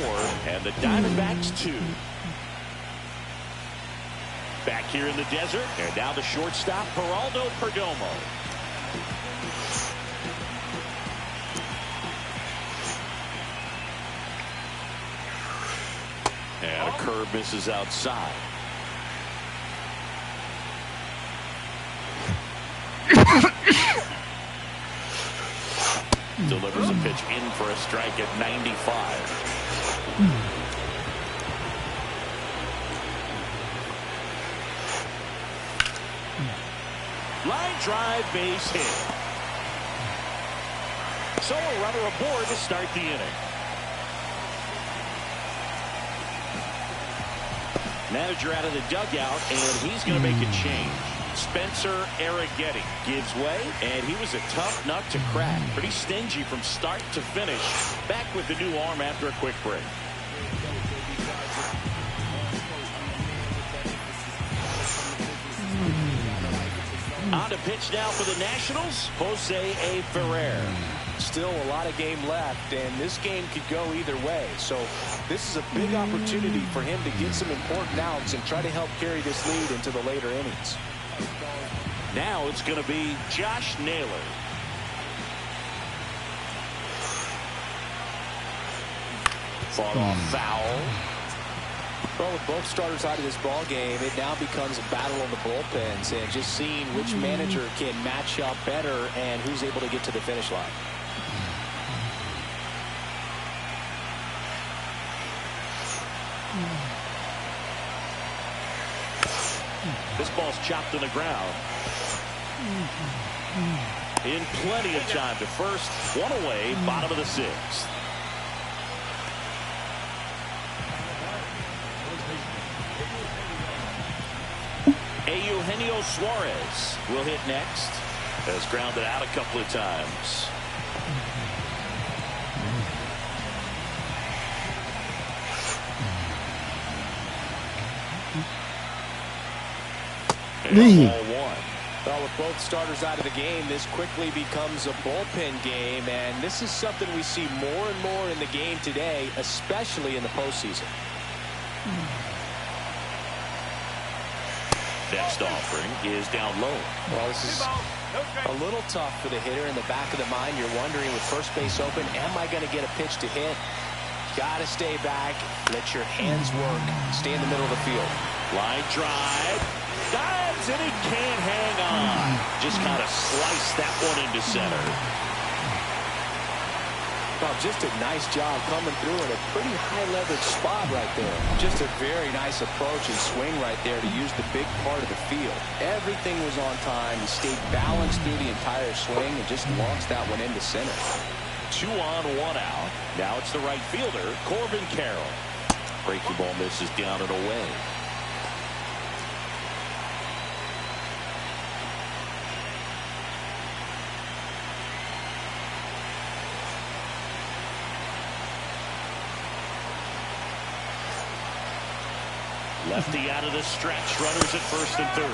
and the Diamondbacks 2. Back here in the desert, and now the shortstop, Geraldo Perdomo. And a curve misses outside. Delivers a pitch in for a strike at 95. Line drive, base hit. So a runner aboard to start the inning. Manager out of the dugout, and he's going to make a change. Spencer Arrighetti gives way, and he was a tough nut to crack. Pretty stingy from start to finish. Back with the new arm after a quick break. On to pitch now for the Nationals, Jose A. Ferrer. Still a lot of game left, and this game could go either way. So this is a big opportunity for him to get some important outs and try to help carry this lead into the later innings. Now it's going to be Josh Naylor. Fought off foul. Well, with both starters out of this ball game, it now becomes a battle on the bullpens and just seeing which manager can match up better and who's able to get to the finish line. This ball's chopped on the ground. In plenty of time to first. One away, bottom of the sixth. Eugenio Suarez will hit next. Has grounded out a couple of times. Well, with both starters out of the game, this quickly becomes a bullpen game, and this is something we see more and more in the game today, especially in the postseason. Next offering is down low. Well, this is a little tough for the hitter. In the back of the mind, you're wondering with first base open, am I going to get a pitch to hit? Got to stay back, let your hands work, stay in the middle of the field. Line drive. Dives, and he can't hang on. Just kind of sliced that one into center. Well, just a nice job coming through in a pretty high leverage spot right there. Just a very nice approach and swing right there to use the big part of the field. Everything was on time. He stayed balanced through the entire swing and just launched that one into center. 2 on, 1 out. Now it's the right fielder, Corbin Carroll. Breaking ball misses down and away. Lefty out of the stretch. Runners at first and third.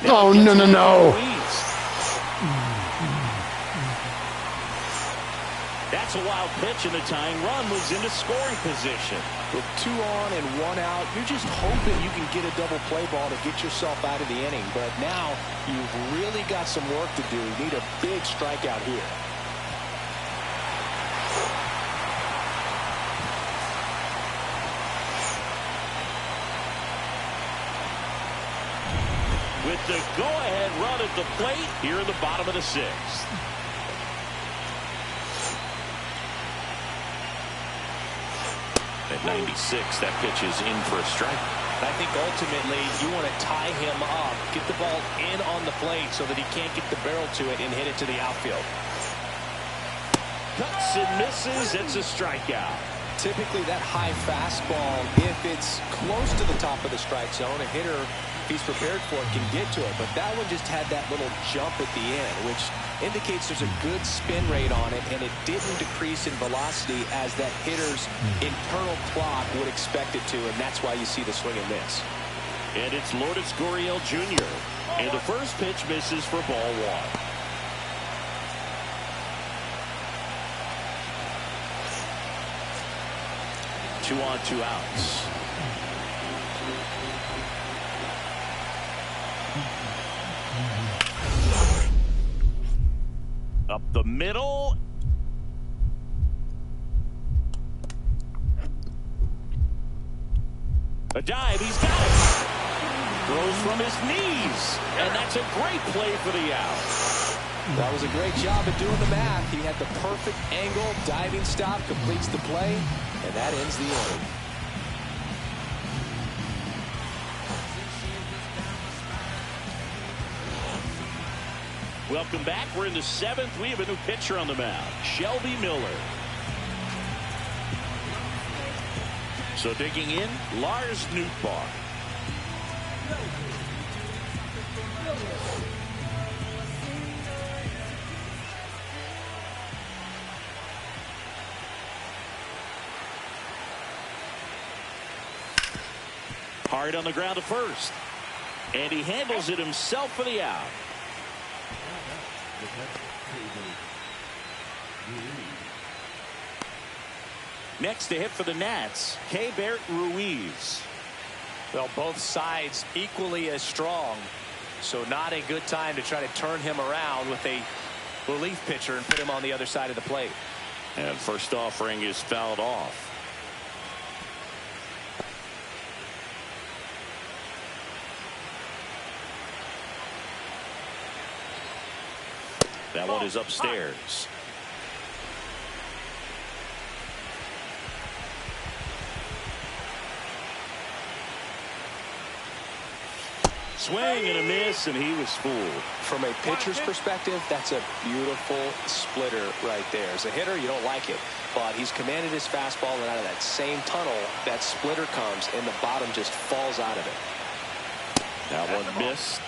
Oh, no. That's a wild pitch, and the tying run moves into scoring position. With 2 on and 1 out, you're just hoping you can get a double play ball to get yourself out of the inning. But now you've really got some work to do. You need a big strikeout here. With the go-ahead run at the plate here in the bottom of the sixth. At 96, that pitch is in for a strike. I think ultimately you want to tie him up, get the ball in on the plate so that he can't get the barrel to it and hit it to the outfield. Cuts and misses. It's a strikeout. Typically that high fastball, if it's close to the top of the strike zone, a hitter, if he's prepared for it, can get to it. But that one just had that little jump at the end, which indicates there's a good spin rate on it, and it didn't decrease in velocity as that hitter's internal clock would expect it to, and that's why you see the swing and miss. And it's Lourdes Gurriel Jr. And the first pitch misses for ball 1. 2 on, 2 outs. Up the middle. A dive, he's got it. Throws from his knees, and that's a great play for the out. That was a great job of doing the math. He had the perfect angle, diving stop, completes the play, and that ends the inning. Welcome back. We're in the 7th. We have a new pitcher on the mound, Shelby Miller. So digging in, Lars Nootbaar. Hard on the ground to first. And he handles it himself for the out. Next to hit for the Nats, Keibert Ruiz. Well, both sides equally as strong, so not a good time to try to turn him around with a relief pitcher and put him on the other side of the plate. And first offering is fouled off. That one is upstairs. Swing and a miss, and he was fooled. From a pitcher's perspective, that's a beautiful splitter right there. As a hitter, you don't like it, but he's commanded his fastball, and out of that same tunnel, that splitter comes, and the bottom just falls out of it. That one missed.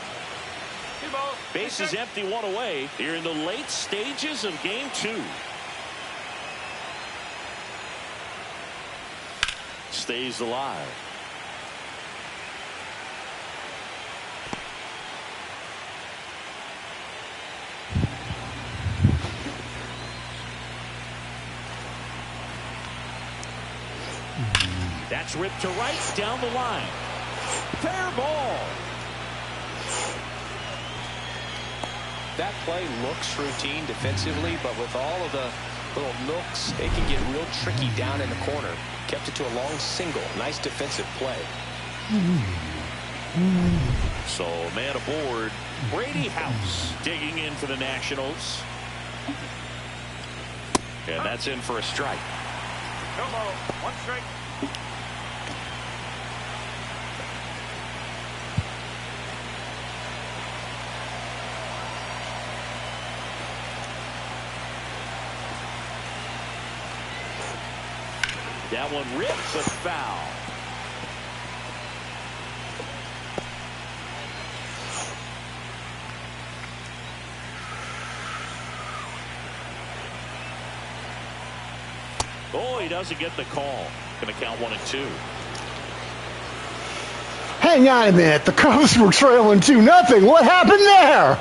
Base is empty, 1 away here in the late stages of game 2. Stays alive. That's ripped to right down the line. Fair ball. That play looks routine defensively, but with all of the little nooks, it can get real tricky down in the corner. Kept it to a long single. Nice defensive play. So man aboard, Brady House digging in for the Nationals. And that's in for a strike. No ball. 1 strike. That one ripped, but foul. Oh, he doesn't get the call. Going to count 1 and 2. Hang on a minute. The Cubs were trailing 2-0. What happened there?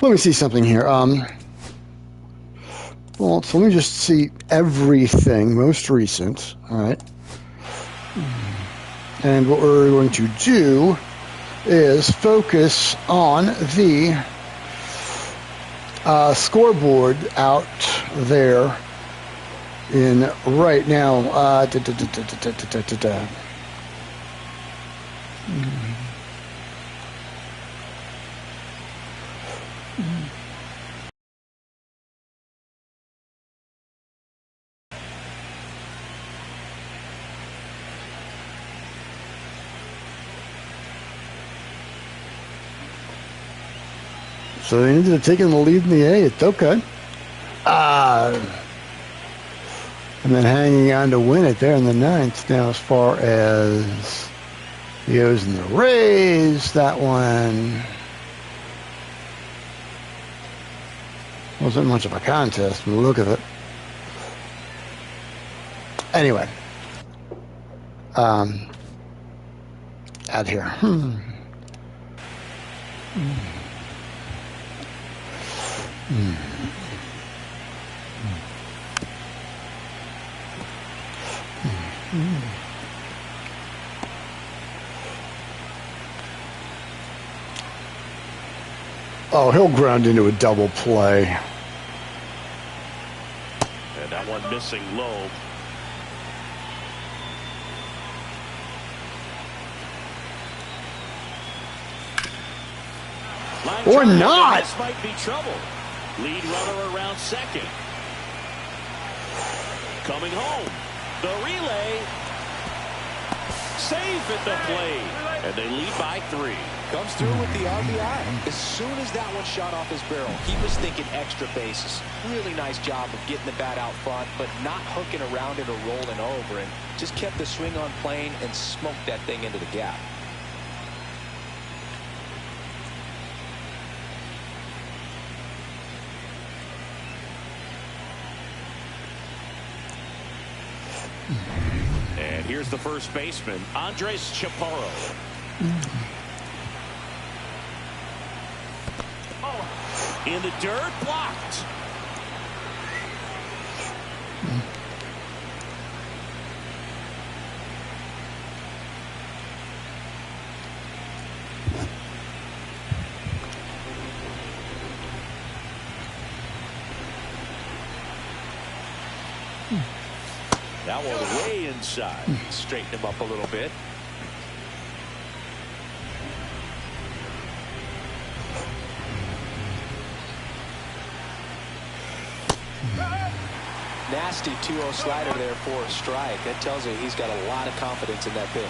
Let me see something here. Well, so let me just see everything, most recent. All right. And what we're going to do is focus on the scoreboard out there in right now. So they ended up taking the lead in the 8th. Okay. And then hanging on to win it there in the 9th. Now, as far as the O's and the Rays, that one wasn't much of a contest from the look of it. Anyway. Out here. Oh, he'll ground into a double play. And that one missing low. Or not. This might be trouble. Lead runner around second. Coming home. The relay. Safe at the plate. And they lead by 3. Comes through with the RBI. As soon as that one shot off his barrel, he was thinking extra bases. Really nice job of getting the bat out front, but not hooking around it or rolling over, and just kept the swing on plane and smoked that thing into the gap. And here's the first baseman, Andres Chaparro. In the dirt, blocked. That one way inside. Straighten him up a little bit. Nasty 2-0 slider there for a strike. That tells you he's got a lot of confidence in that pitch.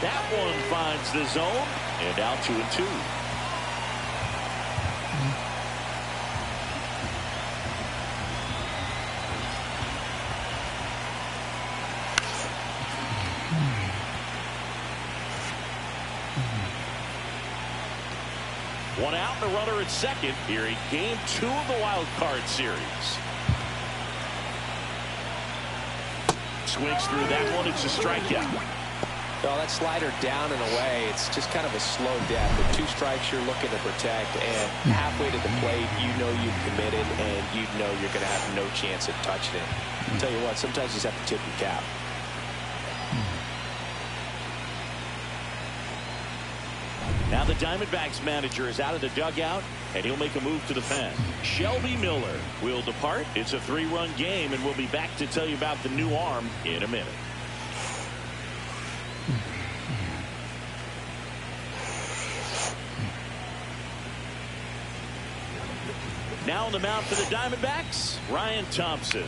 That one finds the zone, and out 2-2. One out, the runner at second here in game 2 of the wild card series. Swings through that one. It's a strikeout. Well, that slider down and away, it's just kind of a slow death. With 2 strikes you're looking to protect, and halfway to the plate, you know you've committed, and you know you're going to have no chance of touching it. I'll tell you what, sometimes you just have to tip your cap. Now the Diamondbacks manager is out of the dugout, and he'll make a move to the pen. Shelby Miller will depart. It's a 3-run game, and we'll be back to tell you about the new arm in a minute. Now on the mound for the Diamondbacks, Ryan Thompson.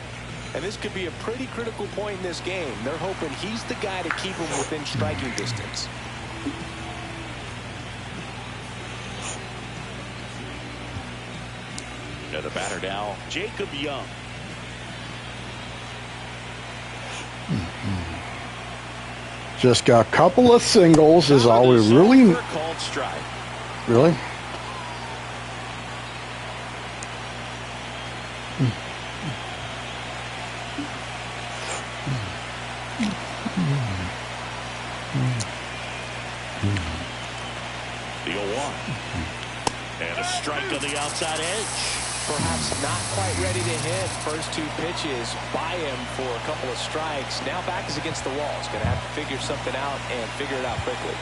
And this could be a pretty critical point in this game. They're hoping he's the guy to keep them within striking distance. And the batter now, Jacob Young. Just got a couple of singles is all we really. Called strike. Really? The 0-1. And a strike on the outside edge. Perhaps not quite ready to hit. First 2 pitches by him for a couple of strikes. Now back is against the wall. He's going to have to figure something out and figure it out quickly.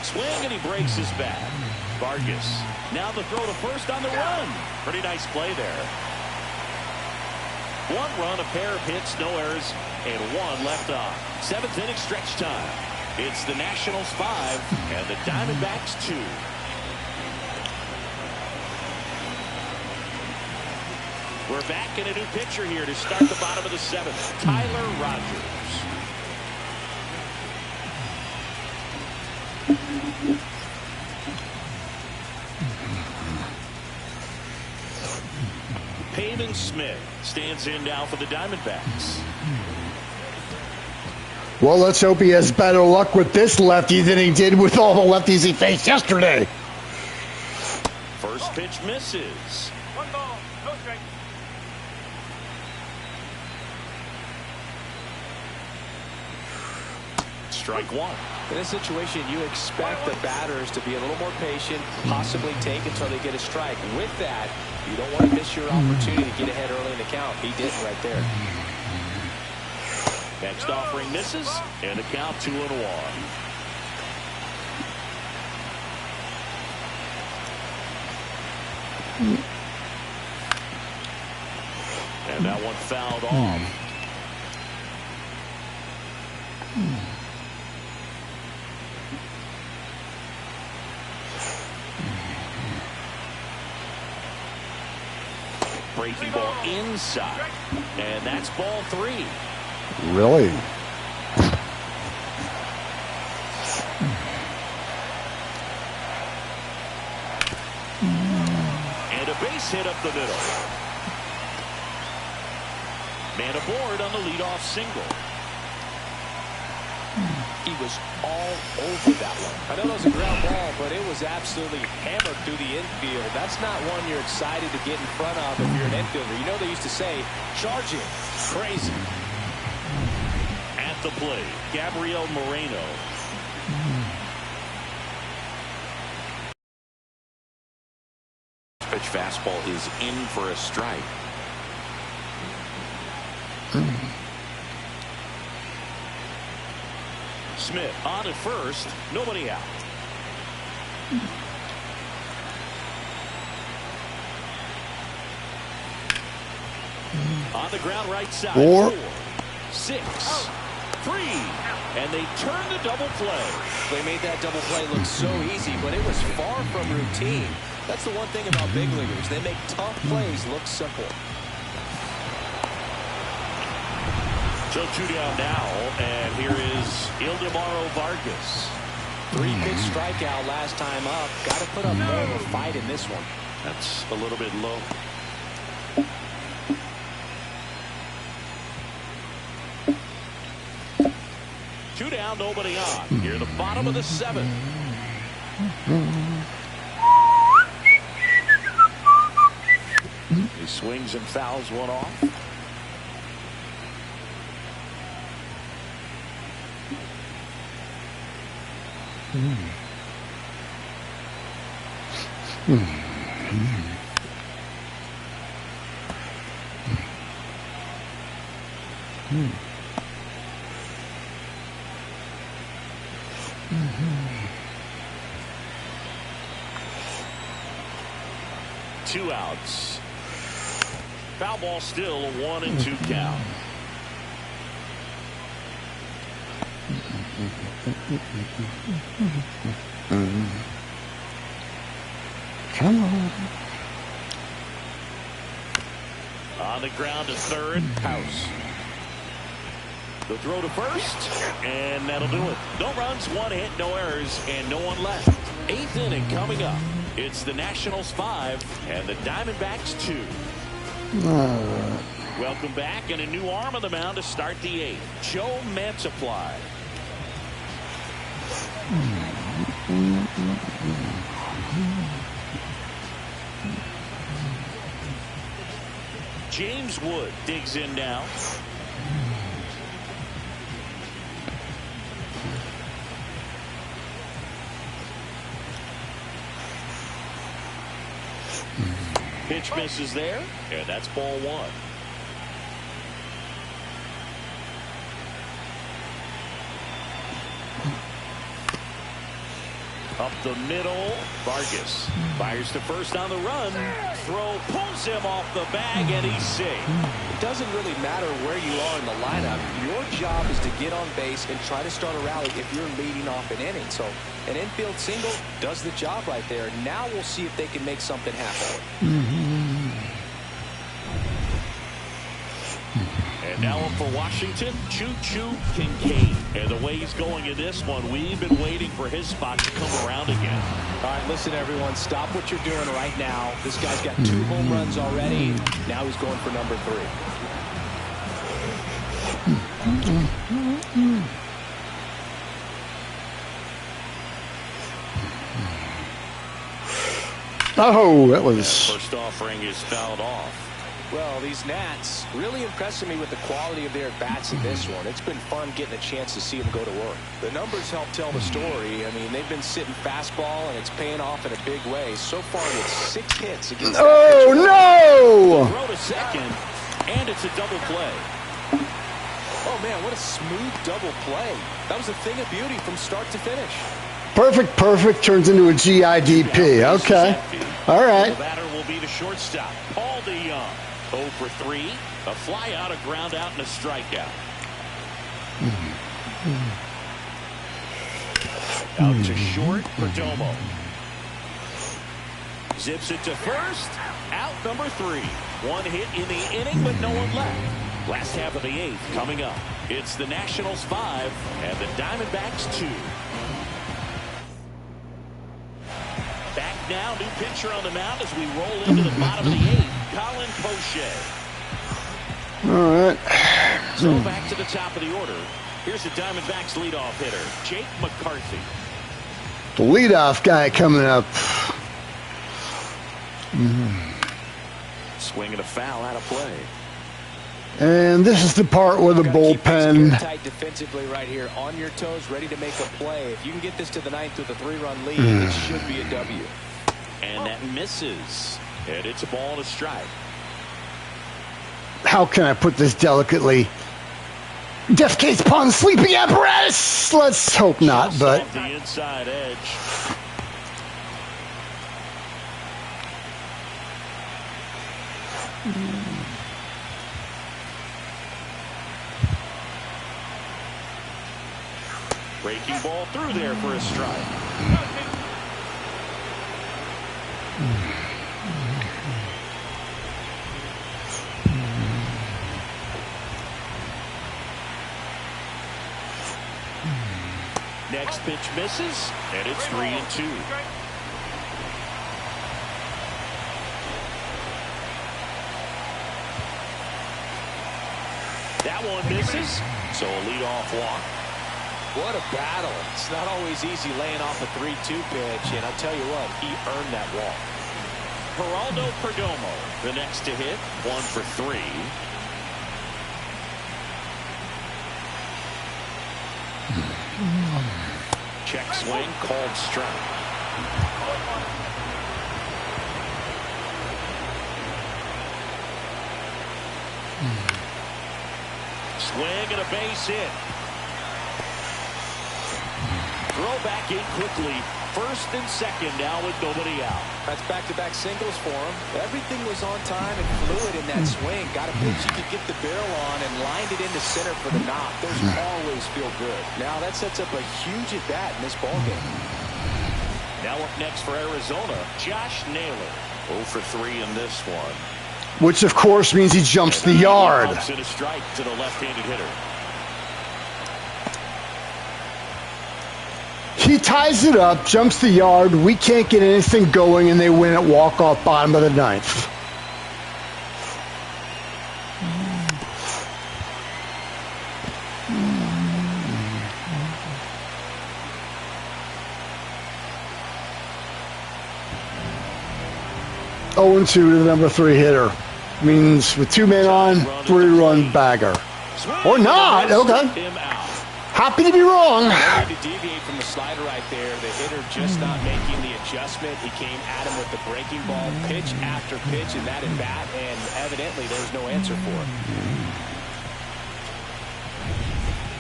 Swing, and he breaks his bat. Vargas. Now the throw to first on the run. Pretty nice play there. 1 run, a pair of hits, no errors, and 1 left on. 7th inning stretch time. It's the Nationals 5 and the Diamondbacks 2. We're back in a new pitcher here to start the bottom of the 7th. Tyler Rogers. Payman Smith stands in now for the Diamondbacks. Well, let's hope he has better luck with this lefty than he did with all the lefties he faced yesterday. First pitch misses. 1 ball, no strike. strike one. In this situation, you expect the batters to be a little more patient, possibly take until they get a strike. With that, you don't want to miss your opportunity to get ahead early in the count. He didn't right there. Next offering misses, and the count 2-1. And that one fouled off. Breaking ball inside, and that's ball 3. Really? And a base hit up the middle. Man aboard on the leadoff single. He was all over that one. I know that was a ground ball, but it was absolutely hammered through the infield. That's not one you're excited to get in front of if you're an infielder. You know they used to say, charge it. Crazy. At the plate, Gabriel Moreno. Pitch fastball is in for a strike. Smith on at first, nobody out. On the ground right side. 4, 6, 3, and they turn the double play. They made that double play look so easy, but it was far from routine. That's the one thing about big leaguers. They make tough plays look simple. So 2 down now, and here is Ildemaro Vargas. 3-pitch strikeout last time up. Got to put up more of a fight in this one. That's a little bit low. Two down, nobody on. Here, the bottom of the 7th. He swings and fouls one off. Two outs. Foul ball still, a 1-2 count. Come on. On the ground to third, House. The throw to first, and that'll do it. No runs, 1 hit, no errors, and no one left. 8th inning coming up. It's the Nationals 5 and the Diamondbacks 2. Welcome back, and a new arm on the mound to start the 8th. Joe Mantiply. James Wood digs in now. Pitch misses there, and that's ball 1. Up the middle, Vargas fires to first on the run. Throw pulls him off the bag, and he's safe. It doesn't really matter where you are in the lineup. Your job is to get on base and try to start a rally if you're leading off an inning. So an infield single does the job right there. Now we'll see if they can make something happen. And now up for Washington, Choo-Choo Kincaid. And the way he's going in this one, we've been waiting for his spot to come around again. All right, listen, everyone. Stop what you're doing right now. This guy's got 2 home runs already. Now he's going for number 3. Oh, that was... First offering is fouled off. Well, these Nats really impressing me with the quality of their bats in this one. It's been fun getting a chance to see them go to work. The numbers help tell the story. I mean, they've been sitting fastball, and it's paying off in a big way. So far with 6 hits against that pitcher. No! Throw to second, and it's a double play. Oh, man, what a smooth double play. That was a thing of beauty from start to finish. Perfect turns into a GIDP. Okay. All right. The batter will be the shortstop, Paul DeYoung. 0 for 3, a fly out, a ground out, and a strikeout. Out to short, Perdomo. Zips it to first, out number 3. 1 hit in the inning, but no one left. Last half of the 8th coming up. It's the Nationals 5 and the Diamondbacks 2. Back now, new pitcher on the mound as we roll into the bottom of the 8th. Colin Poche. All right. So back to the top of the order. Here's the Diamondbacks leadoff hitter, Jake McCarthy. The leadoff guy coming up. Swing and a foul out of play. And this is the part where the bullpen. Tight defensively right here, on your toes, ready to make a play. If you can get this to the 9th with a 3-run lead, it should be a W. And that misses. And it's a ball to strike. How can I put this delicately? Defecates upon sleeping apparatus. Let's hope not, Just but off the inside edge. Breaking ball through there for a strike. Next pitch misses, and it's 3-2. That one misses, so a leadoff walk. What a battle. It's not always easy laying off a 3-2 pitch, and I'll tell you what, he earned that walk. Geraldo Perdomo, the next to hit, 1 for 3. Check swing, called strike. Swing and a base hit. Throw back in quickly. First and second now with nobody out. That's back-to-back singles for him. Everything was on time and fluid in that swing. Got a pitch he could get the barrel on and lined it into center for the knock. Those always feel good. Now that sets up a huge at-bat in this ballgame. Now up next for Arizona, Josh Naylor. 0 for 3 in this one. which of course means he jumps the yard. And a strike to the left-handed hitter. He ties it up, jumps the yard. We can't get anything going, and they win at walk-off bottom of the ninth. Oh, and 2 to the number 3 hitter. Means with 2 men on, 3-run bagger. Or not. Okay. Happy to be wrong. To deviate from the slider right there, the hitter just not making the adjustment. He came at him with the breaking ball pitch after pitch, and that at bat, and evidently there's no answer for him.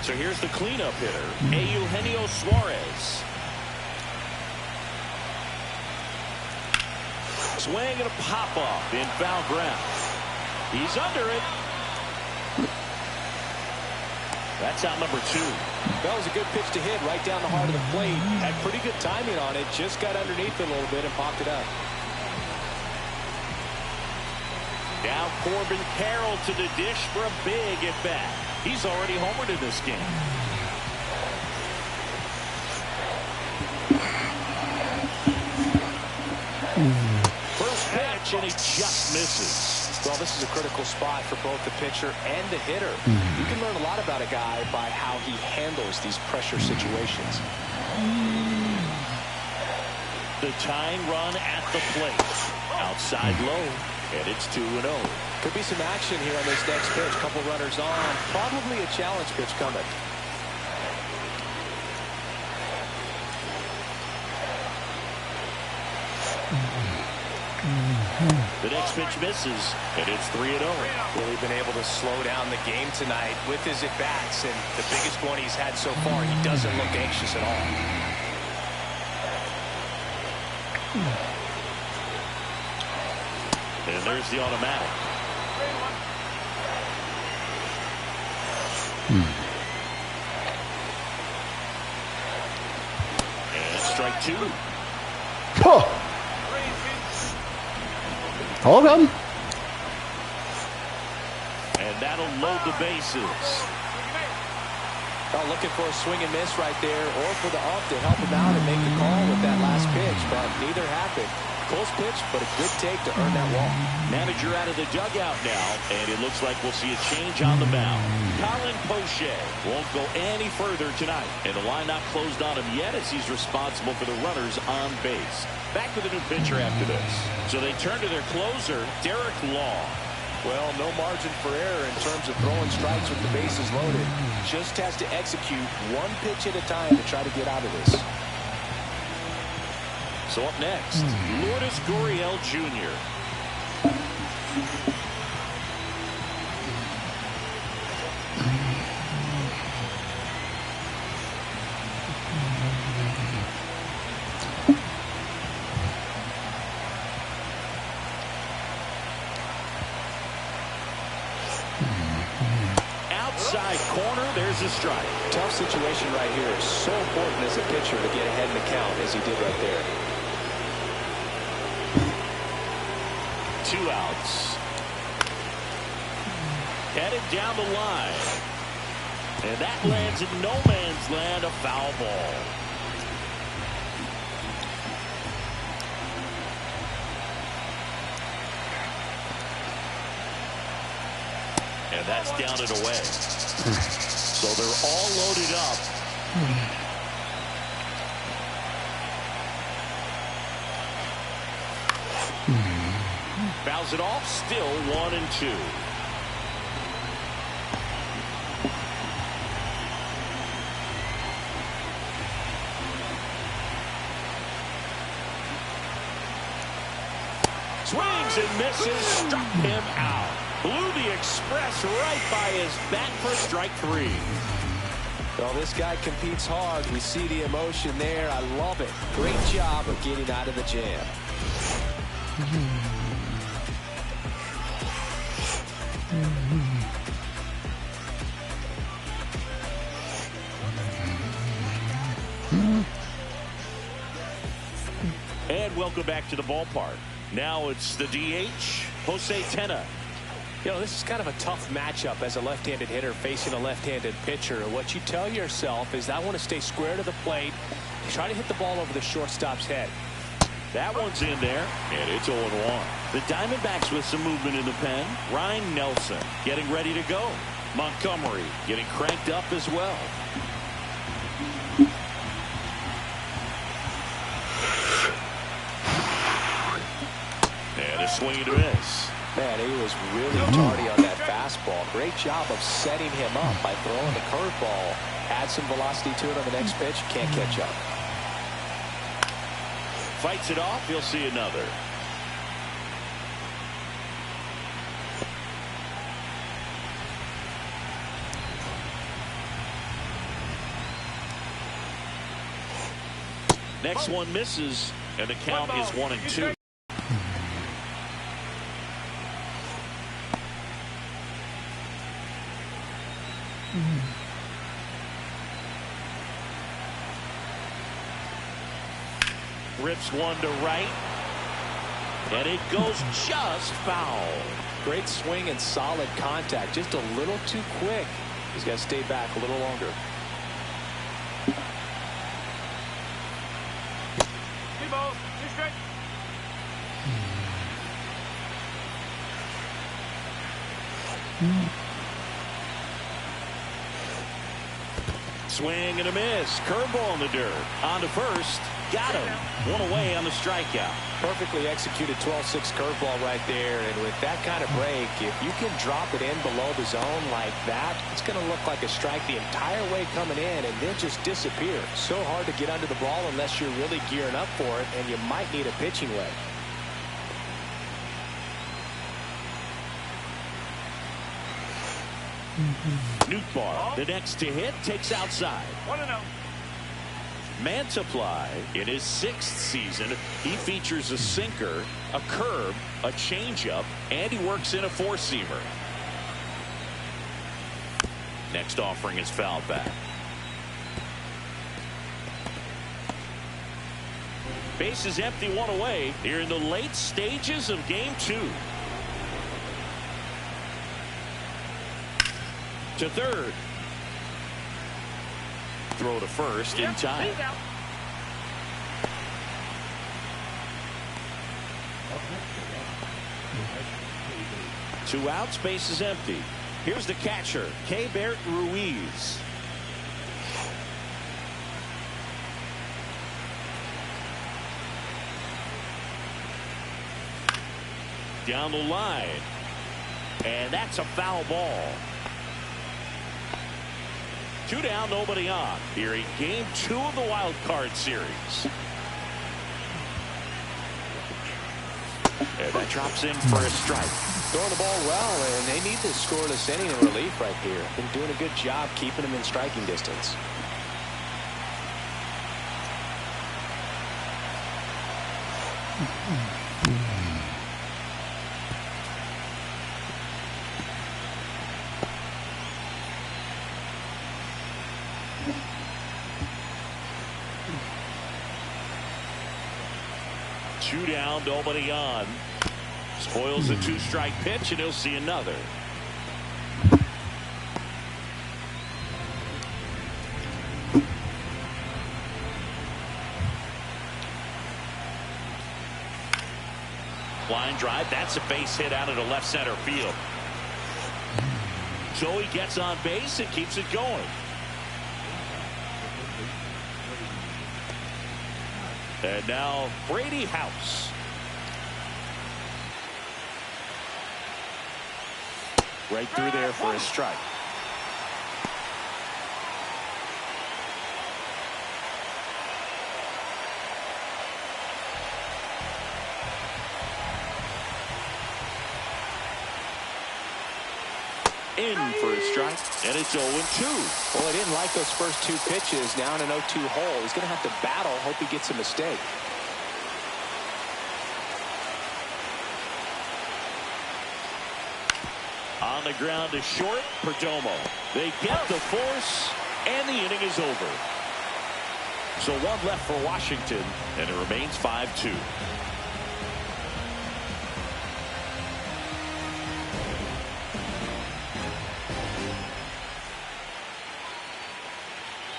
So here's the cleanup hitter, Eugenio Suarez. Swing and a pop-off in foul ground. He's under it. That's out number 2. That was a good pitch to hit right down the heart of the plate. Had pretty good timing on it. Just got underneath it a little bit and popped it up. Now Corbin Carroll to the dish for a big at bat. He's already homered in this game. First pitch, and he just misses. Well, this is a critical spot for both the pitcher and the hitter. You can learn a lot about a guy by how he handles these pressure situations. The tying run at the plate. Outside low. And it's 2-0. Could be some action here on this next pitch. Couple runners on. Probably a challenge pitch coming. The next pitch misses, and it's 3-0. Really been able to slow down the game tonight with his at-bats, and the biggest one he's had so far. He doesn't look anxious at all. And there's the automatic. And strike two. Oh. Hold on. And that'll load the bases. Oh, looking for a swing and miss right there, or for the ump to help him out and make the call with that last pitch, but neither happened. Close pitch, but a good take to earn that walk. Manager out of the dugout now, and it looks like we'll see a change on the mound. Colin Poche won't go any further tonight, and the line not closed on him yet as he's responsible for the runners on base. Back with a new pitcher after this. So they turn to their closer, Derek Law. Well, no margin for error in terms of throwing strikes with the bases loaded. Just has to execute one pitch at a time to try to get out of this. So up next, Lourdes Gurriel Jr. Outside corner, there's a strike. Tough situation right here. It's so important as a pitcher to get ahead in the count as he did right there. 2 outs. Headed down the line. And that lands in no man's land, a foul ball. And that's down and away. So they're all loaded up. Fouls it off, still 1-2. Swings and misses, struck him out. Blew the express right by his bat for strike 3. Well, this guy competes hard. We see the emotion there. I love it. Great job of getting out of the jam. And welcome back to the ballpark. Now it's the DH, Jose Tena. You know, this is kind of a tough matchup as a left-handed hitter facing a left-handed pitcher. What you tell yourself is, I want to stay square to the plate, try to hit the ball over the shortstop's head. That one's in there, and it's 0-1. The Diamondbacks with some movement in the pen. Ryan Nelson getting ready to go. Montgomery getting cranked up as well. And a swing and a miss. Man, he was really tardy on that fastball. Great job of setting him up by throwing the curveball. Add some velocity to it on the next pitch. Can't catch up. Fights it off. He'll see another. Next one misses, and the count is 1-2. Rips one to right, and it goes just foul. Great swing and solid contact. Just a little too quick. He's got to stay back a little longer. Swing and a miss. Curveball in the dirt. On to first. Got him. One away on the strikeout. Perfectly executed 12-6 curveball right there. And with that kind of break, if you can drop it in below the zone like that, it's going to look like a strike the entire way coming in and then just disappear. So hard to get under the ball unless you're really gearing up for it, and you might need a pitching wedge. Nootbaar, the next to hit, takes outside. 1-0. Mantiply, in his 6th season, he features a sinker, a curve, a changeup, and he works in a 4-seamer. Next offering is fouled back. Base is empty, one away here in the late stages of game 2. To third. Throw to first in time. 2 outs, base is empty. Here's the catcher, Keibert Ruiz. Down the line. And that's a foul ball. 2 down, nobody on. Here in game 2 of the wild card series. And that drops in for a strike. Throwing the ball well, and they need this scoreless inning in relief right here. Been doing a good job keeping them in striking distance. Two down, nobody on. Spoils the 2-strike pitch, and he'll see another. Line drive, that's a base hit out into left center field. So he gets on base and keeps it going. And now Brady House. Right through there for a strike. In for a strike, and it's 0-2. Well, he didn't like those first 2 pitches. Now in an 0-2 hole, he's going to have to battle. Hope he gets a mistake. On the ground to short, Perdomo. They get the force, and the inning is over. So 1 left for Washington, and it remains 5-2.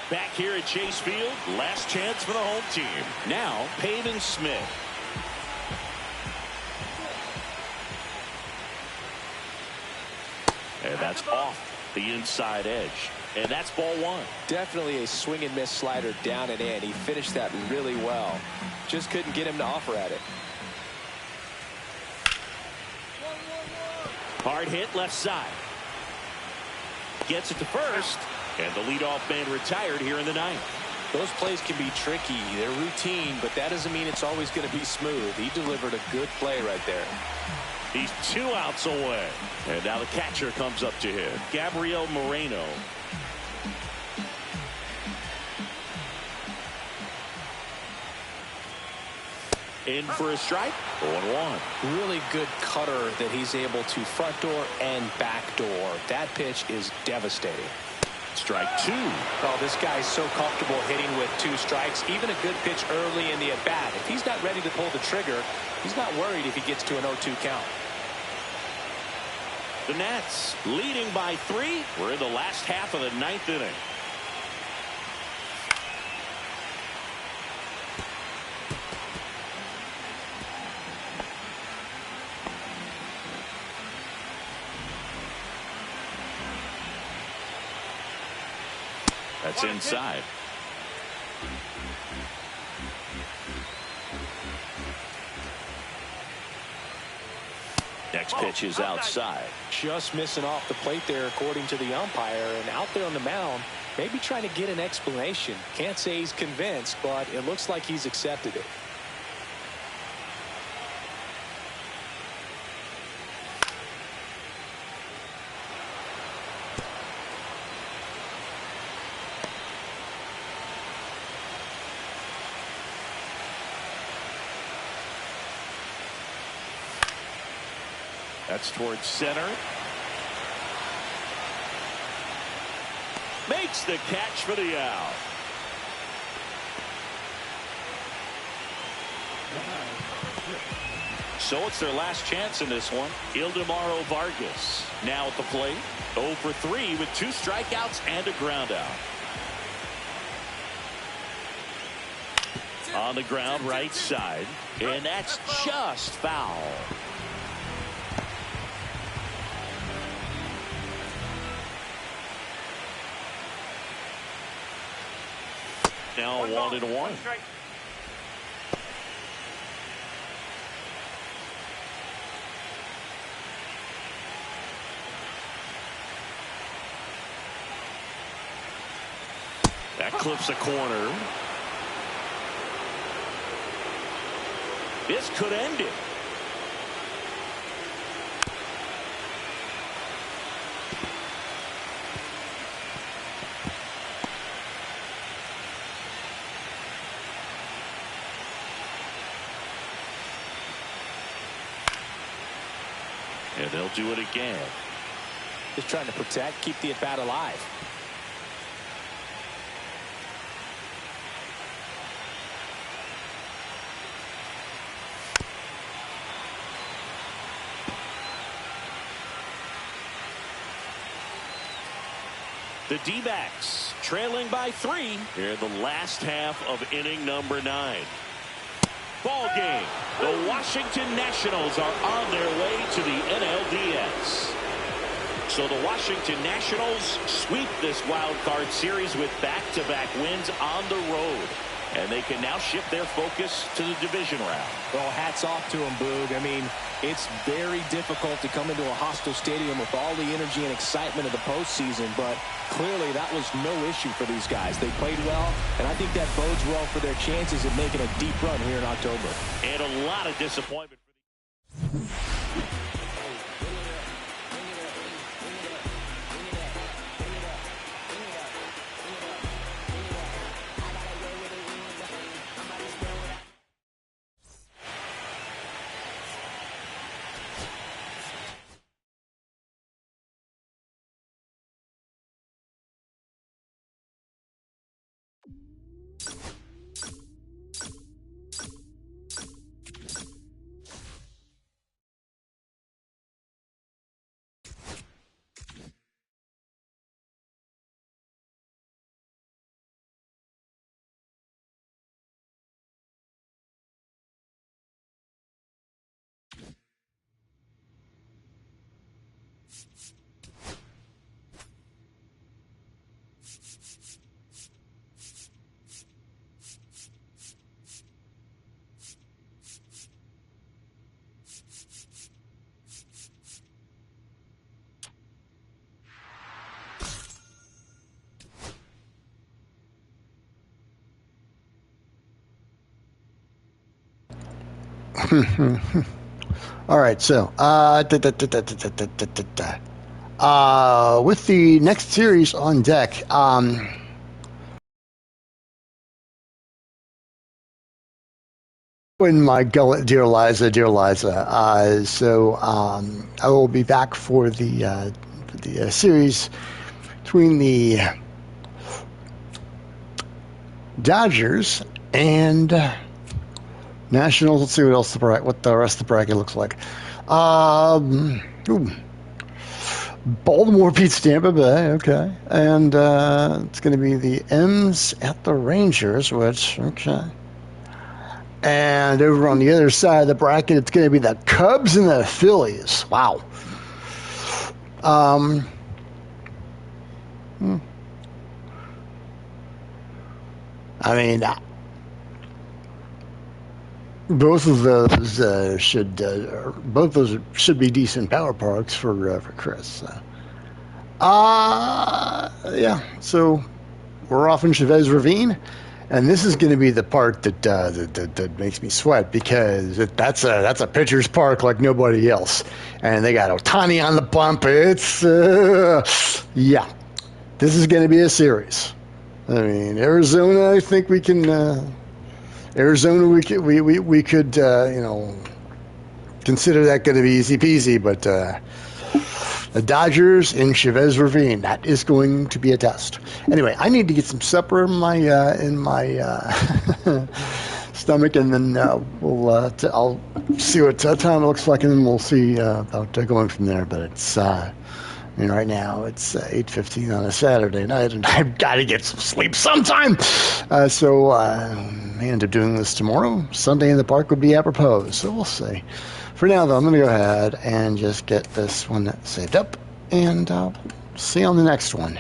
Back here at Chase Field, last chance for the home team. Now, Pavin Smith. And that's off the inside edge. And that's ball 1. Definitely a swing and miss slider down and in. He finished that really well. Just couldn't get him to offer at it. Hard hit left side. Gets it to first. And the leadoff man retired here in the 9th. Those plays can be tricky. They're routine, but that doesn't mean it's always going to be smooth. He delivered a good play right there. He's 2 outs away. And now the catcher comes up to him, Gabriel Moreno. In for a strike. 0-1. Really good cutter that he's able to front door and back door. That pitch is devastating. Strike 2. Oh, this guy's so comfortable hitting with 2 strikes. Even a good pitch early in the at-bat. If he's not ready to pull the trigger, he's not worried if he gets to an 0-2 count. The Nats leading by 3. We're in the last half of the 9th inning. That's inside. Next pitch is outside. Just missing off the plate there, according to the umpire. And out there on the mound, maybe trying to get an explanation. Can't say he's convinced, but it looks like he's accepted it. That's towards center. Makes the catch for the out. So it's their last chance in this one. Ildemaro Vargas now at the plate. 0 for 3 with 2 strikeouts and a ground out. On the ground right side. And that's just foul. Now 1-1. That clips a corner. This could end it. And they'll do it again. Just trying to protect, keep the at-bat alive. The D-backs trailing by 3 here in the last half of inning number 9. Ball game. The Washington Nationals are on their way to the NLDS. So the Washington Nationals sweep this wild card series with back-to-back wins on the road. And they can now shift their focus to the division round. Well, hats off to them, Boog. I mean, it's very difficult to come into a hostile stadium with all the energy and excitement of the postseason, but clearly that was no issue for these guys. They played well, and I think that bodes well for their chances of making a deep run here in October. And a lot of disappointment. All right, so with the next series on deck, in my gullet, dear Liza, so I will be back for the series between the Dodgers and Nationals. Let's see what the rest of the bracket looks like. Baltimore beats Tampa Bay, okay, and it's going to be the M's at the Rangers, which okay. And over on the other side of the bracket, it's going to be the Cubs and the Phillies. Wow. I mean, both of those should be decent power parks for Chris. Yeah. So we're off in Chavez Ravine, and this is going to be the part that makes me sweat because that's a pitcher's park like nobody else, and they got Ohtani on the bump. It's yeah. This is going to be a series. I mean, Arizona. I think we can. Arizona, we could consider that going to be easy peasy, but the Dodgers in Chavez Ravine, that is going to be a test. Anyway, I need to get some supper in my stomach, and then I'll see what time it looks like, and then we'll see about going from there. But it's right now it's 8:15 on a Saturday night, and I've got to get some sleep sometime. So I may end up doing this tomorrow. Sunday in the park would be apropos, so we'll see. For now, though, I'm going to go ahead and just get this one saved up, and see you on the next one.